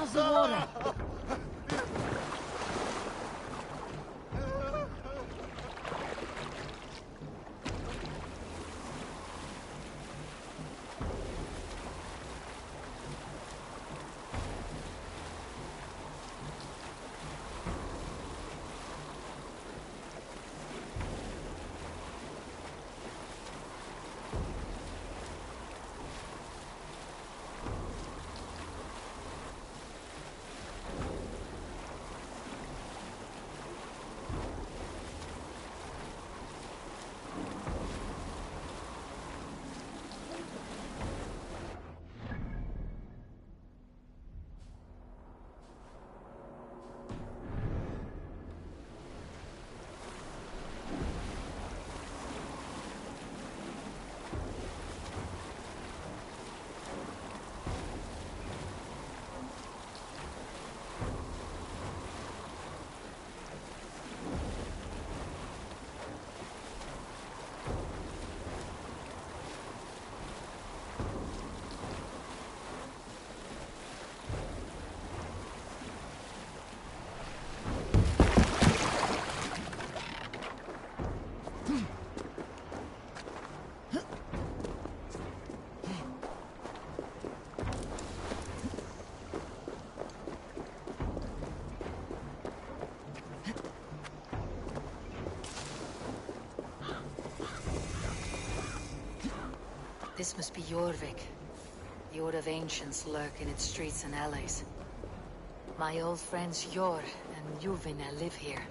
Speaker 1: How's the water? This must be Jorvik. The Order of Ancients lurk in its streets and alleys. My old friends Jor and Juvina live here.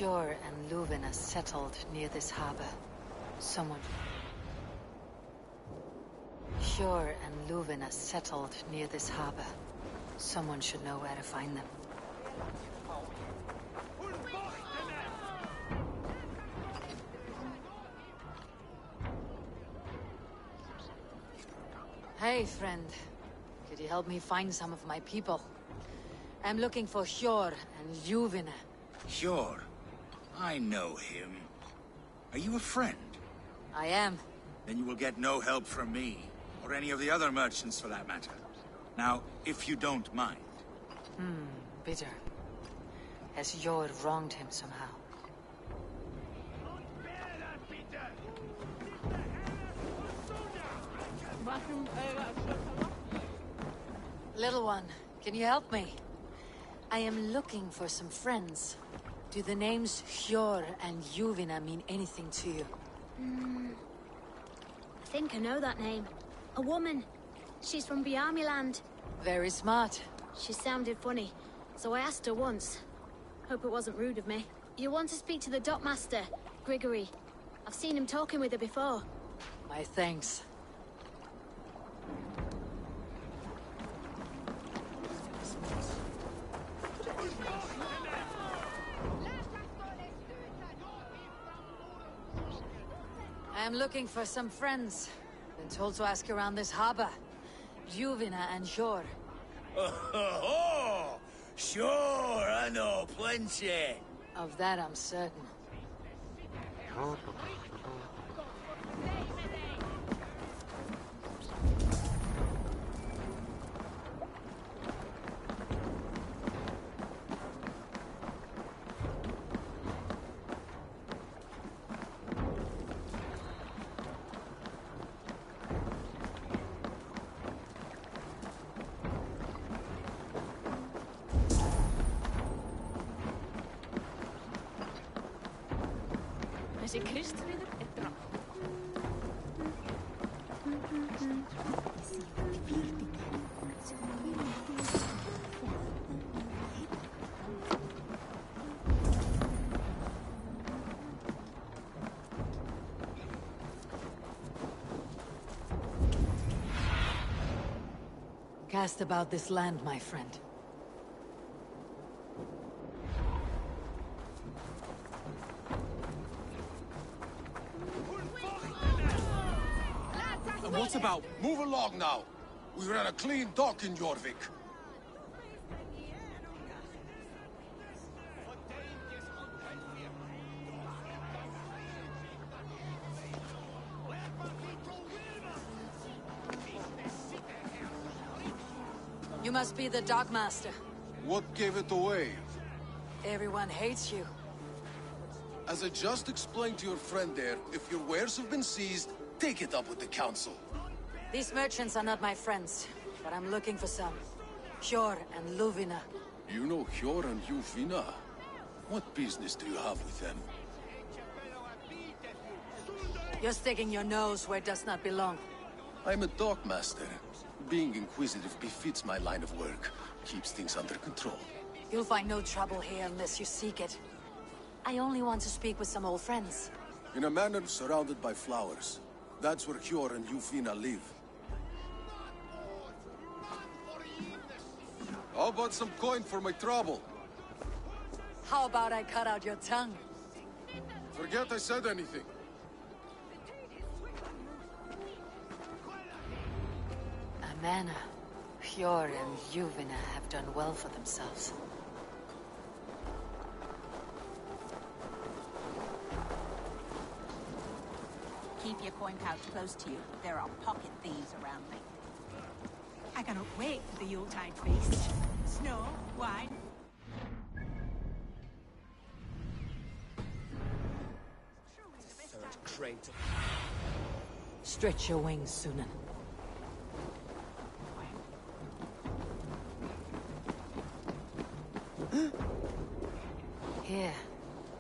Speaker 1: Sjor and Luvina settled near this harbor. Someone... Sjor and Luvina settled near this harbor. Someone should know where to find them. Hey, friend. Could you help me find some of my people? I'm looking for Sjor and Luvina.
Speaker 2: Sjor? I know him. Are you a friend?
Speaker 1: I am.
Speaker 2: Then you will get no help from me, or any of the other merchants for that matter. Now, if you don't mind.
Speaker 1: Bitter. Has Sjor wronged him somehow? Little one, can you help me? I am looking for some friends. Do the names Sjor and Luvina mean anything to you?
Speaker 15: I think I know that name. A woman. She's from Biamiland.
Speaker 1: Very smart.
Speaker 15: She sounded funny, so I asked her once. Hope it wasn't rude of me. You want to speak to the dockmaster, Grigory. I've seen him talking with her before.
Speaker 1: My thanks. I'm looking for some friends. Been told to ask around this harbor. Luvina and Sjor.
Speaker 2: Oh, sure, I know plenty.
Speaker 1: Of that I'm certain. Cast about this land, my friend.
Speaker 9: And what about? Move along now. We ran a clean dock in Jorvik.
Speaker 1: You must be the dockmaster.
Speaker 9: What gave it away?
Speaker 1: Everyone hates you.
Speaker 9: As I just explained to your friend there, if your wares have been seized, take it up with the council.
Speaker 1: These merchants are not my friends, but I'm looking for some. Sjor and Luvina.
Speaker 9: You know Hjor and Luvina? What business do you have with them?
Speaker 1: You're sticking your nose where it does not belong.
Speaker 9: I'm a dockmaster. Being inquisitive befits my line of work. Keeps things under control.
Speaker 1: You'll find no trouble here unless you seek it. I only want to speak with some old friends.
Speaker 9: In a manor surrounded by flowers. That's where Hjor and Luvina live. How about some coin for my trouble?
Speaker 1: How about I cut out your tongue?
Speaker 9: Forget I said anything.
Speaker 1: Amana, Hjor and Luvina have done well for themselves.
Speaker 23: Keep your coin pouch close to you. There are pocket thieves around me. I cannot wait for the Yuletide feast. Snow, wine.
Speaker 21: Third crate.
Speaker 1: Stretch your wings, Sunan. Here,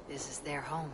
Speaker 1: this is their home.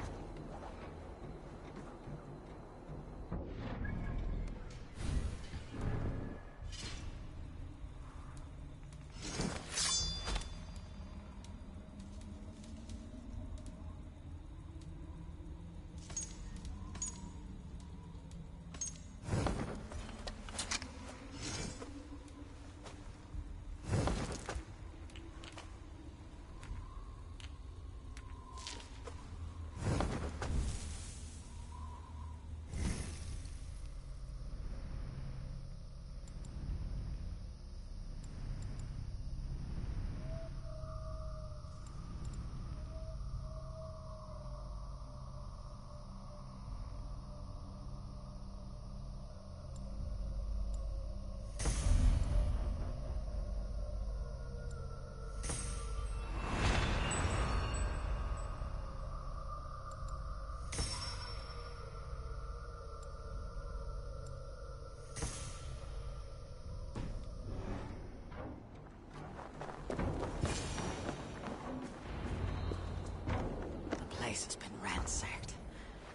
Speaker 1: place has been ransacked.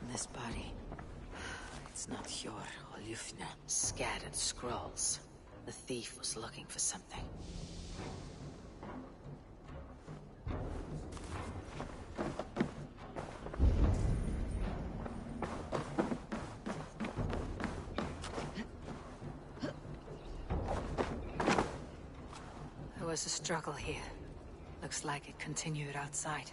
Speaker 1: And this body... It's not Hjor or Ljufna. Scattered scrolls. The thief was looking for something. There was a struggle here. Looks like it continued outside.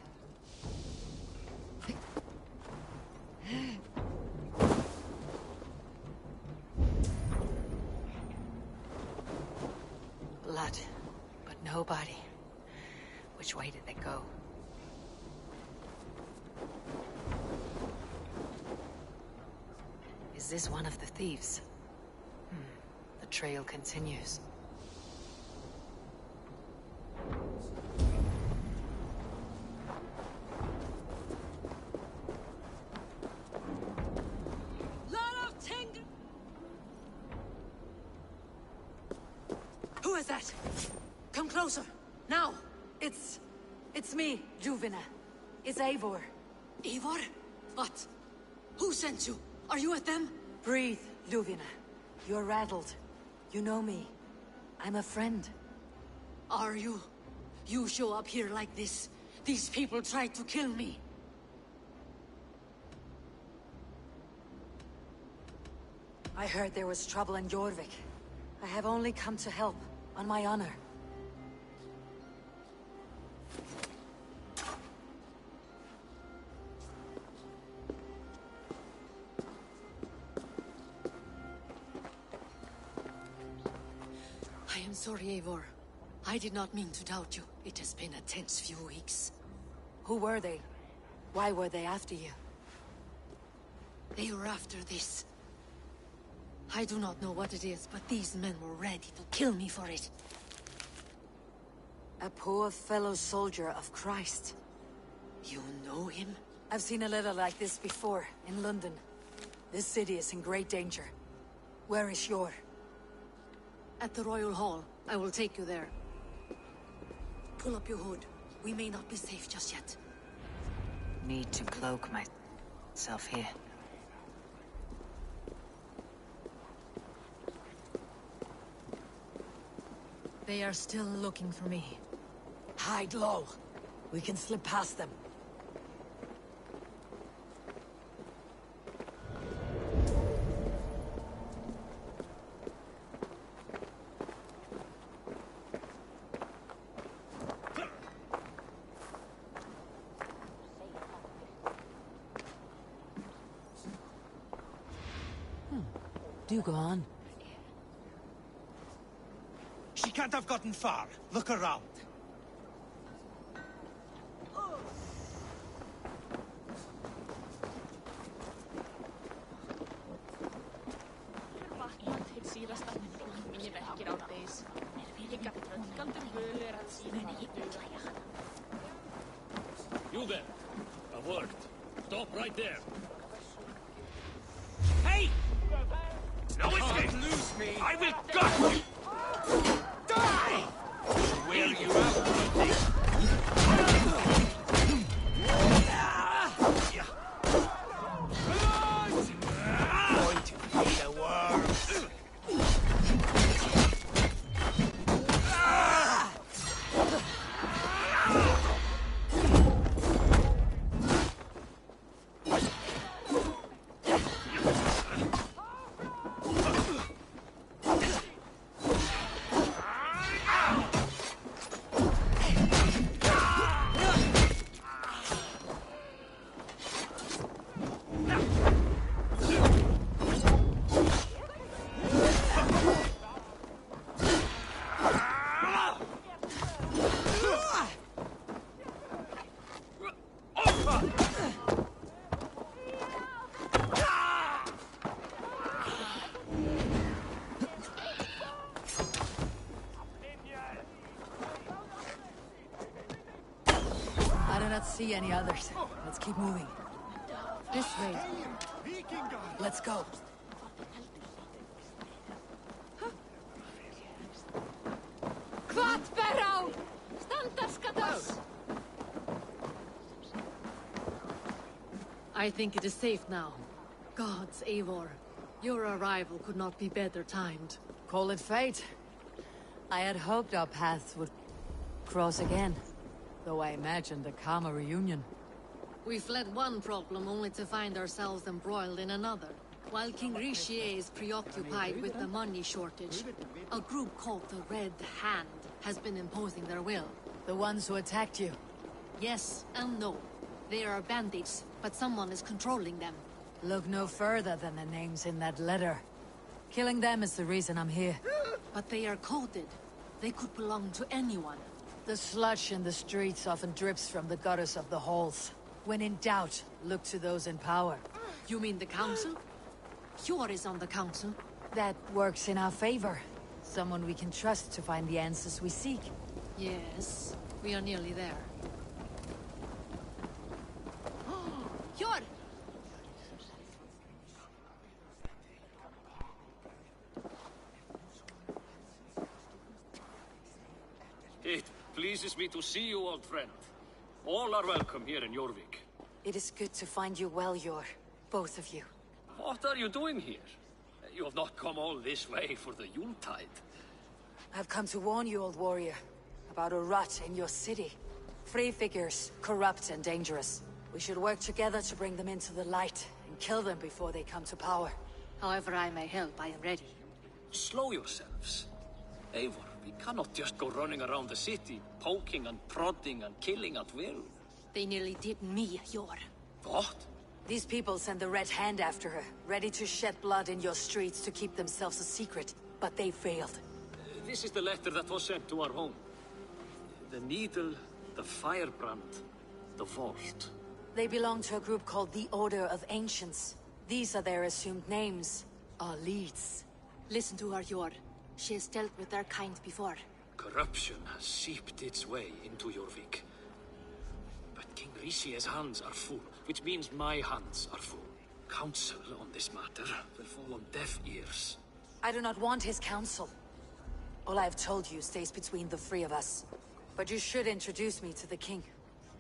Speaker 1: Blood, but no body. Which way did they go? Is this one of the thieves? The trail continues.
Speaker 7: Who is that? Come closer. Now. It's me, Ljuvina. It's Eivor. Eivor? What? Who sent you? Are you with them? Breathe, Ljuvina. You're rattled. You know me. I'm a friend. Are you? You show up here like this. These people tried to kill me. I heard there was trouble in Jorvik. I have only come to help, on my honor. I am sorry, Eivor. I did not mean to doubt you. It has been a tense few weeks. Who were they? Why were they after you? They were after this. I do not know what it is, but these men were ready to kill me for it. A poor fellow soldier of Christ. You know him? I've seen a letter like this before, in London. This city is in great danger. Where is Hjor? At the Royal Hall. I will take you there. Pull up your hood. We may not be safe just yet.
Speaker 1: Need to cloak myself here.
Speaker 7: They are still looking for me. Hide low. We can slip past them. Do go on.
Speaker 13: She can't have gotten far. Look around.
Speaker 17: You there. I've worked. Stop right there.
Speaker 13: Hey!
Speaker 17: No escape!
Speaker 13: Lose me!
Speaker 17: I will gut you!
Speaker 13: Die!
Speaker 17: Where you at?
Speaker 13: Going to be the worst.
Speaker 7: See any others. Let's keep moving. This way. Let's go.
Speaker 11: Kvatberau! Standarskatas!
Speaker 12: I think it is safe now. Gods, Eivor. Your arrival could not be better timed.
Speaker 7: Call it fate. I had hoped our paths would cross again, though I imagined a calmer reunion.
Speaker 12: We fled one problem only to find ourselves embroiled in another. While King Richier is preoccupied with the money shortage, a group called the Red Hand has been imposing their will.
Speaker 7: The ones who attacked you?
Speaker 12: Yes and no. They are bandits, but someone is controlling them.
Speaker 7: Look no further than the names in that letter. Killing them is the reason I'm here.
Speaker 12: But they are coded. They could belong to anyone.
Speaker 7: The sludge in the streets often drips from the gutters of the halls. When in doubt, look to those in power.
Speaker 12: You mean the council? Hjor is on the council.
Speaker 7: That works in our favor. Someone we can trust to find the answers we seek.
Speaker 12: Yes, we are nearly there. Hjor!
Speaker 16: It pleases me to see you, old friend. All are welcome here in Jorvik.
Speaker 7: It is good to find you well, Hjor. Both of you.
Speaker 16: What are you doing here? You have not come all this way for the Yuletide.
Speaker 7: I've come to warn you, old warrior, about a rot in your city. Free figures, corrupt and dangerous. We should work together to bring them into the light and kill them before they come to power.
Speaker 12: However I may help, I am ready.
Speaker 16: Slow yourselves. Eivor, we cannot just go running around the city, poking and prodding and killing at will.
Speaker 12: They nearly did me, Hjor.
Speaker 16: What?
Speaker 7: These people sent the Red Hand after her, ready to shed blood in your streets to keep themselves a secret. But they failed.
Speaker 16: This is the letter that was sent to our home. The needle, the firebrand, the vault.
Speaker 7: They belong to a group called the Order of Ancients. These are their assumed names. Our leads.
Speaker 12: Listen to her, Hjor. She has dealt with their kind before.
Speaker 16: Corruption has seeped its way into Jorvik. But King Richier's hands are full, which means my hands are full. Counsel on this matter will fall on deaf ears.
Speaker 7: I do not want his counsel. All I have told you stays between the three of us. But you should introduce me to the king.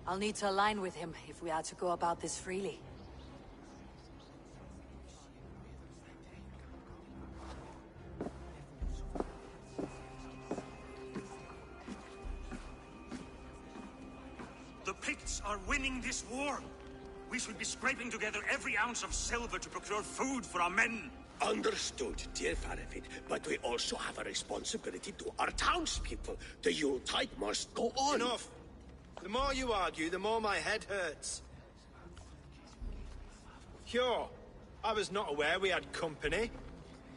Speaker 7: I'll need to align with him if we are to go about this freely.
Speaker 13: The Picts are winning this war. We should be scraping together every ounce of silver to procure food for our men.
Speaker 18: Understood, dear Faravid, but we also have a responsibility to our townspeople. The Yuletide must go on.
Speaker 14: Enough! The more you argue, the more my head hurts. Hjor, I was not aware we had company,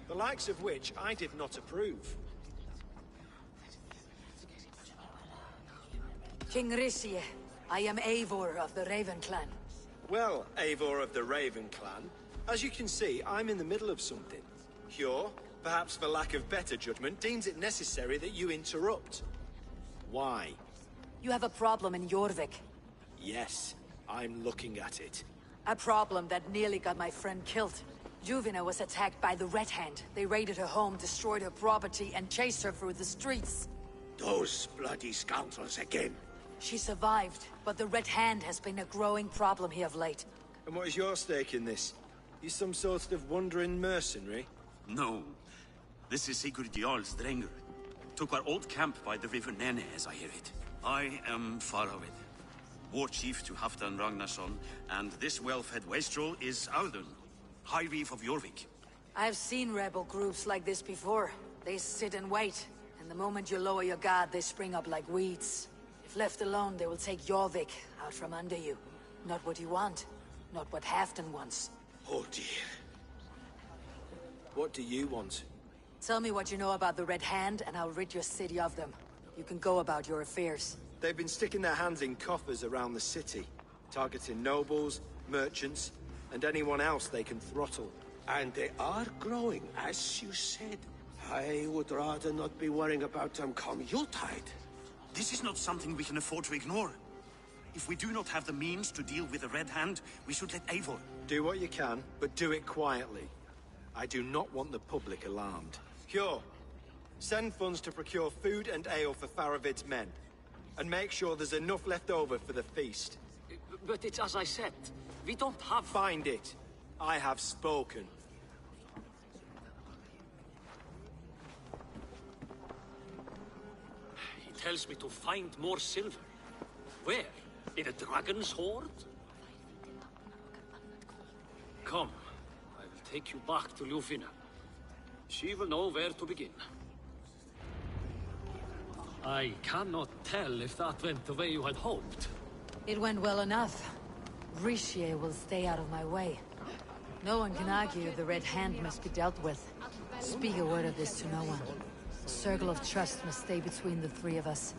Speaker 14: the likes of which I did not approve.
Speaker 7: King Richier, I am Eivor of the Raven Clan.
Speaker 14: Well, Eivor of the Raven Clan, as you can see, I'm in the middle of something. Hjor, perhaps for lack of better judgment, deems it necessary that you interrupt. Why?
Speaker 7: You have a problem in Jorvik.
Speaker 14: Yes, I'm looking at it.
Speaker 7: A problem that nearly got my friend killed. Juvina was attacked by the Red Hand. They raided her home, destroyed her property, and chased her through the streets.
Speaker 18: Those bloody scoundrels again.
Speaker 7: She survived, but the Red Hand has been a growing problem here of late.
Speaker 14: And what is your stake in this? You some sort of wandering mercenary?
Speaker 24: No. This is Sigurd Jarl's Drenger. Took our old camp by the river Nene, as I hear it. I am Faravid, war chief to Halfdan Ragnarsson, and this well-fed wastrel is Audun, High Reef of Jorvik.
Speaker 7: I have seen rebel groups like this before. They sit and wait, and the moment you lower your guard, they spring up like weeds. If left alone, they will take Jorvik out from under you. Not what you want, not what Halfdan wants.
Speaker 18: Oh dear.
Speaker 14: What do you want?
Speaker 7: Tell me what you know about the Red Hand, and I'll rid your city of them. You can go about your affairs.
Speaker 14: They've been sticking their hands in coffers around the city, targeting nobles, merchants, and anyone else they can throttle.
Speaker 18: And they are growing, as you said. I would rather not be worrying about them come Yuletide.
Speaker 24: This is not something we can afford to ignore. If we do not have the means to deal with the Red Hand, we should let Eivor.
Speaker 14: Do what you can, but do it quietly. I do not want the public alarmed. Hjor, send funds to procure food and ale for Faravid's men. And make sure there's enough left over for the feast.
Speaker 16: But it's as I said. We don't have...
Speaker 14: Find it. I have spoken.
Speaker 16: He tells me to find more silver. Where? In a dragon's hoard? Come, I will take you back to Ljufina. She will know where to begin. I cannot tell if that went the way you had hoped.
Speaker 7: It went well enough. Richier will stay out of my way. No one can argue the Red Hand must be dealt with. Speak a word of this to no one. A circle of trust must stay between the three of us.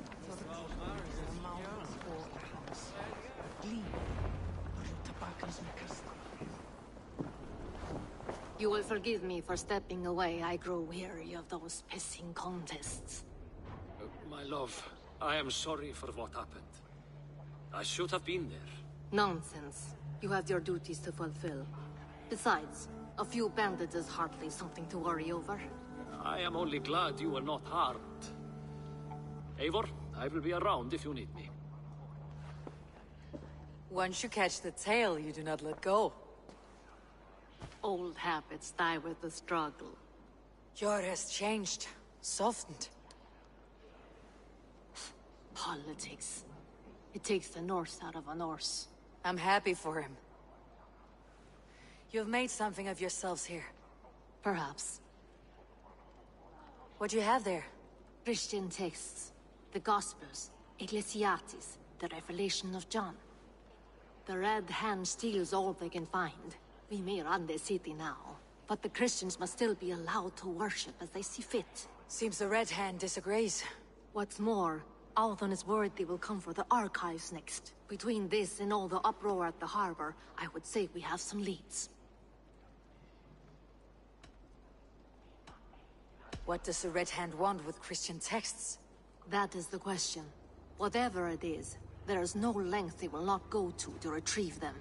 Speaker 12: You will forgive me for stepping away. I grow weary of those pissing contests.
Speaker 16: My love, I am sorry for what happened. I should have been there.
Speaker 12: Nonsense. You have your duties to fulfill. Besides, a few bandits is hardly something to worry over.
Speaker 16: I am only glad you were not harmed. Eivor, I will be around if you need me.
Speaker 7: Once you catch the tail, you do not let go.
Speaker 12: Old habits die with the struggle.
Speaker 7: Yor has changed. Softened.
Speaker 12: Politics. It takes the Norse out of a Norse.
Speaker 7: I'm happy for him. You've made something of yourselves here.
Speaker 12: Perhaps.
Speaker 7: What do you have there?
Speaker 12: Christian texts. The Gospels. Ecclesiastes. The Revelation of John. The Red Hand steals all they can find. We may run the city now, but the Christians must still be allowed to worship as they see fit.
Speaker 7: Seems the Red Hand disagrees.
Speaker 12: What's more, Althon is worried they will come for the archives next. Between this and all the uproar at the harbor, I would say we have some leads.
Speaker 7: What does the Red Hand want with Christian texts?
Speaker 12: That is the question. Whatever it is, there is no length they will not go to retrieve them.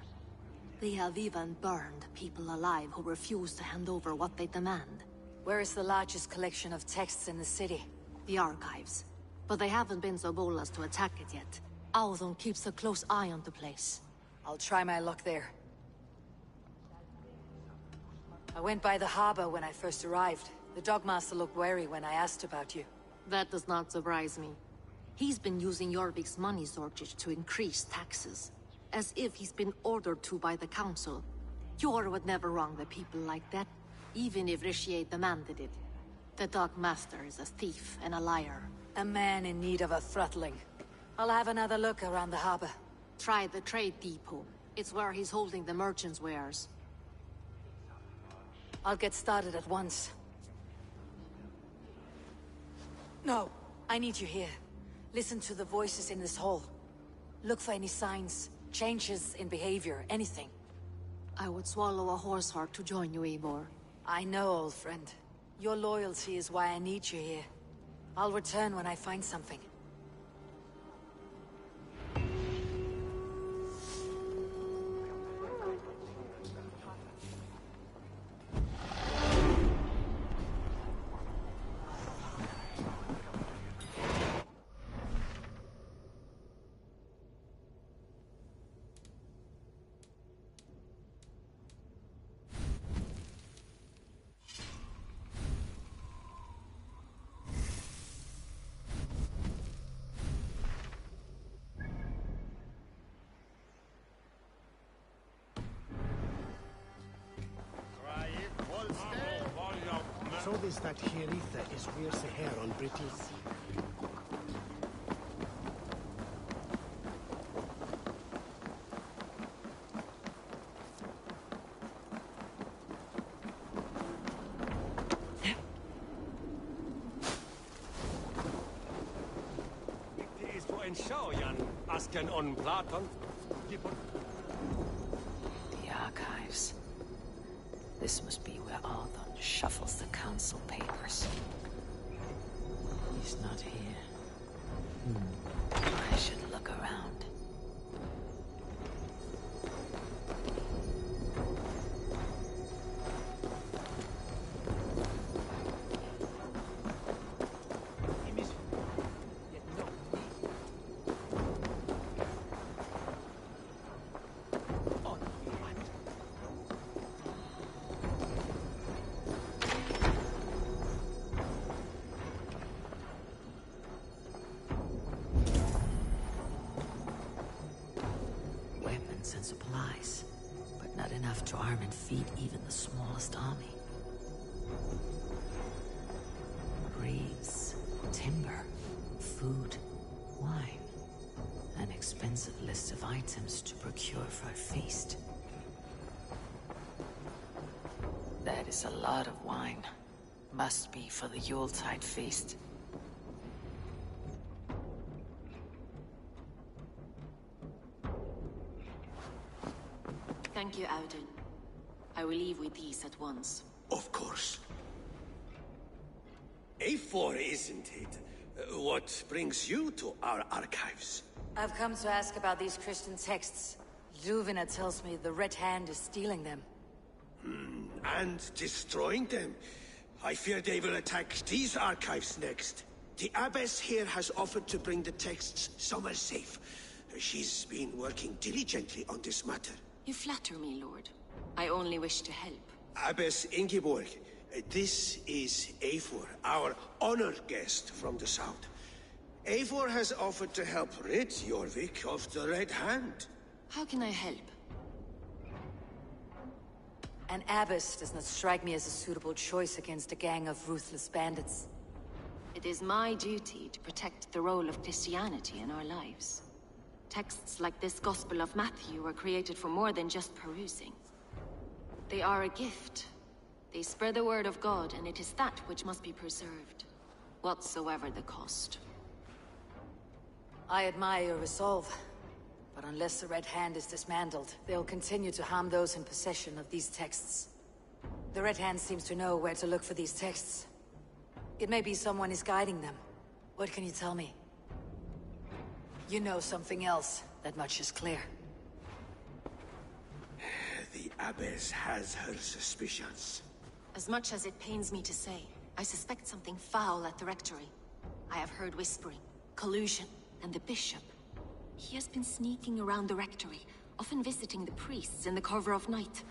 Speaker 12: They have even burned people alive who refuse to hand over what they demand.
Speaker 7: Where is the largest collection of texts in the city?
Speaker 12: The archives. But they haven't been so bold as to attack it yet. Althon keeps a close eye on the place.
Speaker 7: I'll try my luck there. I went by the harbor when I first arrived. The Dogmaster looked wary when I asked about you.
Speaker 12: That does not surprise me. He's been using Jorvik's money shortage to increase taxes. As if he's been ordered to by the council. Jor would never wrong the people like that, even if Richier demanded it. The Dogmaster is a thief and a liar.
Speaker 7: A man in need of a throttling. I'll have another look around the harbor.
Speaker 12: Try the trade depot. It's where he's holding the merchants' wares.
Speaker 7: I'll get started at once. No, I need you here. Listen to the voices in this hall. Look for any signs, changes in behavior, anything.
Speaker 12: I would swallow a horse heart to join you, Eivor.
Speaker 7: I know, old friend. Your loyalty is why I need you here. I'll return when I find something.
Speaker 3: So this that Hieritha is where's the hair on Brittles?
Speaker 8: Det is to enshojan asken on Platon.
Speaker 10: The archives. This must be where Althon shuffles the council papers. He's not here. I should look around. weapons and supplies, but not enough to arm and feed even the smallest army. Reeds, timber, food, wine. An expensive list of items to procure for a feast. That is a lot of wine. Must be for the Yuletide feast.
Speaker 11: Thank you, Audun. I will leave with these at once.
Speaker 18: Of course. A4, isn't it? What brings you to our archives?
Speaker 1: I've come to ask about these Christian texts. Luvina tells me the Red Hand is stealing them.
Speaker 18: And destroying them. I fear they will attack these archives next. The Abbess here has offered to bring the texts somewhere safe. She's been working diligently on this matter.
Speaker 11: You flatter me, Lord. I only wish to help.
Speaker 18: Abbess Ingeborg, this is Eivor, our honored guest from the south. Eivor has offered to help rid Jorvik of the Red Hand.
Speaker 11: How can I help?
Speaker 1: An abbess does not strike me as a suitable choice against a gang of ruthless bandits.
Speaker 11: It is my duty to protect the role of Christianity in our lives. Texts like this Gospel of Matthew were created for more than just perusing. They are a gift. They spread the word of God, and it is that which must be preserved, whatsoever the cost.
Speaker 1: I admire your resolve, but unless the Red Hand is dismantled, they'll continue to harm those in possession of these texts. The Red Hand seems to know where to look for these texts. It may be someone is guiding them. What can you tell me? You know something else. That much is clear.
Speaker 18: The Abbess has her suspicions.
Speaker 11: As much as it pains me to say, I suspect something foul at the rectory. I have heard whispering, collusion, and the bishop. He has been sneaking around the rectory, often visiting the priests in the cover of night.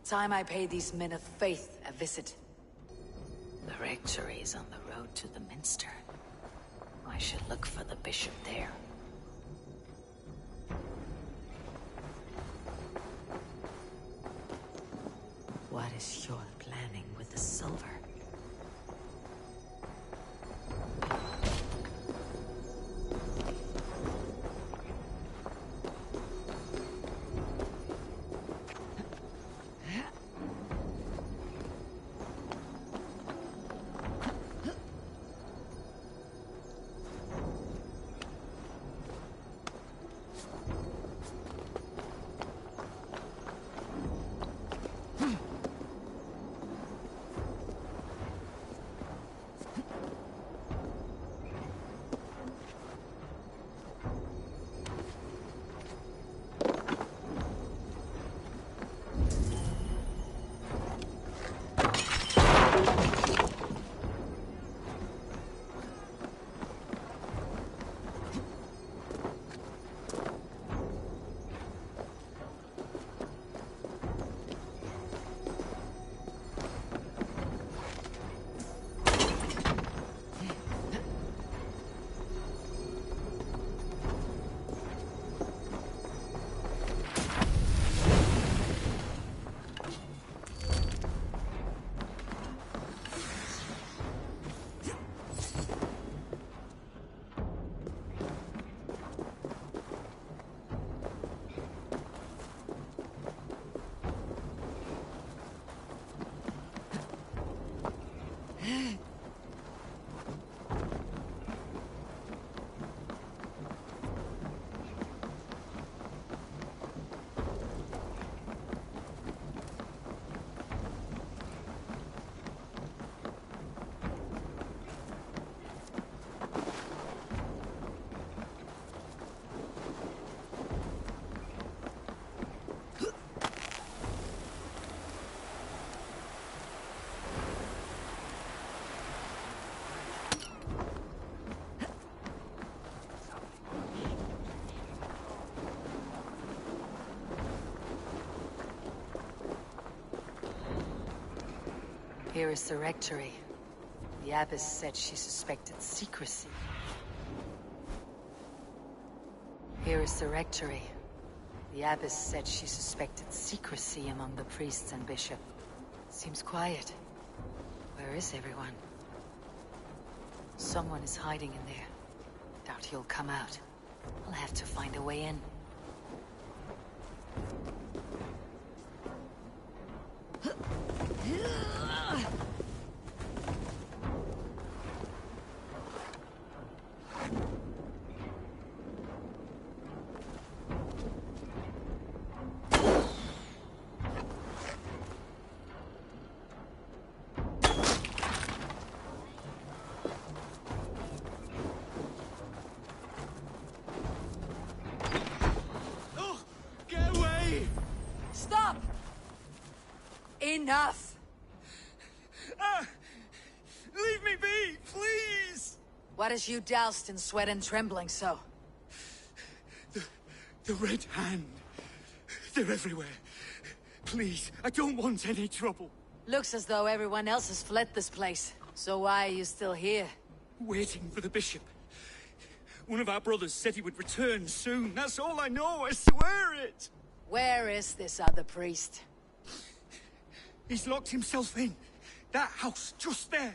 Speaker 1: Time I pay these men of faith a visit.
Speaker 10: The rectory is on the road to the minster. I should look for the bishop there. What is your planning with the silver?
Speaker 1: Here is the rectory. The abbess said she suspected secrecy. Here is the rectory. The abbess said she suspected secrecy among the priests and bishop. Seems quiet. Where is everyone? Someone is hiding in there. Doubt he'll come out. I'll have to find a way in. Enough!
Speaker 2: Leave me be, please!
Speaker 1: What has you doused in sweat and trembling so?
Speaker 2: The Red Hand. They're everywhere. Please, I don't want any trouble.
Speaker 1: Looks as though everyone else has fled this place. So why are you still here?
Speaker 2: Waiting for the bishop. One of our brothers said he would return soon. That's all I know, I swear it!
Speaker 1: Where is this other priest?
Speaker 2: He's locked himself in. That house, just there.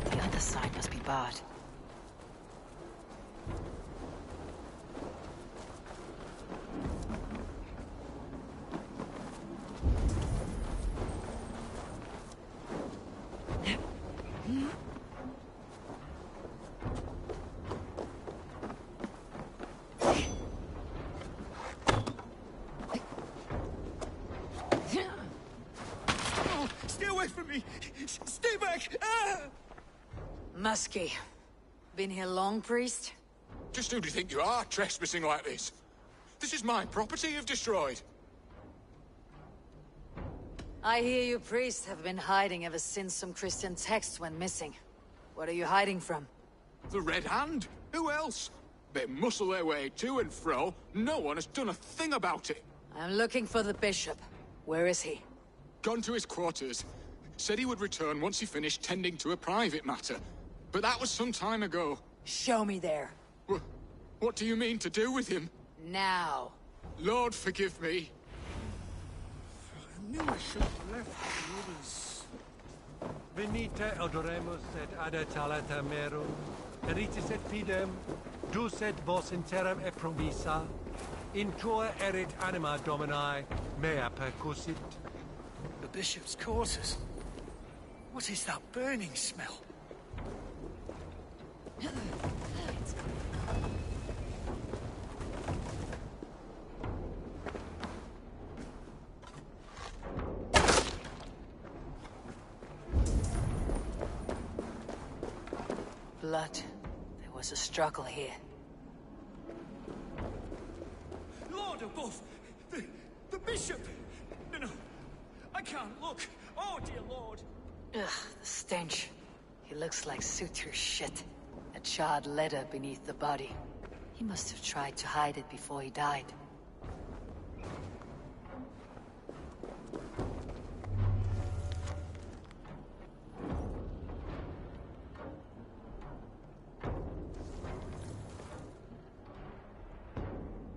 Speaker 1: The other side must be barred.
Speaker 2: Stay away from me! Stay back! Ah!
Speaker 1: Muskie. Been here long, priest?
Speaker 4: Just who do you think you are, trespassing like this? This is my property you've destroyed.
Speaker 1: I hear you priests have been hiding ever since some Christian texts went missing. What are you hiding from?
Speaker 4: The Red Hand? Who else? They muscle their way to and fro. No one has done a thing about it.
Speaker 1: I'm looking for the bishop. Where is he?
Speaker 4: Gone to his quarters. Said he would return once he finished tending to a private matter. But that was some time ago.
Speaker 1: Show me there.
Speaker 4: What do you mean to do with him?
Speaker 1: Now.
Speaker 4: Lord, forgive me.
Speaker 3: I knew I should have left the others.
Speaker 5: Venite odoremus et adetalata merum, eritis et fidem, dus et vos in terram e promissa, in tua erit anima Domini, mea percussit.
Speaker 3: The bishop's quarters. What is that burning smell?
Speaker 1: Blood. There was a struggle here.
Speaker 2: Lord above! The bishop! No, I can't look! Oh, dear Lord!
Speaker 1: Ugh, the stench. He looks like suture shit. A charred letter beneath the body. He must have tried to hide it before he died.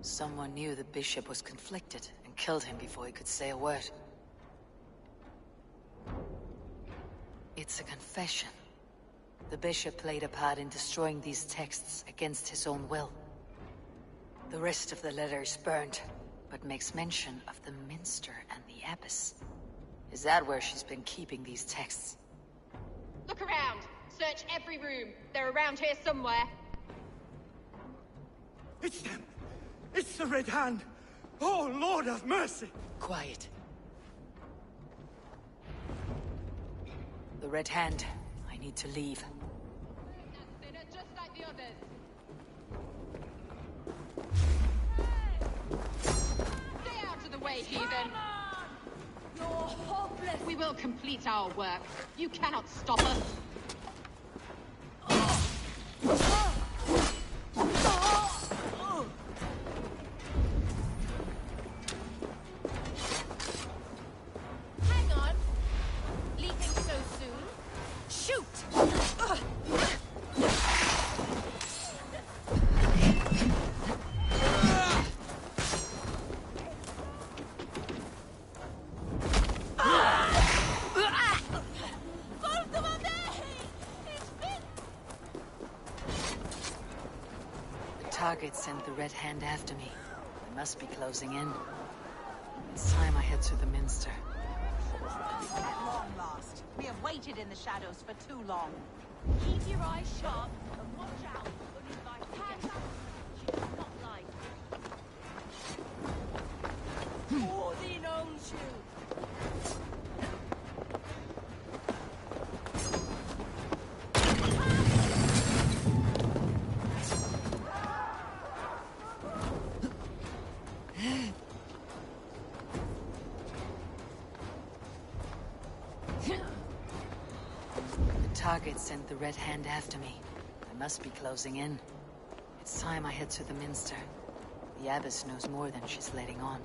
Speaker 1: Someone knew the bishop was conflicted and killed him before he could say a word. It's a confession. The bishop played a part in destroying these texts against his own will. The rest of the letter is burned, but makes mention of the minster and the abbess. Is that where she's been keeping these texts?
Speaker 11: Look around! Search every room. They're around here somewhere.
Speaker 2: It's them! It's the Red Hand! Oh, Lord have mercy!
Speaker 1: Quiet. The Red Hand. I need to leave.
Speaker 11: Just like the others. Stay out of the way, heathen! You're hopeless! We will complete our work. You cannot stop us.
Speaker 1: target sent the Red Hand after me. They must be closing in. It's time I head to the Minster.
Speaker 23: At long last. We have waited in the shadows for too long. Keep your eyes sharp and watch out for these guys. She does not like. Odin owns you.
Speaker 1: Target sent the Red Hand after me. They must be closing in. It's time I head to the Minster. The Abbess knows more than she's letting on.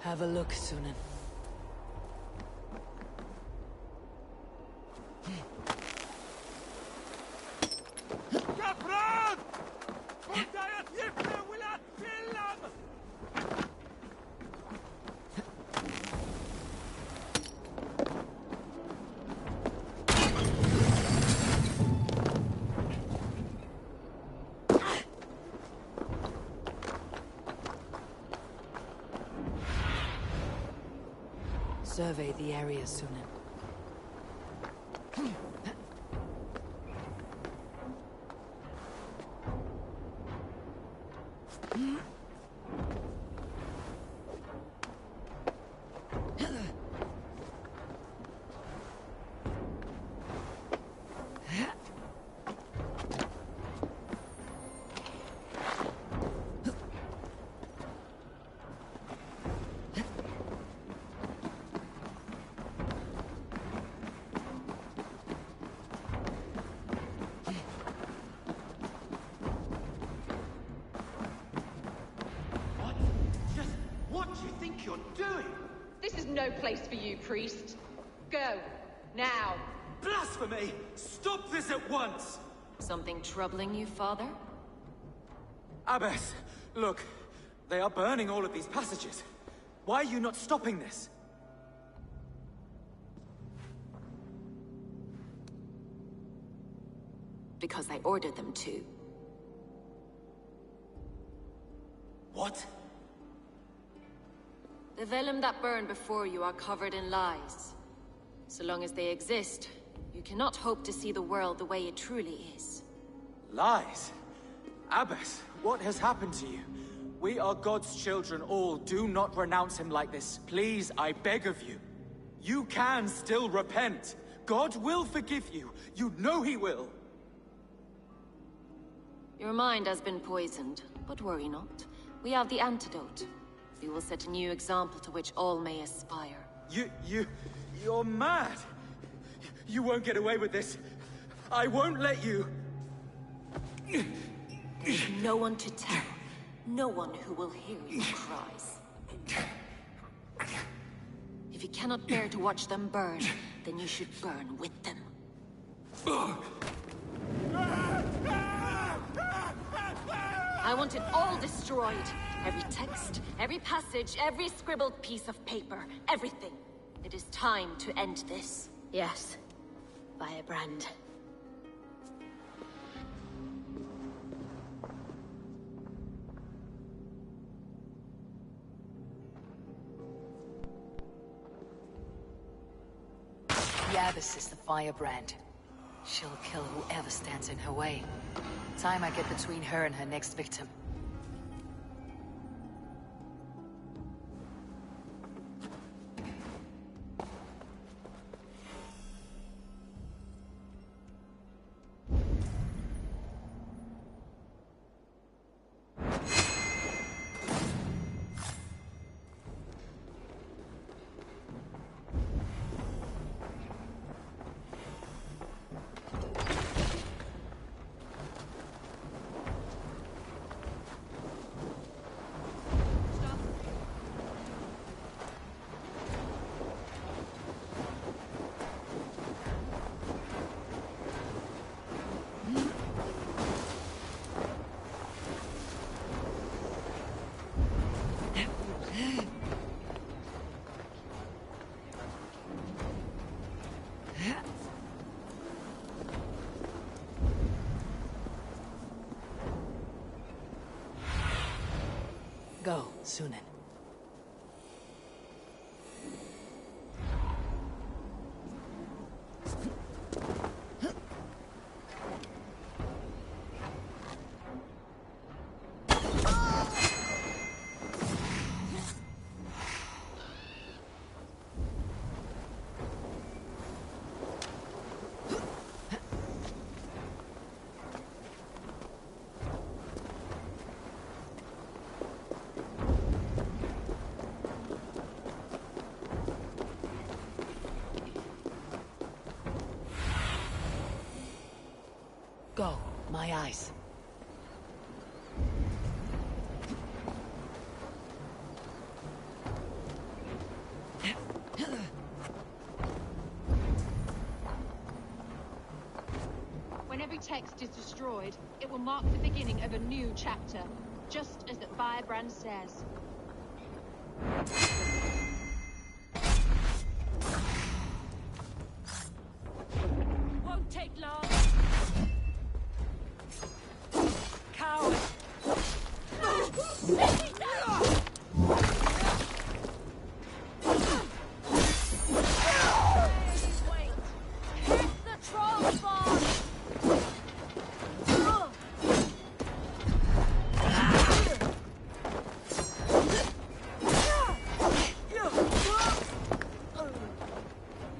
Speaker 1: Have a look, Sunan. Survey the area, Sunan.
Speaker 11: No place for you, priest. Go. Now.
Speaker 6: Blasphemy! Stop this at once!
Speaker 11: Something troubling you, father?
Speaker 6: Abbess, look. They are burning all of these passages. Why are you not stopping this?
Speaker 11: Because I ordered them to.
Speaker 6: What?
Speaker 11: The vellum that burn before you are covered in lies. So long as they exist, you cannot hope to see the world the way it truly is.
Speaker 6: Lies? Abbess, what has happened to you? We are God's children all. Do not renounce him like this. Please, I beg of you. You can still repent. God will forgive you. You know he will.
Speaker 11: Your mind has been poisoned, but worry not. We have the antidote. We will set a new example to which all may aspire.
Speaker 6: You're mad! You won't get away with this. I won't let you.
Speaker 11: There's no one to tell. No one who will hear your cries. If you cannot bear to watch them burn, then you should burn with them. I want it all destroyed. Every text, every passage, every scribbled piece of paper. Everything. It is time to end this.
Speaker 15: Yes. Firebrand.
Speaker 1: The Abbess is the Firebrand. She'll kill whoever stands in her way. Time I get between her and her next victim.
Speaker 10: Sunan. Go, my eyes.
Speaker 11: When every text is destroyed, it will mark the beginning of a new chapter, just as the firebrand says. Won't take long. Coward! Wait! Hit the troll spawn!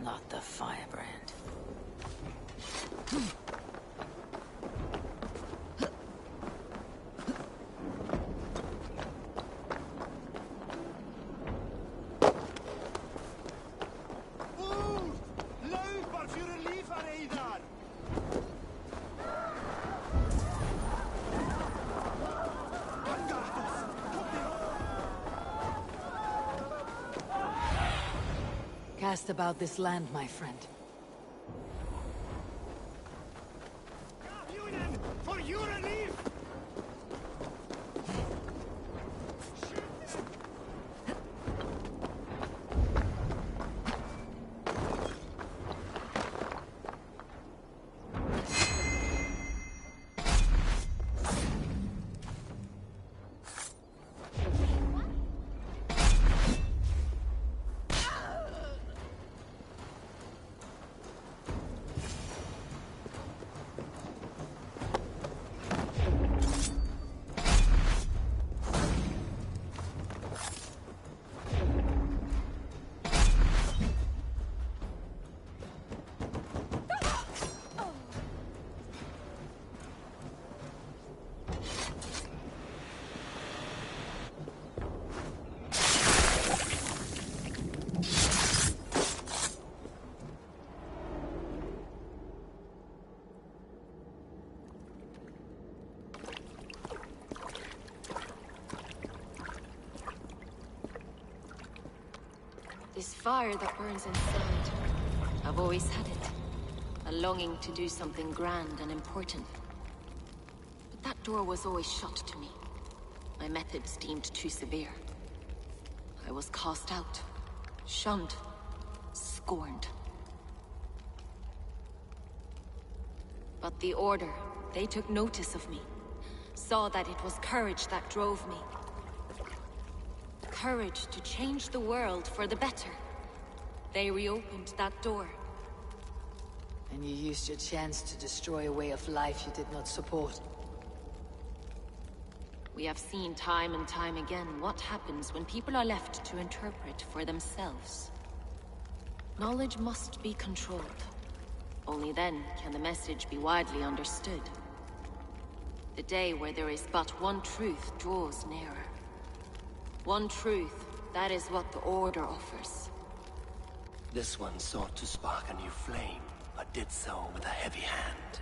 Speaker 10: Not the firebrand.
Speaker 1: Cast about this land, my friend.
Speaker 2: For your relief!
Speaker 11: This fire that burns inside, I've always had it. A longing to do something grand and important. But that door was always shut to me. My methods deemed too severe. I was cast out, shunned, scorned. But the Order, they took notice of me. Saw that it was courage that drove me. Courage to change the world for the better. They reopened that door.
Speaker 1: And you used your chance to destroy a way of life you did not support.
Speaker 11: We have seen time and time again what happens when people are left to interpret for themselves. Knowledge must be controlled. Only then can the message be widely understood. The day where there is but one truth draws nearer. One truth, that is what the Order offers.
Speaker 9: This one sought to spark a new flame, but did so with a heavy hand.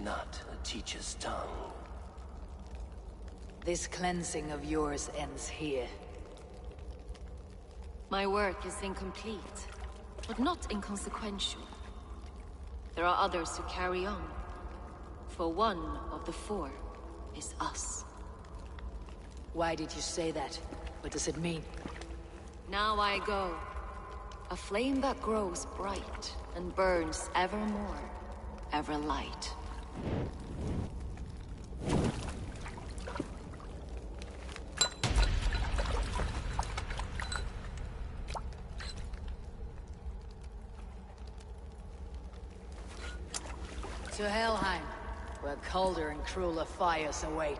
Speaker 9: Not a teacher's tongue.
Speaker 1: This cleansing of yours ends here.
Speaker 11: My work is incomplete, but not inconsequential. There are others who carry on. For one of the four is us.
Speaker 1: Why did you say that? What does it mean?
Speaker 11: Now I go. A flame that grows bright and burns ever more, ever light.
Speaker 7: To Helheim, where colder and crueler fires await.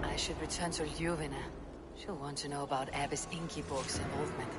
Speaker 7: I should return to Ljuvina. She'll want to know about Abbess Ingeborg's involvement.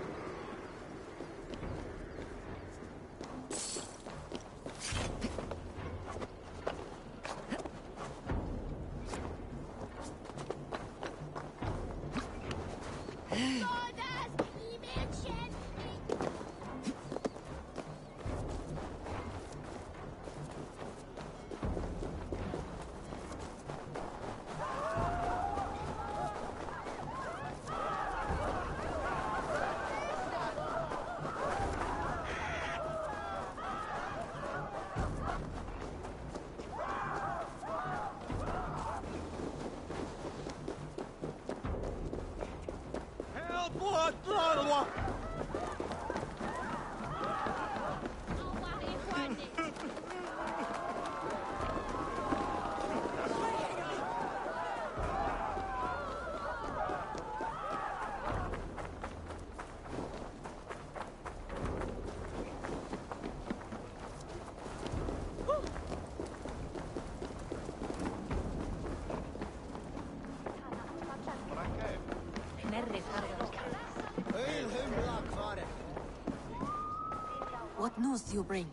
Speaker 12: What news do you bring?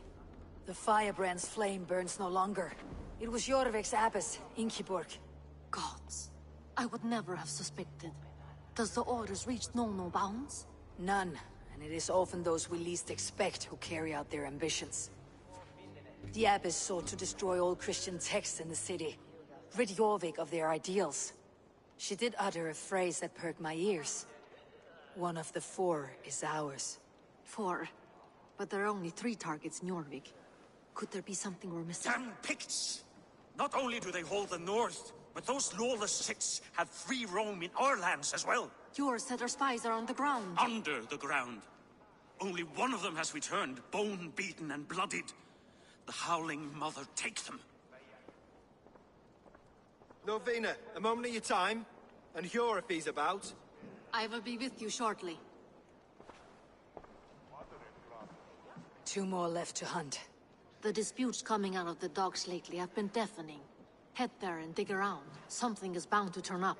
Speaker 7: The firebrand's flame burns no longer. It was Jorvik's abbess, Ingeborg.
Speaker 12: Gods, I would never have suspected. Does the orders reach no bounds?
Speaker 7: None, and it is often those we least expect who carry out their ambitions. The abbess sought to destroy all Christian texts in the city, rid Jorvik of their ideals. She did utter a phrase that perked my ears. One of the 4 is ours.
Speaker 12: 4? But there are only 3 targets in Jorvik. Could there be something we're missing?
Speaker 13: Damn Picts! Not only do they hold the north, but those lawless Siths have free roam in our lands as well.
Speaker 12: Yours said our spies are on the ground.
Speaker 13: Under the ground. Only one of them has returned, bone-beaten and bloodied. The Howling Mother take them.
Speaker 14: Norvina, a moment of your time. And Hjor if he's about.
Speaker 12: I will be with you shortly.
Speaker 7: 2 more left to hunt.
Speaker 12: The disputes coming out of the docks lately have been deafening. Head there and dig around. Something is bound to turn up.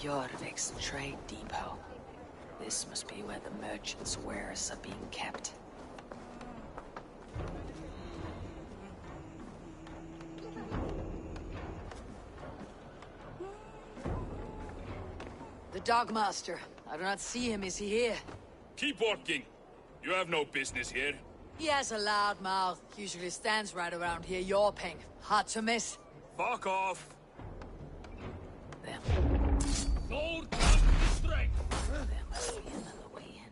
Speaker 10: Jorvik's trade depot. This must be where the merchants' wares are being kept.
Speaker 7: The Dogmaster. I do not see him. Is he here?
Speaker 19: Keep walking. You have no business here.
Speaker 7: He has a loud mouth. Usually stands right around here yawping. Hard to miss.
Speaker 19: Fuck off.
Speaker 10: There.
Speaker 19: Gold comes with strength.
Speaker 10: There must be another way in.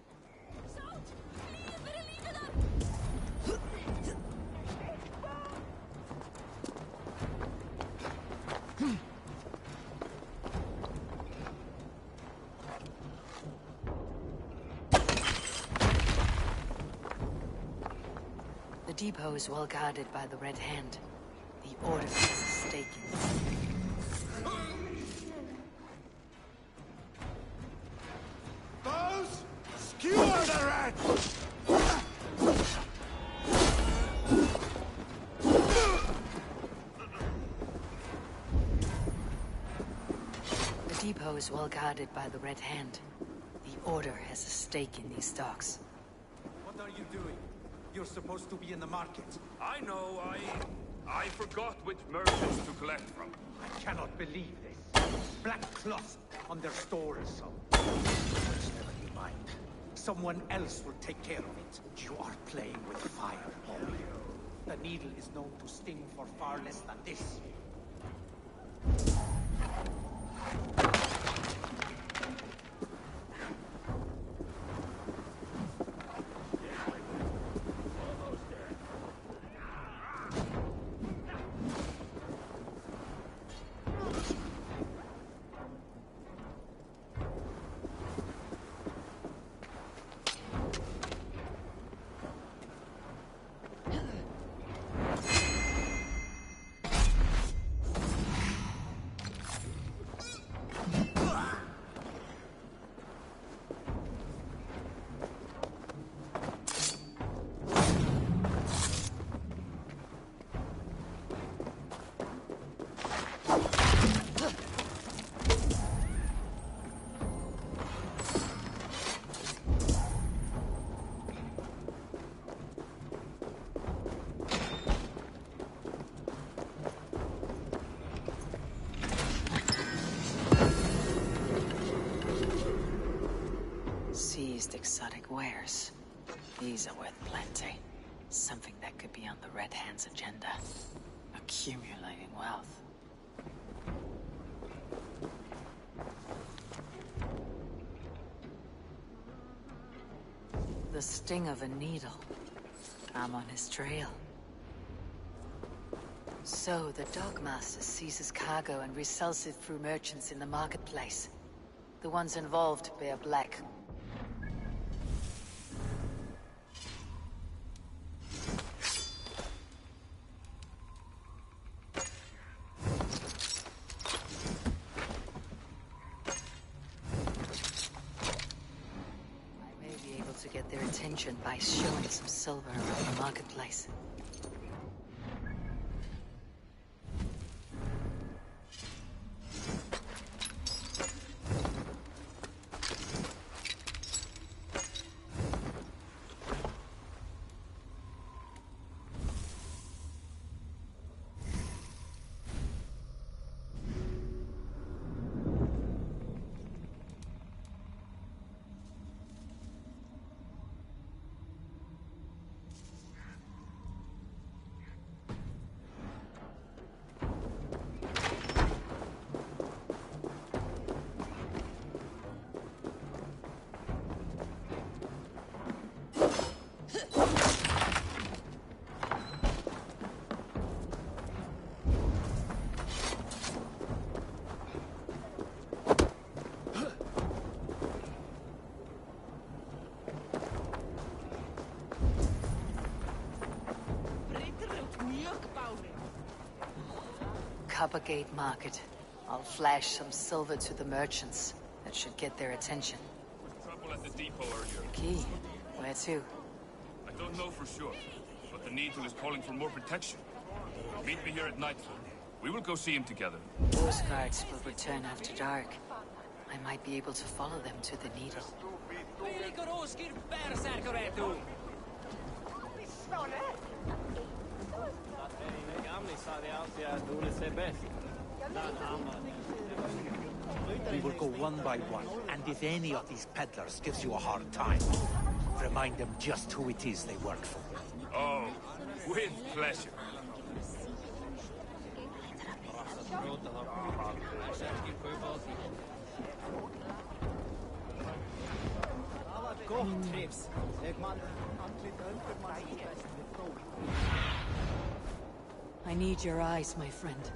Speaker 10: The depot is well guarded by the Red Hand. The Order has a stake in it.
Speaker 1: The depot is well guarded by the Red Hand. The Order has a stake in these docks.
Speaker 2: What are you doing? You're supposed to be in the market.
Speaker 19: I know, I forgot which merchants to collect from.
Speaker 2: I cannot believe this. Black cloth on their stores. Never you mind. Someone else will take care of it. You are playing with fire, boy. The needle is known to sting for far less than this.
Speaker 1: Exotic wares. These are worth plenty. Something that could be on the Red Hand's agenda. Accumulating wealth. The sting of a needle. I'm on his trail. So, the Dockmaster seizes cargo and resells it through merchants in the marketplace. The ones involved bear black. By showing some silver around the marketplace. Coppergate Market. I'll flash some silver to the merchants. That should get their attention.
Speaker 19: Trouble at the depot earlier.
Speaker 1: Key? Where to?
Speaker 19: I don't know for sure, but the Needle is calling for more protection. Meet me here at nightfall. We will go see him together.
Speaker 1: Those guards will return after dark. I might be able to follow them to the Needle.
Speaker 2: We will go one by one, and if any of these peddlers gives you a hard time, remind them just who it is they work for.
Speaker 19: Oh, with pleasure.
Speaker 1: I need your eyes, my friend.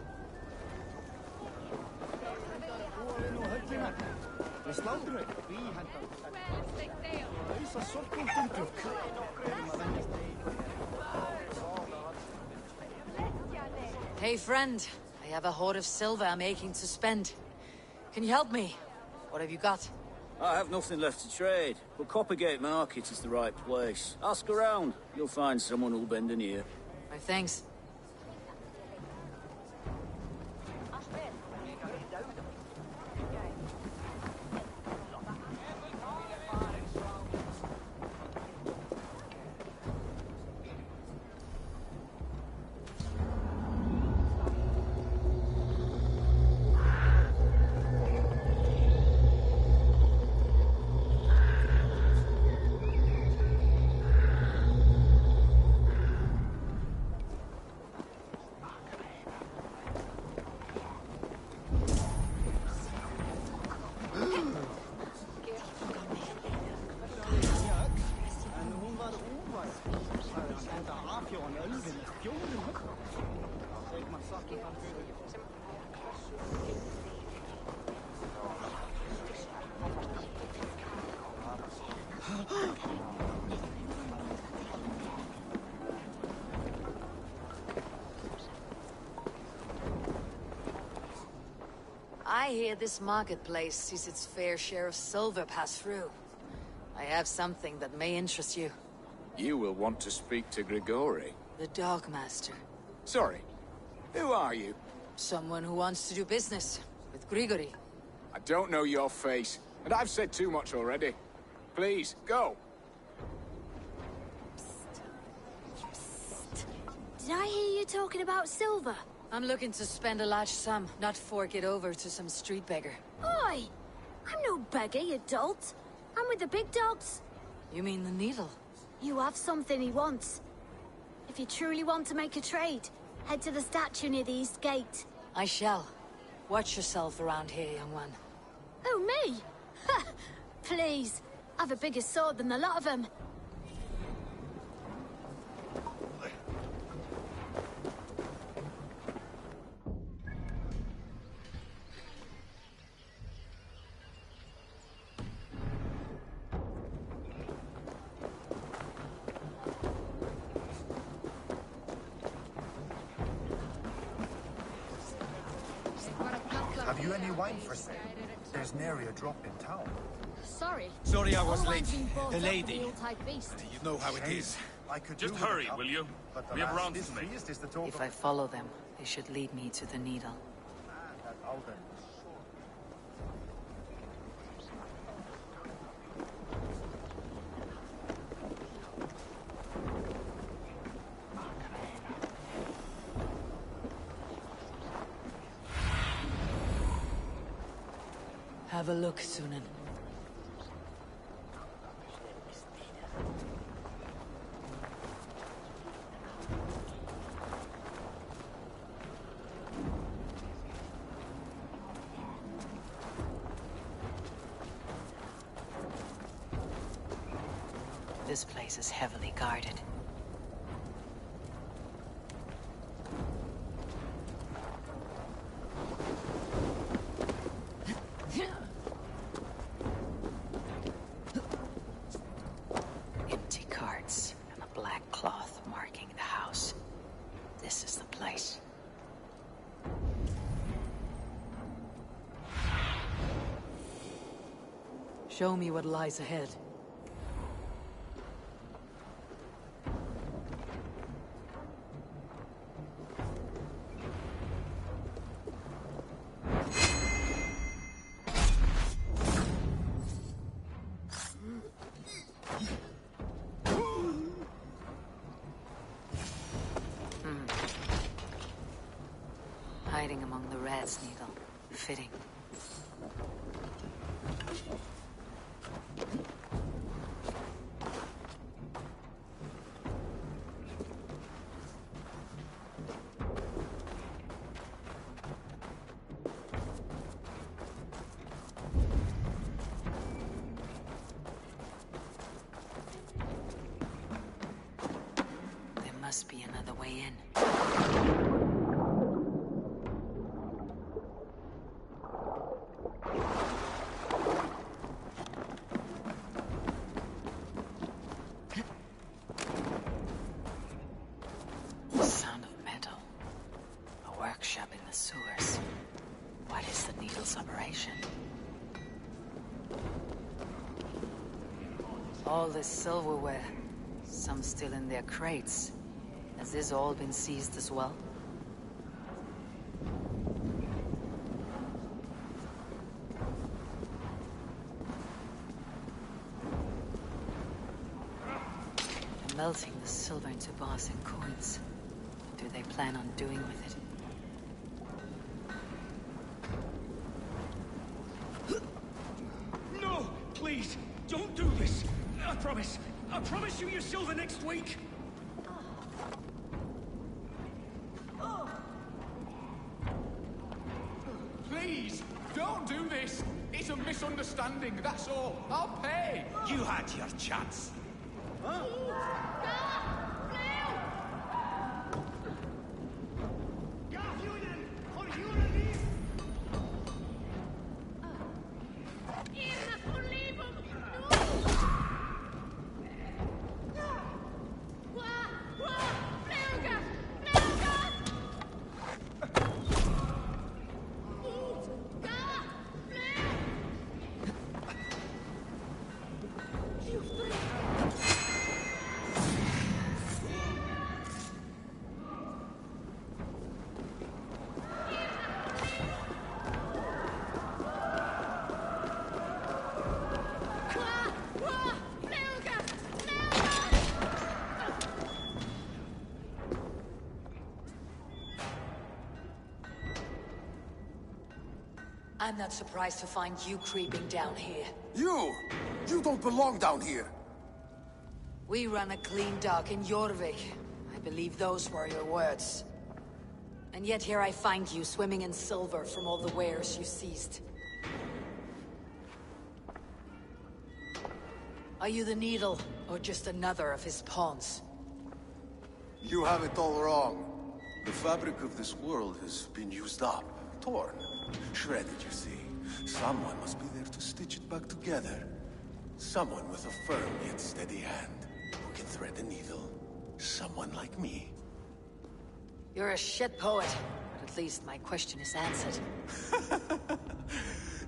Speaker 1: Hey, friend. I have a hoard of silver I'm aching to spend. Can you help me? What have you got?
Speaker 17: I have nothing left to trade, but Coppergate Market is the right place. Ask around. You'll find someone who'll bend an ear.
Speaker 1: Thanks. I hear this marketplace sees its fair share of silver pass through. I have something that may interest you.
Speaker 4: You will want to speak to Grigori.
Speaker 1: The Dogmaster.
Speaker 4: Sorry, who are you?
Speaker 1: Someone who wants to do business with Grigori.
Speaker 4: I don't know your face, and I've said too much already. Please, go.
Speaker 15: Did I hear you talking about silver?
Speaker 1: I'm looking to spend a large sum, not fork it over to some street beggar.
Speaker 15: Oi! I'm no beggar, you dolt. I'm with the big dogs.
Speaker 1: You mean the needle?
Speaker 15: You have something he wants. If you truly want to make a trade, head to the statue near the East Gate.
Speaker 1: I shall. Watch yourself around here, young one.
Speaker 15: Oh, me? Ha! Please. I've a bigger sword than the lot of them.
Speaker 20: Have you any wine for sale? There's nary a drop in town.
Speaker 15: Sorry.
Speaker 2: Sorry I was
Speaker 15: All
Speaker 2: late.
Speaker 15: wine's been bought
Speaker 2: The
Speaker 15: up
Speaker 2: lady.
Speaker 15: with the old-type beast.
Speaker 2: You know how it is.
Speaker 20: I could
Speaker 19: Just
Speaker 20: do with a
Speaker 19: hurry,
Speaker 20: cup,
Speaker 19: will you?
Speaker 20: but the
Speaker 19: We have
Speaker 20: last
Speaker 19: rounds
Speaker 20: this
Speaker 19: to make.
Speaker 20: feast is the talk
Speaker 1: If
Speaker 20: of
Speaker 1: I follow them, they should lead me to the needle.
Speaker 20: that Alden.
Speaker 1: Have a look, Sunan. This place is heavily guarded. Empty carts and a black cloth marking the house. This is the place. Show me what lies ahead. Hiding among the rat's needle. Fitting. There must be another way in. Sound of metal. A workshop in the sewers. What is the needle's operation? All this silverware. Some still in their crates. Has this all been seized as well? They're melting the silver into bars and coins. What do they plan on doing with it?
Speaker 13: No! Please, don't do this! I promise you your silver next week!
Speaker 4: Please, don't do this! It's a misunderstanding, that's all. I'll pay!
Speaker 2: You had your chance.
Speaker 1: I'm not surprised to find you creeping down here.
Speaker 16: You don't belong down here.
Speaker 1: We run a clean dock in Jorvik. I believe those were your words. And yet here I find you swimming in silver from all the wares you seized. Are you the Needle, or just another of his pawns?
Speaker 16: You have it all wrong. The fabric of this world has been used up, torn, shredded, you see. Someone must be there to stitch it back together. Someone with a firm yet steady hand, who can thread the needle. Someone like me.
Speaker 1: You're a shit poet, but at least my question is answered.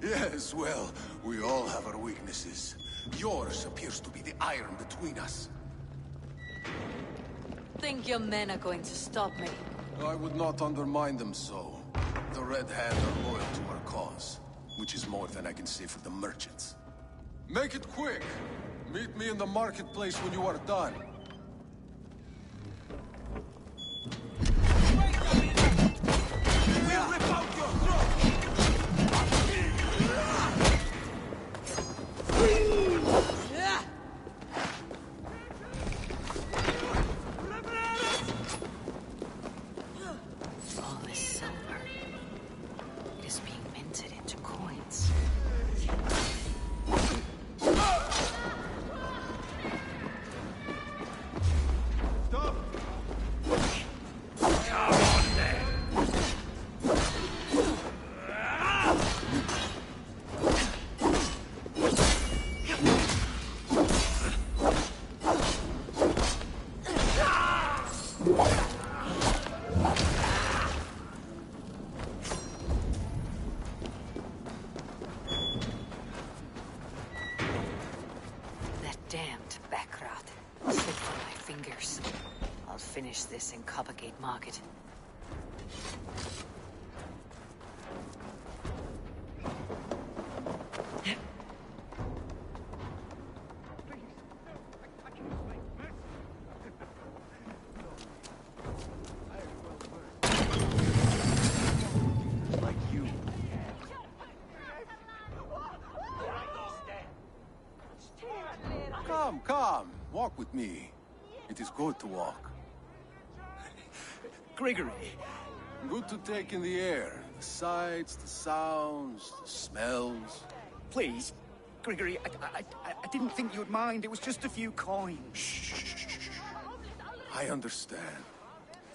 Speaker 16: Yes, well, we all have our weaknesses. Yours appears to be the iron between us.
Speaker 1: Think your men are going to stop me?
Speaker 16: I would not undermine them so. The Red Hand are loyal to our cause, which is more than I can say for the merchants. Make it quick! Meet me in the marketplace when you are done.
Speaker 13: We'll rip out your throat!
Speaker 1: All this silver. It is being minted into coins.
Speaker 13: Stop!
Speaker 1: That damned backrot slipped from my fingers. I'll finish this in Coppergate Market.
Speaker 16: Come, walk with me. It is good to walk.
Speaker 3: Gregory.
Speaker 16: Good to take in the air. The sights, the sounds, the smells.
Speaker 3: Please, Gregory, I didn't think you'd mind. It was just a few coins.
Speaker 16: Shh. I understand.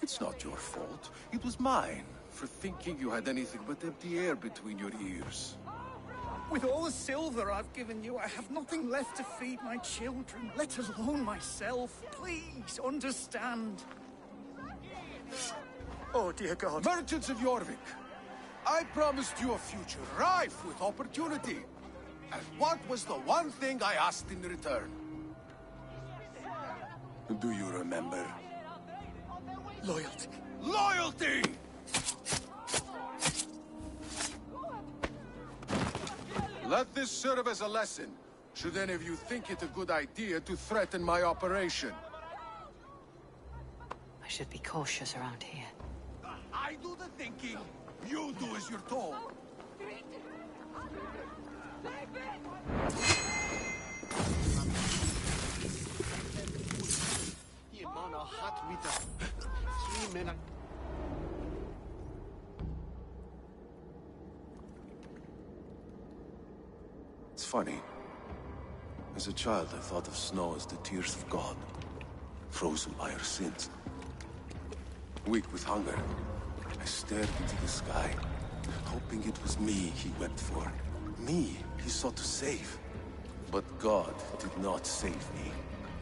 Speaker 16: It's not your fault. It was mine, for thinking you had anything but empty air between your ears.
Speaker 3: With all the silver I've given you, I have nothing left to feed my children, let alone myself. Please, understand. Oh, dear God.
Speaker 16: Merchants of Jorvik, I promised you a future rife with opportunity. And what was the one thing I asked in return? Do you remember?
Speaker 3: Loyalty.
Speaker 16: Loyalty! Let this serve as a lesson, should any of you think it a good idea to threaten my operation.
Speaker 10: I should be cautious around here.
Speaker 16: I do the thinking. You do as you're told. It's funny. As a child, I thought of snow as the tears of God, frozen by our sins. Weak with hunger, I stared into the sky, hoping it was me he wept for. Me he sought to save. But God did not save me.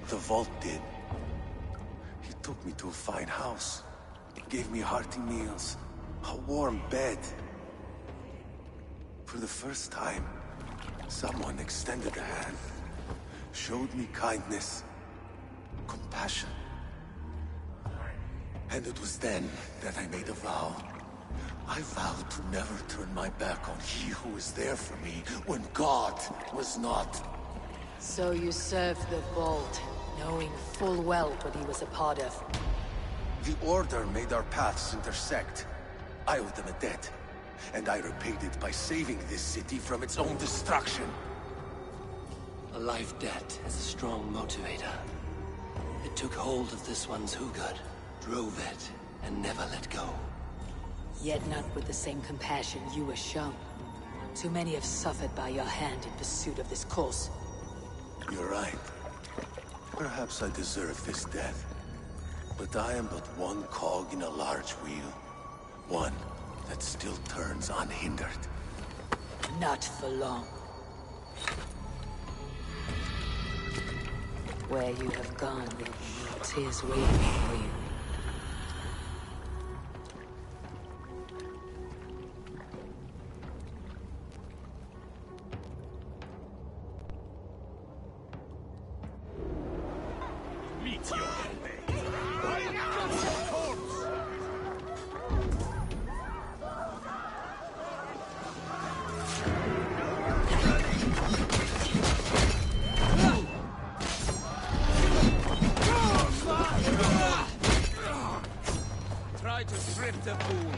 Speaker 16: The vault did. He took me to a fine house, gave me hearty meals, a warm bed. For the first time, someone extended a hand, showed me kindness, compassion. And it was then that I made a vow. I vowed to never turn my back on he who was there for me when God was not.
Speaker 1: So you served the Vault, knowing full well what he was a part of.
Speaker 16: The Order made our paths intersect. I owed them a debt, and I repaid it by saving this city from its own destruction.
Speaker 9: A life debt is a strong motivator. It took hold of this one's Hugad, drove it, and never let go.
Speaker 1: Yet not with the same compassion you were shown. Too many have suffered by your hand in pursuit of this cause.
Speaker 16: You're right. Perhaps I deserve this death. But I am but one cog in a large wheel. One that still turns unhindered.
Speaker 1: Not for long. Where you have gone, it is waiting for you.
Speaker 6: Try to strip the fool.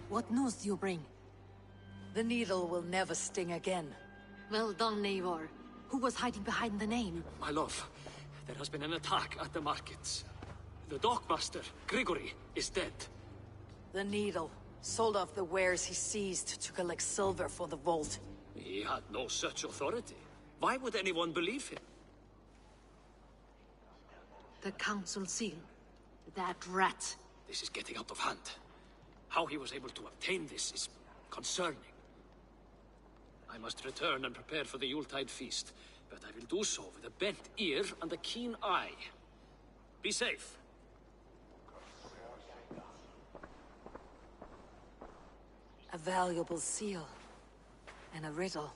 Speaker 12: What news do you bring?
Speaker 1: The needle will never sting again.
Speaker 12: Well done, Eivor. Who was hiding behind the name?
Speaker 8: My love, there has been an attack at the markets. The dockmaster, Grigory, is dead.
Speaker 1: The needle sold off the wares he seized to collect silver for the vault.
Speaker 8: He had no such authority. Why would anyone believe him?
Speaker 12: The council seal. That rat.
Speaker 8: This is getting out of hand. How he was able to obtain this is concerning. I must return and prepare for the Yuletide feast, but I will do so with a bent ear and a keen eye. Be safe.
Speaker 1: A valuable seal. And a riddle.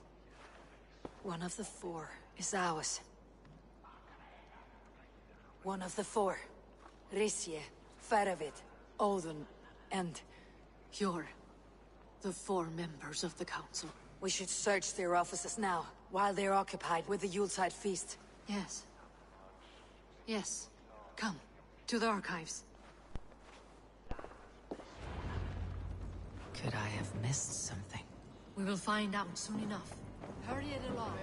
Speaker 1: One of the 4 is ours. One of the 4. Risje, Faravid,
Speaker 12: Odin, and you're the 4 members of the council.
Speaker 1: We should search their offices now, while they're occupied with the Yuletide feast.
Speaker 12: Yes. Yes. Come, to the archives.
Speaker 10: Could I have missed something?
Speaker 12: We will find out soon enough. Hurry it along.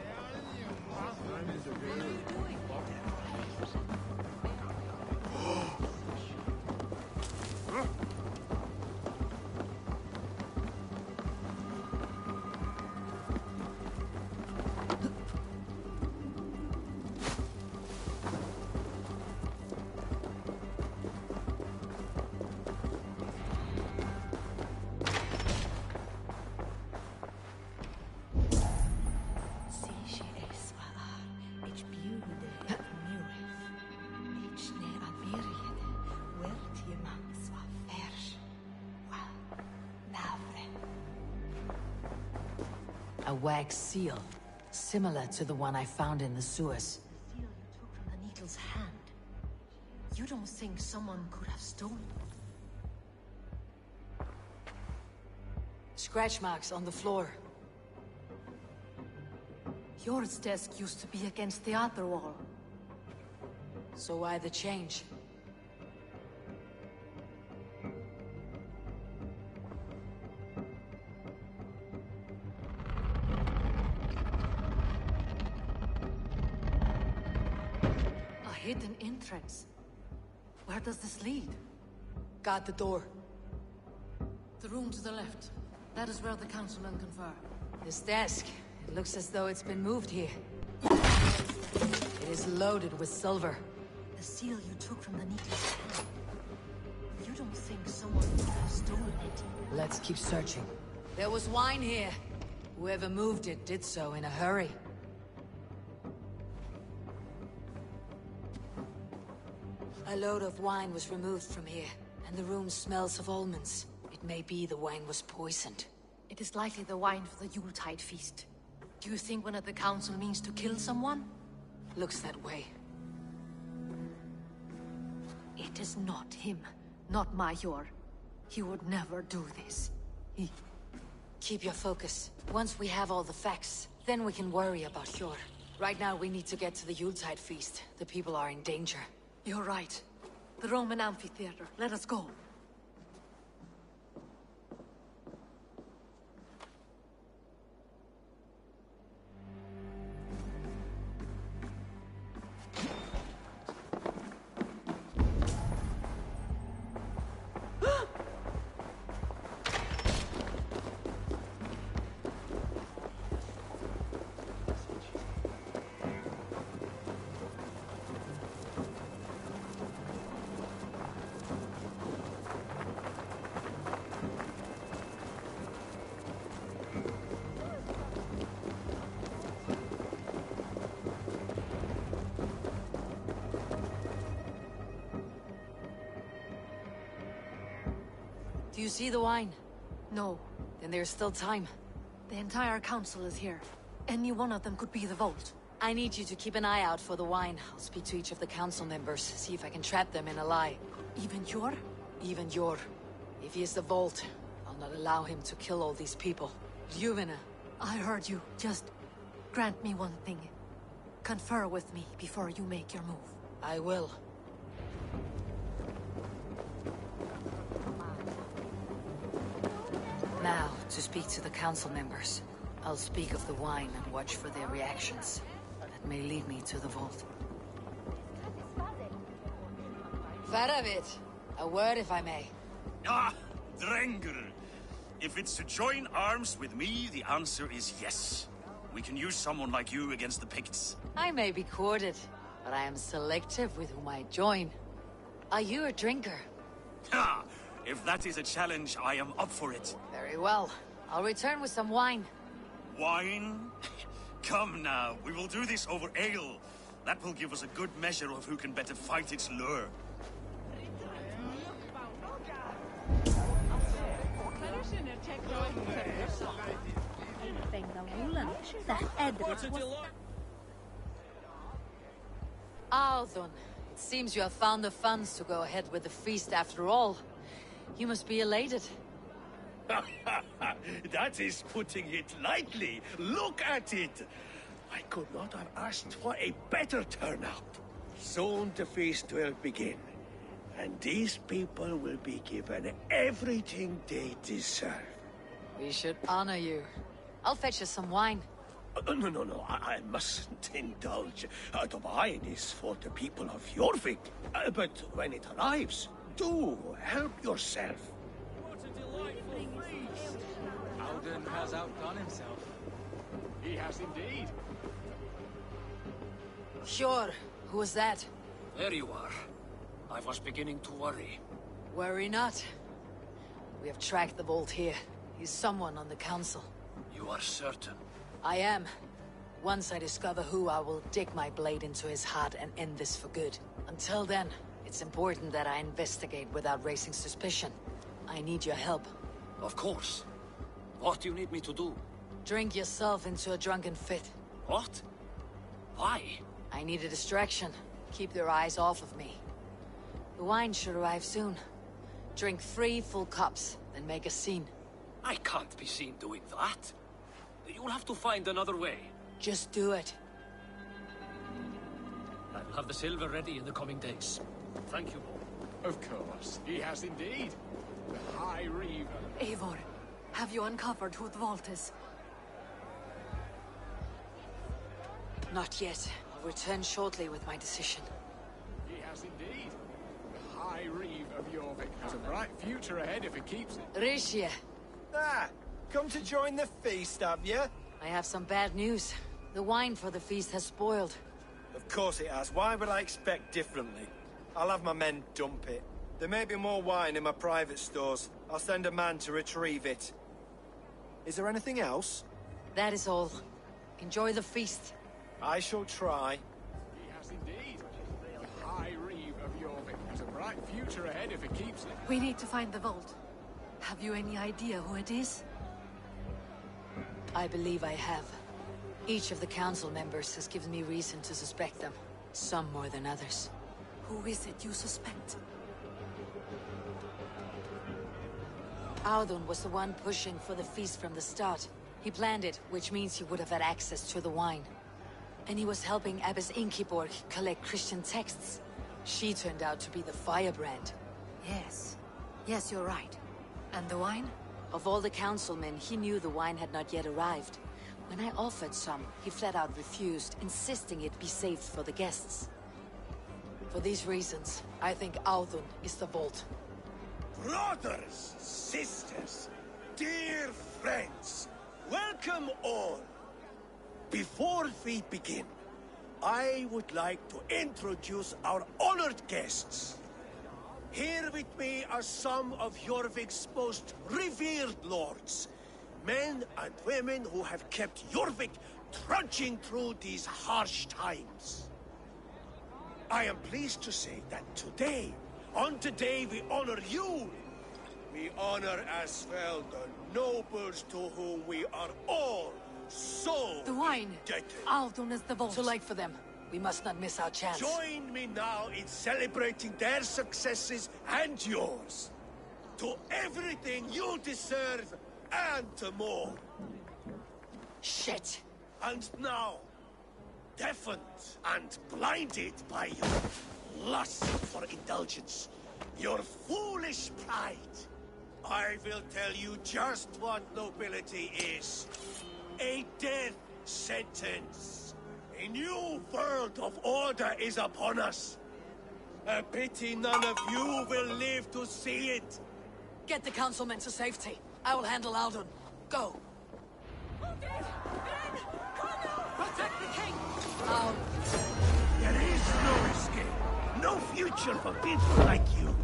Speaker 12: What are you doing?
Speaker 1: A wax seal, similar to the one I found in the sewers.
Speaker 12: The seal you took from the Needle's hand. You don't think someone could have stolen it?
Speaker 1: Scratch marks on the floor.
Speaker 12: Yours desk used to be against the other wall.
Speaker 1: So why the change?
Speaker 12: Hidden entrance. Where does this lead?
Speaker 1: Guard the door.
Speaker 12: The room to the left. That is where the councilmen confer.
Speaker 1: This desk. It looks as though it's been moved here. It is loaded with silver.
Speaker 12: The seal you took from the Needle's hand. You don't think someone could have stolen it?
Speaker 1: Let's keep searching. There was wine here. Whoever moved it did so in a hurry. A load of wine was removed from here, and the room smells of almonds. It may be the wine was poisoned.
Speaker 12: It is likely the wine for the Yuletide feast. Do you think one of the council means to kill someone?
Speaker 1: Looks that way.
Speaker 12: It is not him, not Major. He would never do this.
Speaker 1: Keep your focus. Once we have all the facts, then we can worry about Hjor. Right now we need to get to the Yuletide feast. The people are in danger.
Speaker 12: You're right. The Roman amphitheater. Let us go.
Speaker 1: Do you see the wine?
Speaker 12: No.
Speaker 1: Then there's still time.
Speaker 12: The entire council is here. Any one of them could be the vault.
Speaker 1: I need you to keep an eye out for the wine. I'll speak to each of the council members, see if I can trap them in a lie.
Speaker 12: Even Hjor?
Speaker 1: Even Hjor. If he is the vault, I'll not allow him to kill all these people. Ljuvena.
Speaker 12: I heard you. Just grant me one thing. Confer with me before you make your move.
Speaker 1: I will. Now, to speak to the council members. I'll speak of the wine and watch for their reactions. That may lead me to the vault. Faravid, a word if I may.
Speaker 13: Ah, Drengr. If it's to join arms with me, the answer is yes. We can use someone like you against the Picts.
Speaker 1: I may be courted, but I am selective with whom I join. Are you a drinker?
Speaker 13: Ha! If that is a challenge, I am up for it.
Speaker 1: Very well. I'll return with some wine.
Speaker 13: Wine? Come now, we will do this over ale. That will give us a good measure of who can better fight its lure.
Speaker 7: Althon, it seems you have found the funds to go ahead with the feast after all. You must be elated.
Speaker 18: That is putting it lightly. Look at it. I could not have asked for a better turnout. Soon the feast will begin, and these people will be given everything they deserve.
Speaker 7: We should honor you. I'll fetch you some wine.
Speaker 18: No, I mustn't indulge. The wine is for the people of Jorvik. But when it arrives, do help yourself.
Speaker 8: What a delightful feast! Alden has outdone himself. He has indeed.
Speaker 7: Sure. Who was that?
Speaker 8: There you are. I was beginning to worry.
Speaker 7: Worry not. We have tracked the Vault here. He's someone on the council.
Speaker 8: You are certain?
Speaker 7: I am. Once I discover who, I will dig my blade into his heart and end this for good. Until then, it's important that I investigate without raising suspicion. I need your help.
Speaker 8: Of course. What do you need me to do?
Speaker 7: Drink yourself into a drunken fit.
Speaker 8: What? Why?
Speaker 7: I need a distraction. Keep their eyes off of me. The wine should arrive soon. Drink 3 full cups, then make a scene.
Speaker 8: I can't be seen doing that. You'll have to find another way.
Speaker 7: Just do it.
Speaker 8: I'll have the silver ready in the coming days. Thank you all.
Speaker 4: Of course, he has indeed. The High Reaver.
Speaker 12: Eivor, have you uncovered who the Vault is?
Speaker 7: Not yet. I'll return shortly with my decision.
Speaker 4: He has indeed. The High Reaver of Jorvik has a bright future ahead if he keeps it.
Speaker 7: Risha.
Speaker 14: Ah, come to join the feast, have you?
Speaker 7: I have some bad news. The wine for the feast has spoiled.
Speaker 14: Of course it has. Why would I expect differently? I'll have my men dump it. There may be more wine in my private stores. I'll send a man to retrieve it. Is there anything else?
Speaker 7: That is all. Enjoy the feast.
Speaker 14: I shall try.
Speaker 4: He has indeed. The High Reaver of Jorvik has a bright future ahead if he keeps it.
Speaker 12: We need to find the Vault. Have you any idea who it is?
Speaker 7: I believe I have. Each of the council members has given me reason to suspect them. Some more than others.
Speaker 12: Who is it you suspect?
Speaker 7: Audun was the one pushing for the feast from the start. He planned it, which means he would have had access to the wine. And he was helping Abbess Inkiborg collect Christian texts. She turned out to be the firebrand.
Speaker 12: Yes. Yes, you're right. And the wine?
Speaker 7: Of all the councilmen, he knew the wine had not yet arrived. When I offered some, he flat out refused, insisting it be saved for the guests. For these reasons, I think Audun is the Vault.
Speaker 18: Brothers, sisters, dear friends, welcome all. Before we begin, I would like to introduce our honored guests. Here with me are some of Jorvik's most revered lords. Men and women who have kept Jorvik trudging through these harsh times. I am pleased to say that today, on today we honor you. We honor as well the nobles to whom we are all so
Speaker 12: the wine.
Speaker 18: indebted.
Speaker 12: Audun is the Vault.
Speaker 7: Too late for them. We must not miss our chance.
Speaker 18: Join me now in celebrating their successes and yours. To everything you deserve and to more.
Speaker 7: Shit.
Speaker 18: And now, deafened and blinded by your lust for indulgence, your foolish pride, I will tell you just what nobility is. A death sentence. A new world of order is upon us. A pity none of you will live to see it.
Speaker 7: Get the councilmen to safety. I will handle Audun. Go.
Speaker 12: Protect the king!
Speaker 18: There is no escape. No future for people like you.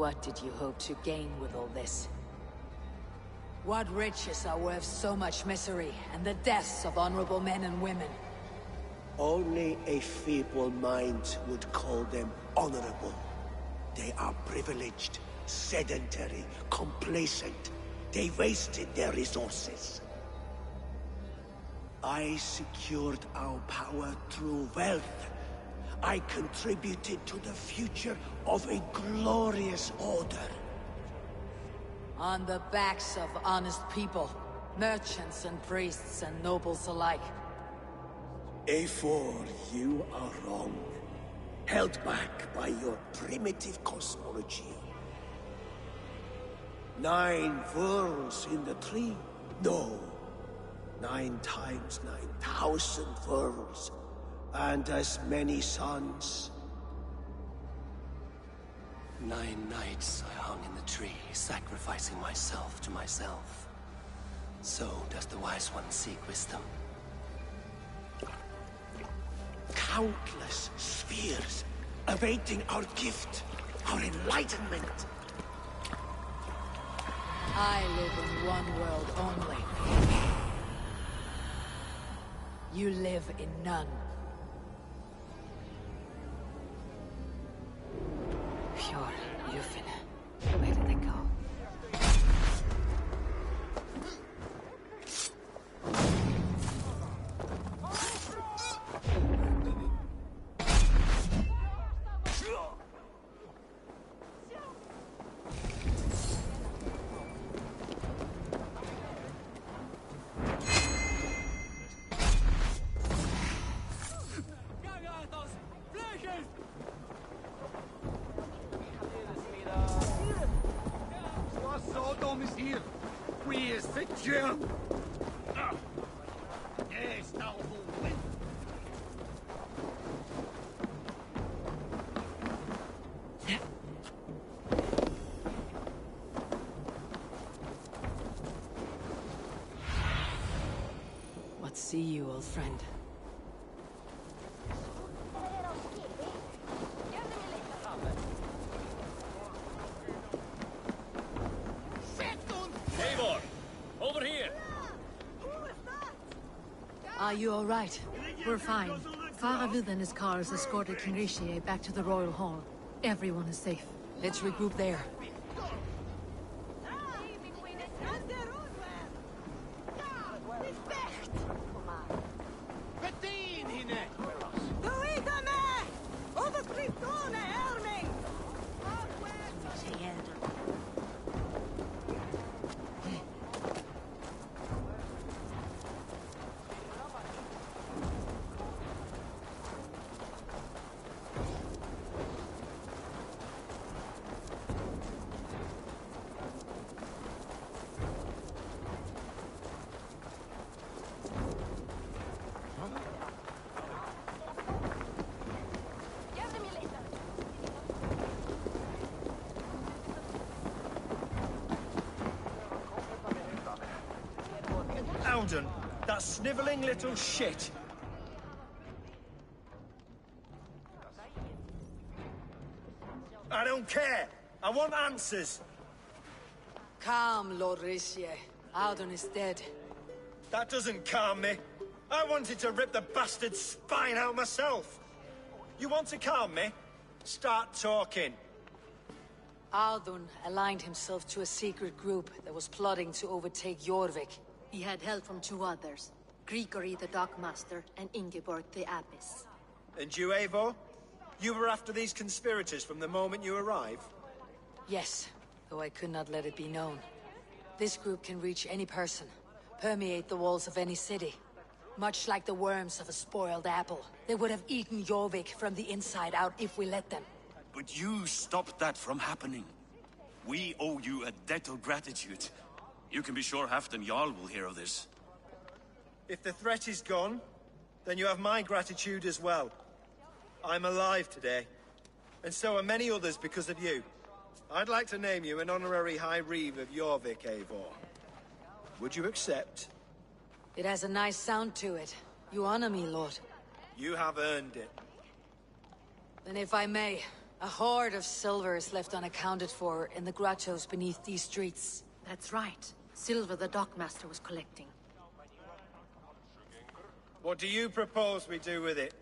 Speaker 1: What did you hope to gain with all this? What riches are worth so much misery and the deaths of honorable men and women?
Speaker 18: Only a feeble mind would call them honorable. They are privileged, sedentary, complacent. They wasted their resources. I secured our power through wealth. I contributed to the future of a glorious order.
Speaker 1: On the backs of honest people, merchants and priests and nobles alike.
Speaker 18: Eivor, you are wrong. Held back by your primitive cosmology. 9 worlds in the tree? No. 9 times 9,000 worlds. And as many suns.
Speaker 9: 9 nights I hung in the tree, sacrificing myself to myself. So does the wise one seek wisdom.
Speaker 18: Countless spheres, awaiting our gift, our enlightenment.
Speaker 1: I live in one world only. You live in none. Pure Lufin. Where did they go? What see you, old friend?
Speaker 17: Eivor! Over here!
Speaker 12: Are you all right? We're fine. Faravid and his cars escorted King Rishi back to the Royal Hall. Everyone is safe.
Speaker 1: Let's regroup there.
Speaker 14: Alden, that snivelling little shit. I don't care. I want answers.
Speaker 1: Calm, Lord Rishi. Audun is dead.
Speaker 14: That doesn't calm me. I wanted to rip the bastard's spine out myself. You want to calm me? Start talking.
Speaker 1: Audun aligned himself to a secret group that was plotting to overtake Jorvik.
Speaker 12: He had help from 2 others. Grigory the Dockmaster and Ingeborg the Abbess.
Speaker 14: And you, Eivor? You were after these conspirators from the moment you arrived?
Speaker 1: Yes, though I could not let it be known. This group can reach any person, permeate the walls of any city. Much like the worms of a spoiled apple, they would have eaten Jorvik from the inside out if we let them.
Speaker 13: But you stopped that from happening. We owe you a debt of gratitude. You can be sure Halfdan Jarl will hear of this.
Speaker 14: If the threat is gone, then you have my gratitude as well. I'm alive today, and so are many others because of you. I'd like to name you an honorary High Reeve of Jorvik, Eivor. Would you accept?
Speaker 1: It has a nice sound to it. You honor me, Lord.
Speaker 14: You have earned it.
Speaker 1: Then if I may,
Speaker 7: A hoard of silver is left unaccounted for in the grottos beneath these streets.
Speaker 12: That's right. Silver the dockmaster was collecting.
Speaker 14: What do you propose we do with it?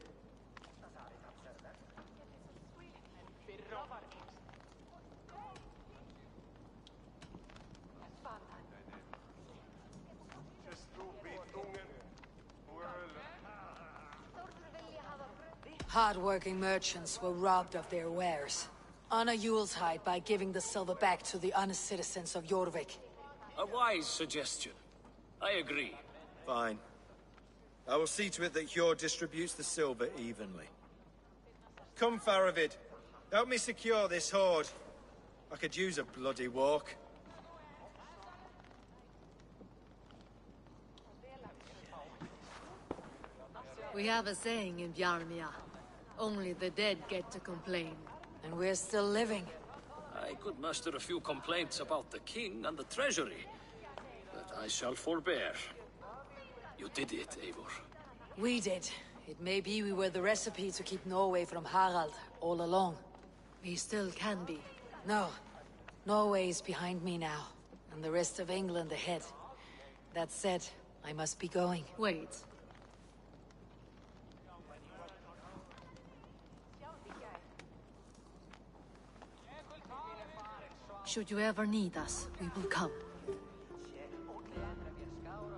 Speaker 7: Hard-working merchants were robbed of their wares. Honor Yuletide by giving the silver back to the honest citizens of Jorvik.
Speaker 17: A wise suggestion. I agree.
Speaker 14: Fine. I will see to it that Hjor distributes the silver evenly. Come, Faravid. Help me secure this hoard. I could use a bloody walk.
Speaker 12: We have a saying in Bjarmia. Only the dead get to complain.
Speaker 7: And we're still living.
Speaker 17: I could muster a few complaints about the king and the treasury, but I shall forbear. You did it, Eivor.
Speaker 7: We did. It may be we were the recipe to keep Norway from Harald all along.
Speaker 12: We still can be.
Speaker 7: No. Norway is behind me now, and the rest of England ahead. That said, I must be going.
Speaker 12: Wait. Should you ever need us, we will come.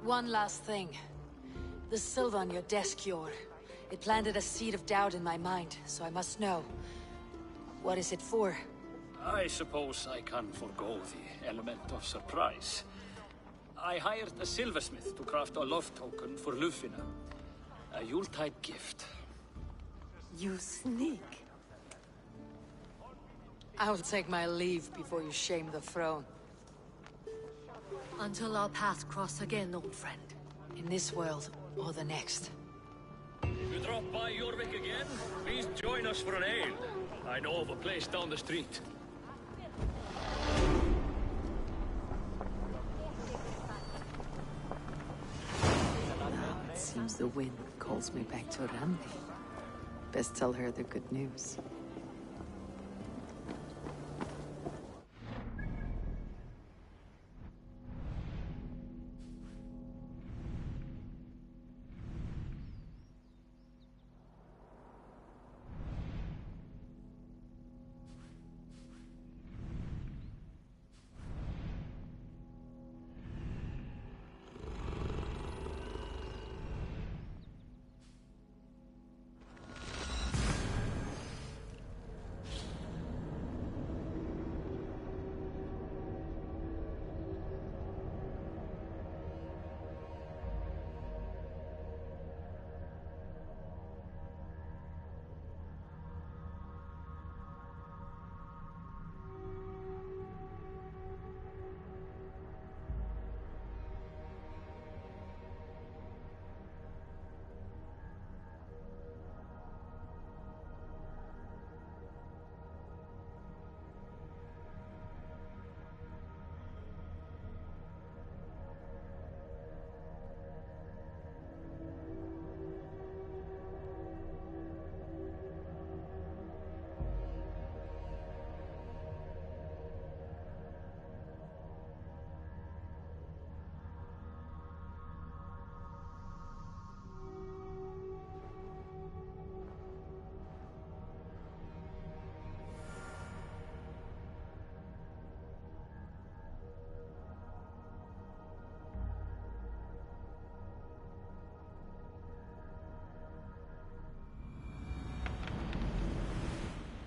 Speaker 7: One last thing. The silver on your desk, Hjor. It planted a seed of doubt in my mind, so I must know. What is it for?
Speaker 17: I suppose I can forgo the element of surprise. I hired a silversmith to craft a love token for Lufina. A Yuletide gift.
Speaker 12: You sneak.
Speaker 7: I'll take my leave before you shame the throne.
Speaker 12: Until our paths cross again, old friend.
Speaker 7: In this world, or the next.
Speaker 17: If you drop by Jorvik again, please join us for an ale. I know of a place down the street.
Speaker 10: Now it seems the wind calls me back to Randi. Best tell her the good news.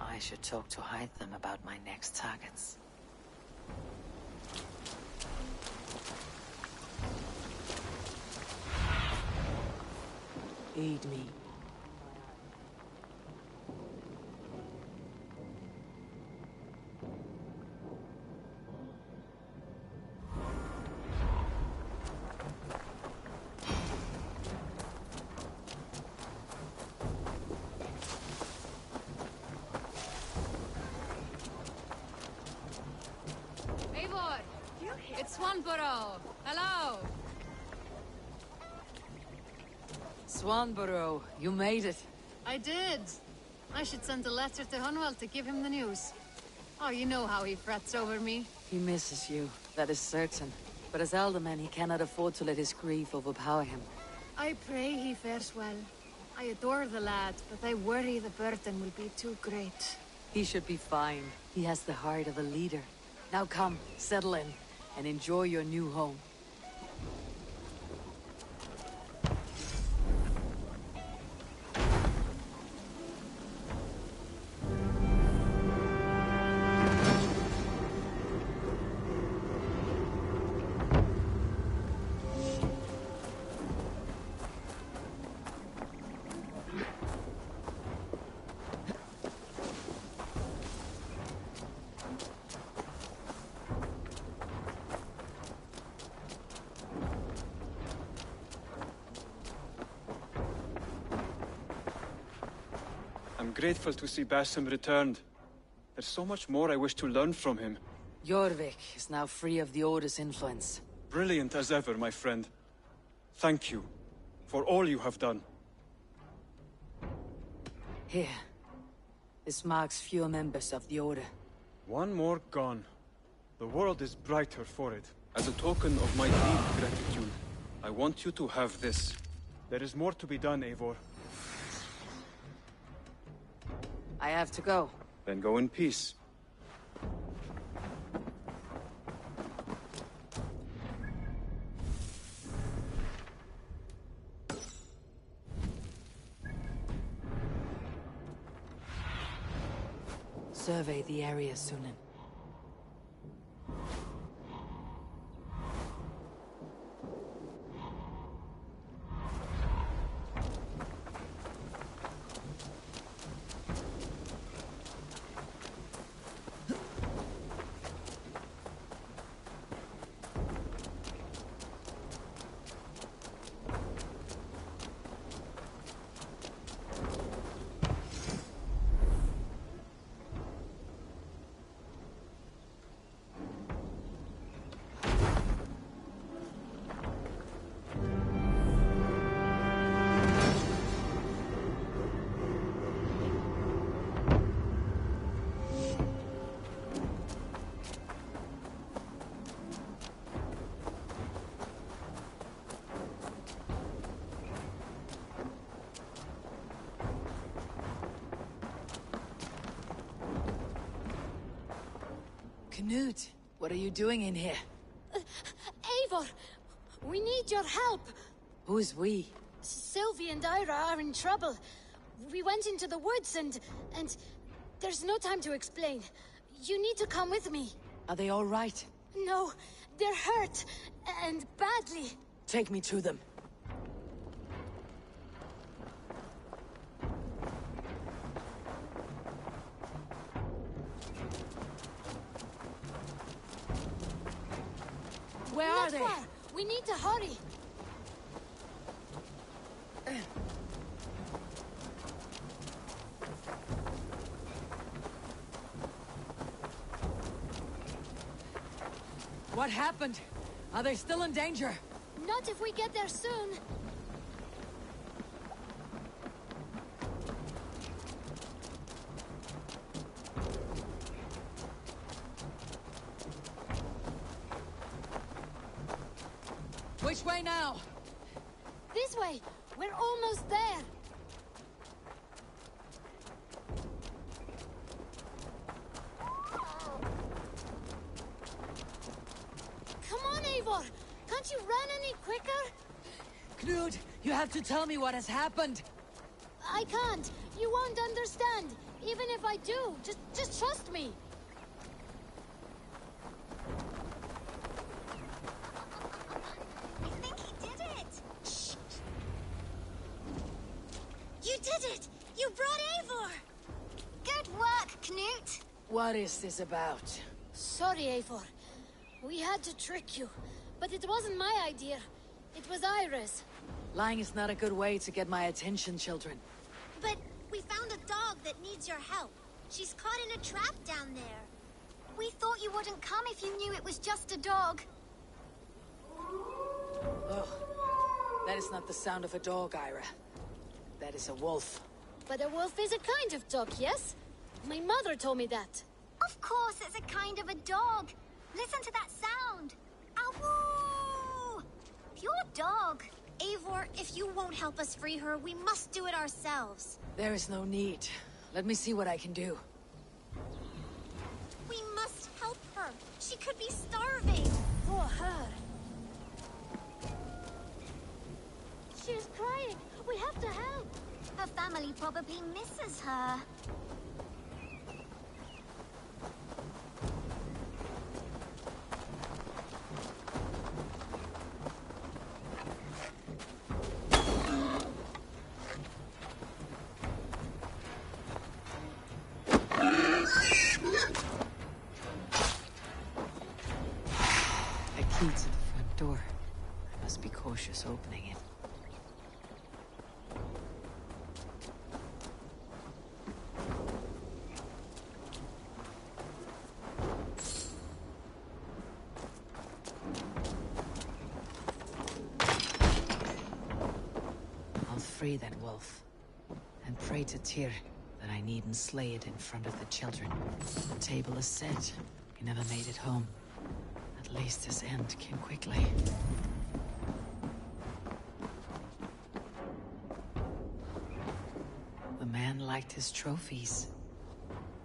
Speaker 10: I should talk to Hytham about my next targets. Aid me.
Speaker 7: Eivor! It's Swanborough! Hello! Swanborough, you made it.
Speaker 12: I did. I should send a letter to Hunwald to give him the news. Oh, you know how he frets over me.
Speaker 1: He misses you, that is certain. But as Alderman, he cannot afford to let his grief overpower him.
Speaker 12: I pray he fares well. I adore the lad, but I worry the burden will be too great.
Speaker 1: He should be fine. He has the heart of a leader. Now come, settle in, and enjoy your new home.
Speaker 5: I'm grateful to see Basim returned. There's so much more I wish to learn from him.
Speaker 1: Jorvik is now free of the Order's influence.
Speaker 5: Brilliant as ever, my friend. Thank you for all you have done.
Speaker 1: Here. This marks fewer members of the Order.
Speaker 5: One more gone. The world is brighter for it. As a token of my deep gratitude, I want you to have this. There is more to be done, Eivor.
Speaker 1: I have to go.
Speaker 5: Then go in peace.
Speaker 1: Survey the area, Sunan. Knut, what are you doing in here?
Speaker 15: Eivor! We need your help!
Speaker 1: Who's we?
Speaker 15: Sylvie and Ira are in trouble. We went into the woods and... There's no time to explain. You need to come with me.
Speaker 1: Are they all right?
Speaker 15: No, they're hurt. And badly.
Speaker 1: Take me to them. Where are they?
Speaker 15: Far. We need to hurry.
Speaker 1: What happened? Are they still in danger?
Speaker 15: Not if we get there soon.
Speaker 1: Which way now?
Speaker 15: This way. We're almost there. Come on, Eivor. Can't you run any quicker?
Speaker 1: Knut, you have to tell me what has happened.
Speaker 15: I can't. You won't understand. Even if I do, just trust me.
Speaker 21: You did it! You brought Eivor! Good work, Knut!
Speaker 1: What is this about?
Speaker 15: Sorry, Eivor. We had to trick you. But it wasn't my idea. It was Ira's.
Speaker 1: Lying is not a good way to get my attention, children.
Speaker 21: But we found a dog that needs your help. She's caught in a trap down there. We thought you wouldn't come if you knew it was just a dog.
Speaker 1: Oh, that is not the sound of a dog, Ira. That is a wolf.
Speaker 15: But a wolf is a kind of dog, yes? My mother told me that.
Speaker 21: Of course it's a kind of a dog. Listen to that sound. Awoo! Pure dog. Eivor, if you won't help us free her, we must do it ourselves.
Speaker 7: There is no need. Let me see what I can do.
Speaker 21: We must help her. She could be starving.
Speaker 15: Poor her. She's crying. We have to help.
Speaker 21: Her family probably misses her.
Speaker 10: Key to the front door. I must be cautious opening it. I'll free that wolf. And pray to Tyr that I needn't slay it in front of the children. The table is set. He never made it home. At least his end came quickly. The man liked his trophies.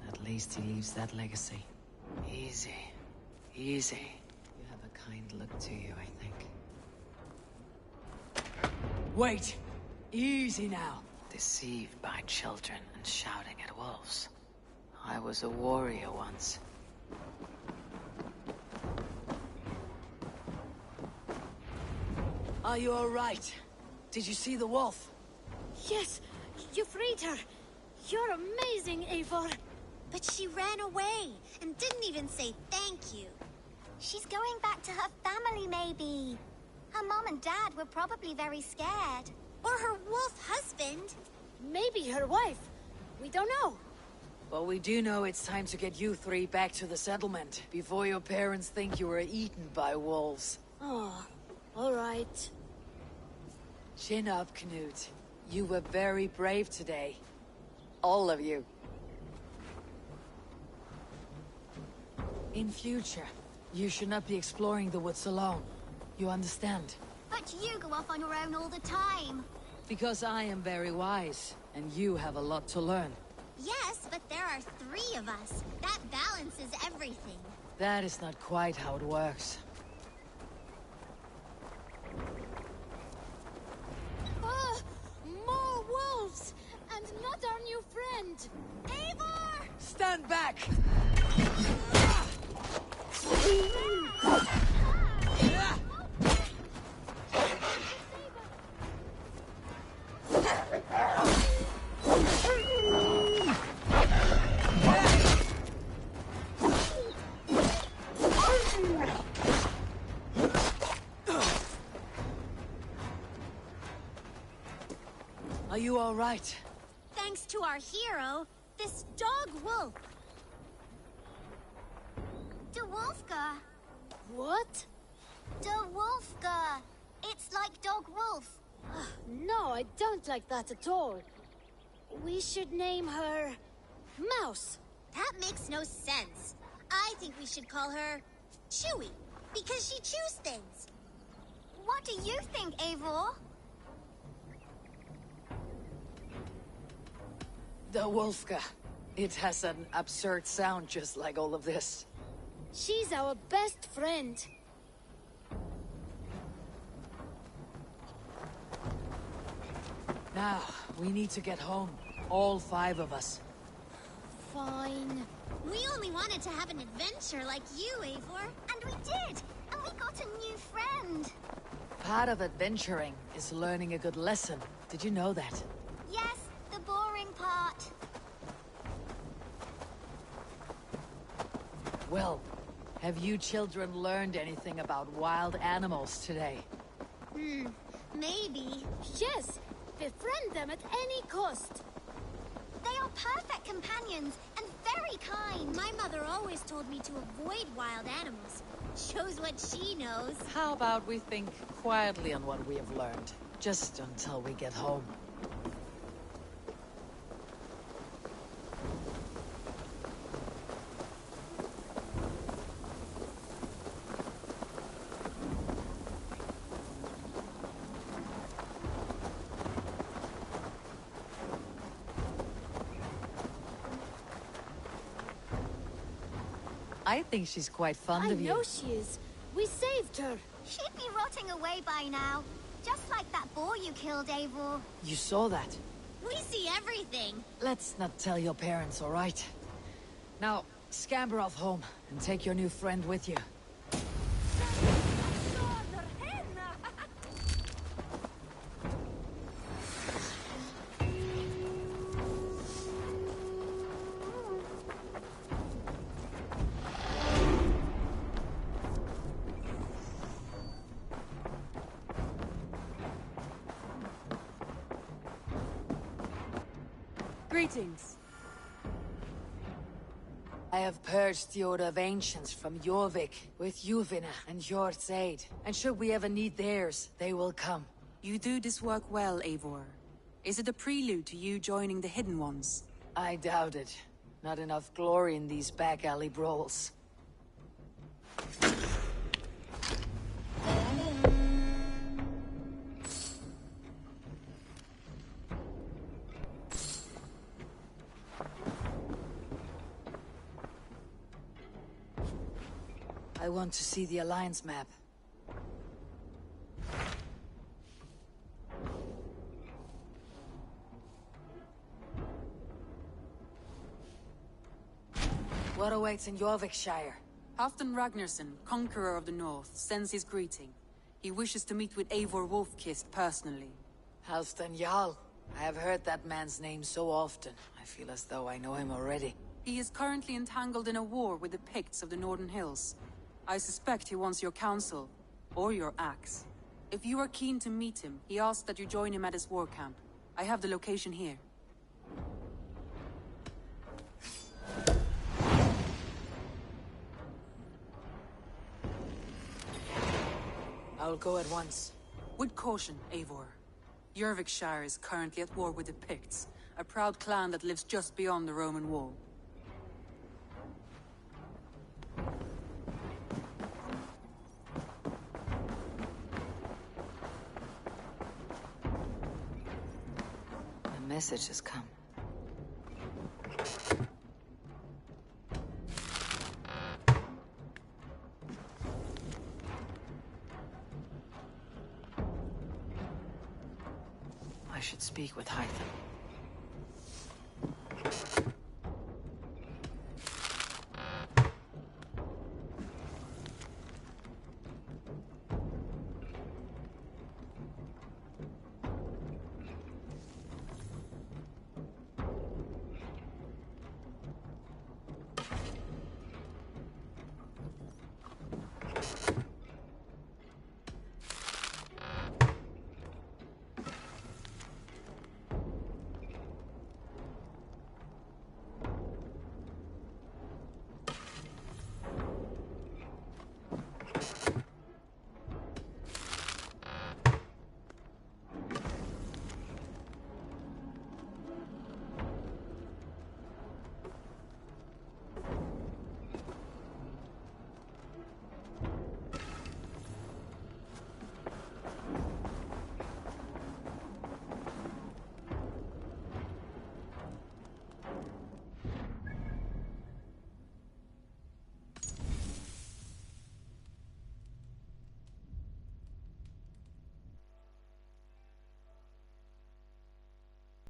Speaker 10: At least he leaves that legacy. Easy. Easy. You have a kind look to you, I think.
Speaker 7: Wait! Easy now.
Speaker 10: Deceived by children and shouting at wolves. I was a warrior once.
Speaker 7: Are you all right? Did you see the wolf?
Speaker 15: Yes, you freed her. You're amazing, Eivor.
Speaker 21: But she ran away and didn't even say thank you. She's going back to her family, maybe. Her mom and dad were probably very scared. Or her wolf husband.
Speaker 15: Maybe her wife. We don't know.
Speaker 7: But we do know it's time to get you three back to the settlement before your parents think you were eaten by wolves.
Speaker 15: Oh, all right.
Speaker 7: Chin up, Knut. You were very brave today. All of you. In future, you should not be exploring the woods alone. You understand?
Speaker 21: But you go off on your own all the time.
Speaker 7: Because I am very wise, and you have a lot to learn.
Speaker 21: Yes, but there are 3 of us. That balances everything.
Speaker 7: That is not quite how it works.
Speaker 15: Oh, more wolves! And not our new friend!
Speaker 21: Eivor!
Speaker 7: Stand back! Are you all right?
Speaker 21: Thanks to our hero, this dog wolf. De Wolfga.
Speaker 15: What?
Speaker 21: De Wolfga. It's like dog wolf.
Speaker 15: No, I don't like that at all. We should name her... Mouse.
Speaker 21: That makes no sense. I think we should call her... Chewy, because she chews things. What do you think, Eivor?
Speaker 7: The Wolfga. It has an absurd sound just like all of this.
Speaker 15: She's our best friend.
Speaker 7: Now, we need to get home. All 5 of us.
Speaker 15: Fine.
Speaker 21: We only wanted to have an adventure like you, Eivor. And we did! And we got a new friend.
Speaker 7: Part of adventuring is learning a good lesson. Did you know that?
Speaker 21: Yes, the boring part.
Speaker 7: Well, have you children learned anything about wild animals today?
Speaker 21: Maybe.
Speaker 15: Yes, befriend them at any cost.
Speaker 21: They are perfect companions and very kind. My mother always told me to avoid wild animals. Shows what she knows.
Speaker 7: How about we think quietly on what we have learned? Just until we get home.
Speaker 1: I think she's quite fond of you.
Speaker 15: I know she is. We saved her.
Speaker 21: She'd be rotting away by now. Just like that boar you killed, Eivor.
Speaker 1: You saw that?
Speaker 21: We see everything.
Speaker 1: Let's not tell your parents, all right? Now, scamper off home and take your new friend with you.
Speaker 7: Greetings.
Speaker 1: I have purged the Order of Ancients from Jorvik with Yuvina and Hjort's aid. And should we ever need theirs, they will come.
Speaker 11: You do this work well, Eivor. Is it a prelude to you joining the Hidden Ones?
Speaker 1: I doubt it. Not enough glory in these back alley brawls. I want to see the Alliance map. What awaits in Jorvikshire?
Speaker 11: Halfdan Ragnarsson, Conqueror of the North, sends his greeting. He wishes to meet with Eivor Wolfkist personally.
Speaker 1: Halfdan Jarl. I have heard that man's name so often. I feel as though I know him already.
Speaker 11: He is currently entangled in a war with the Picts of the Northern Hills. I suspect he wants your counsel, or your axe. If you are keen to meet him, he asks that you join him at his war camp. I have the location here.
Speaker 1: I'll go at once.
Speaker 11: With caution, Eivor. Jorvikshire is currently at war with the Picts, a proud clan that lives just beyond the Roman wall.
Speaker 1: A message has come.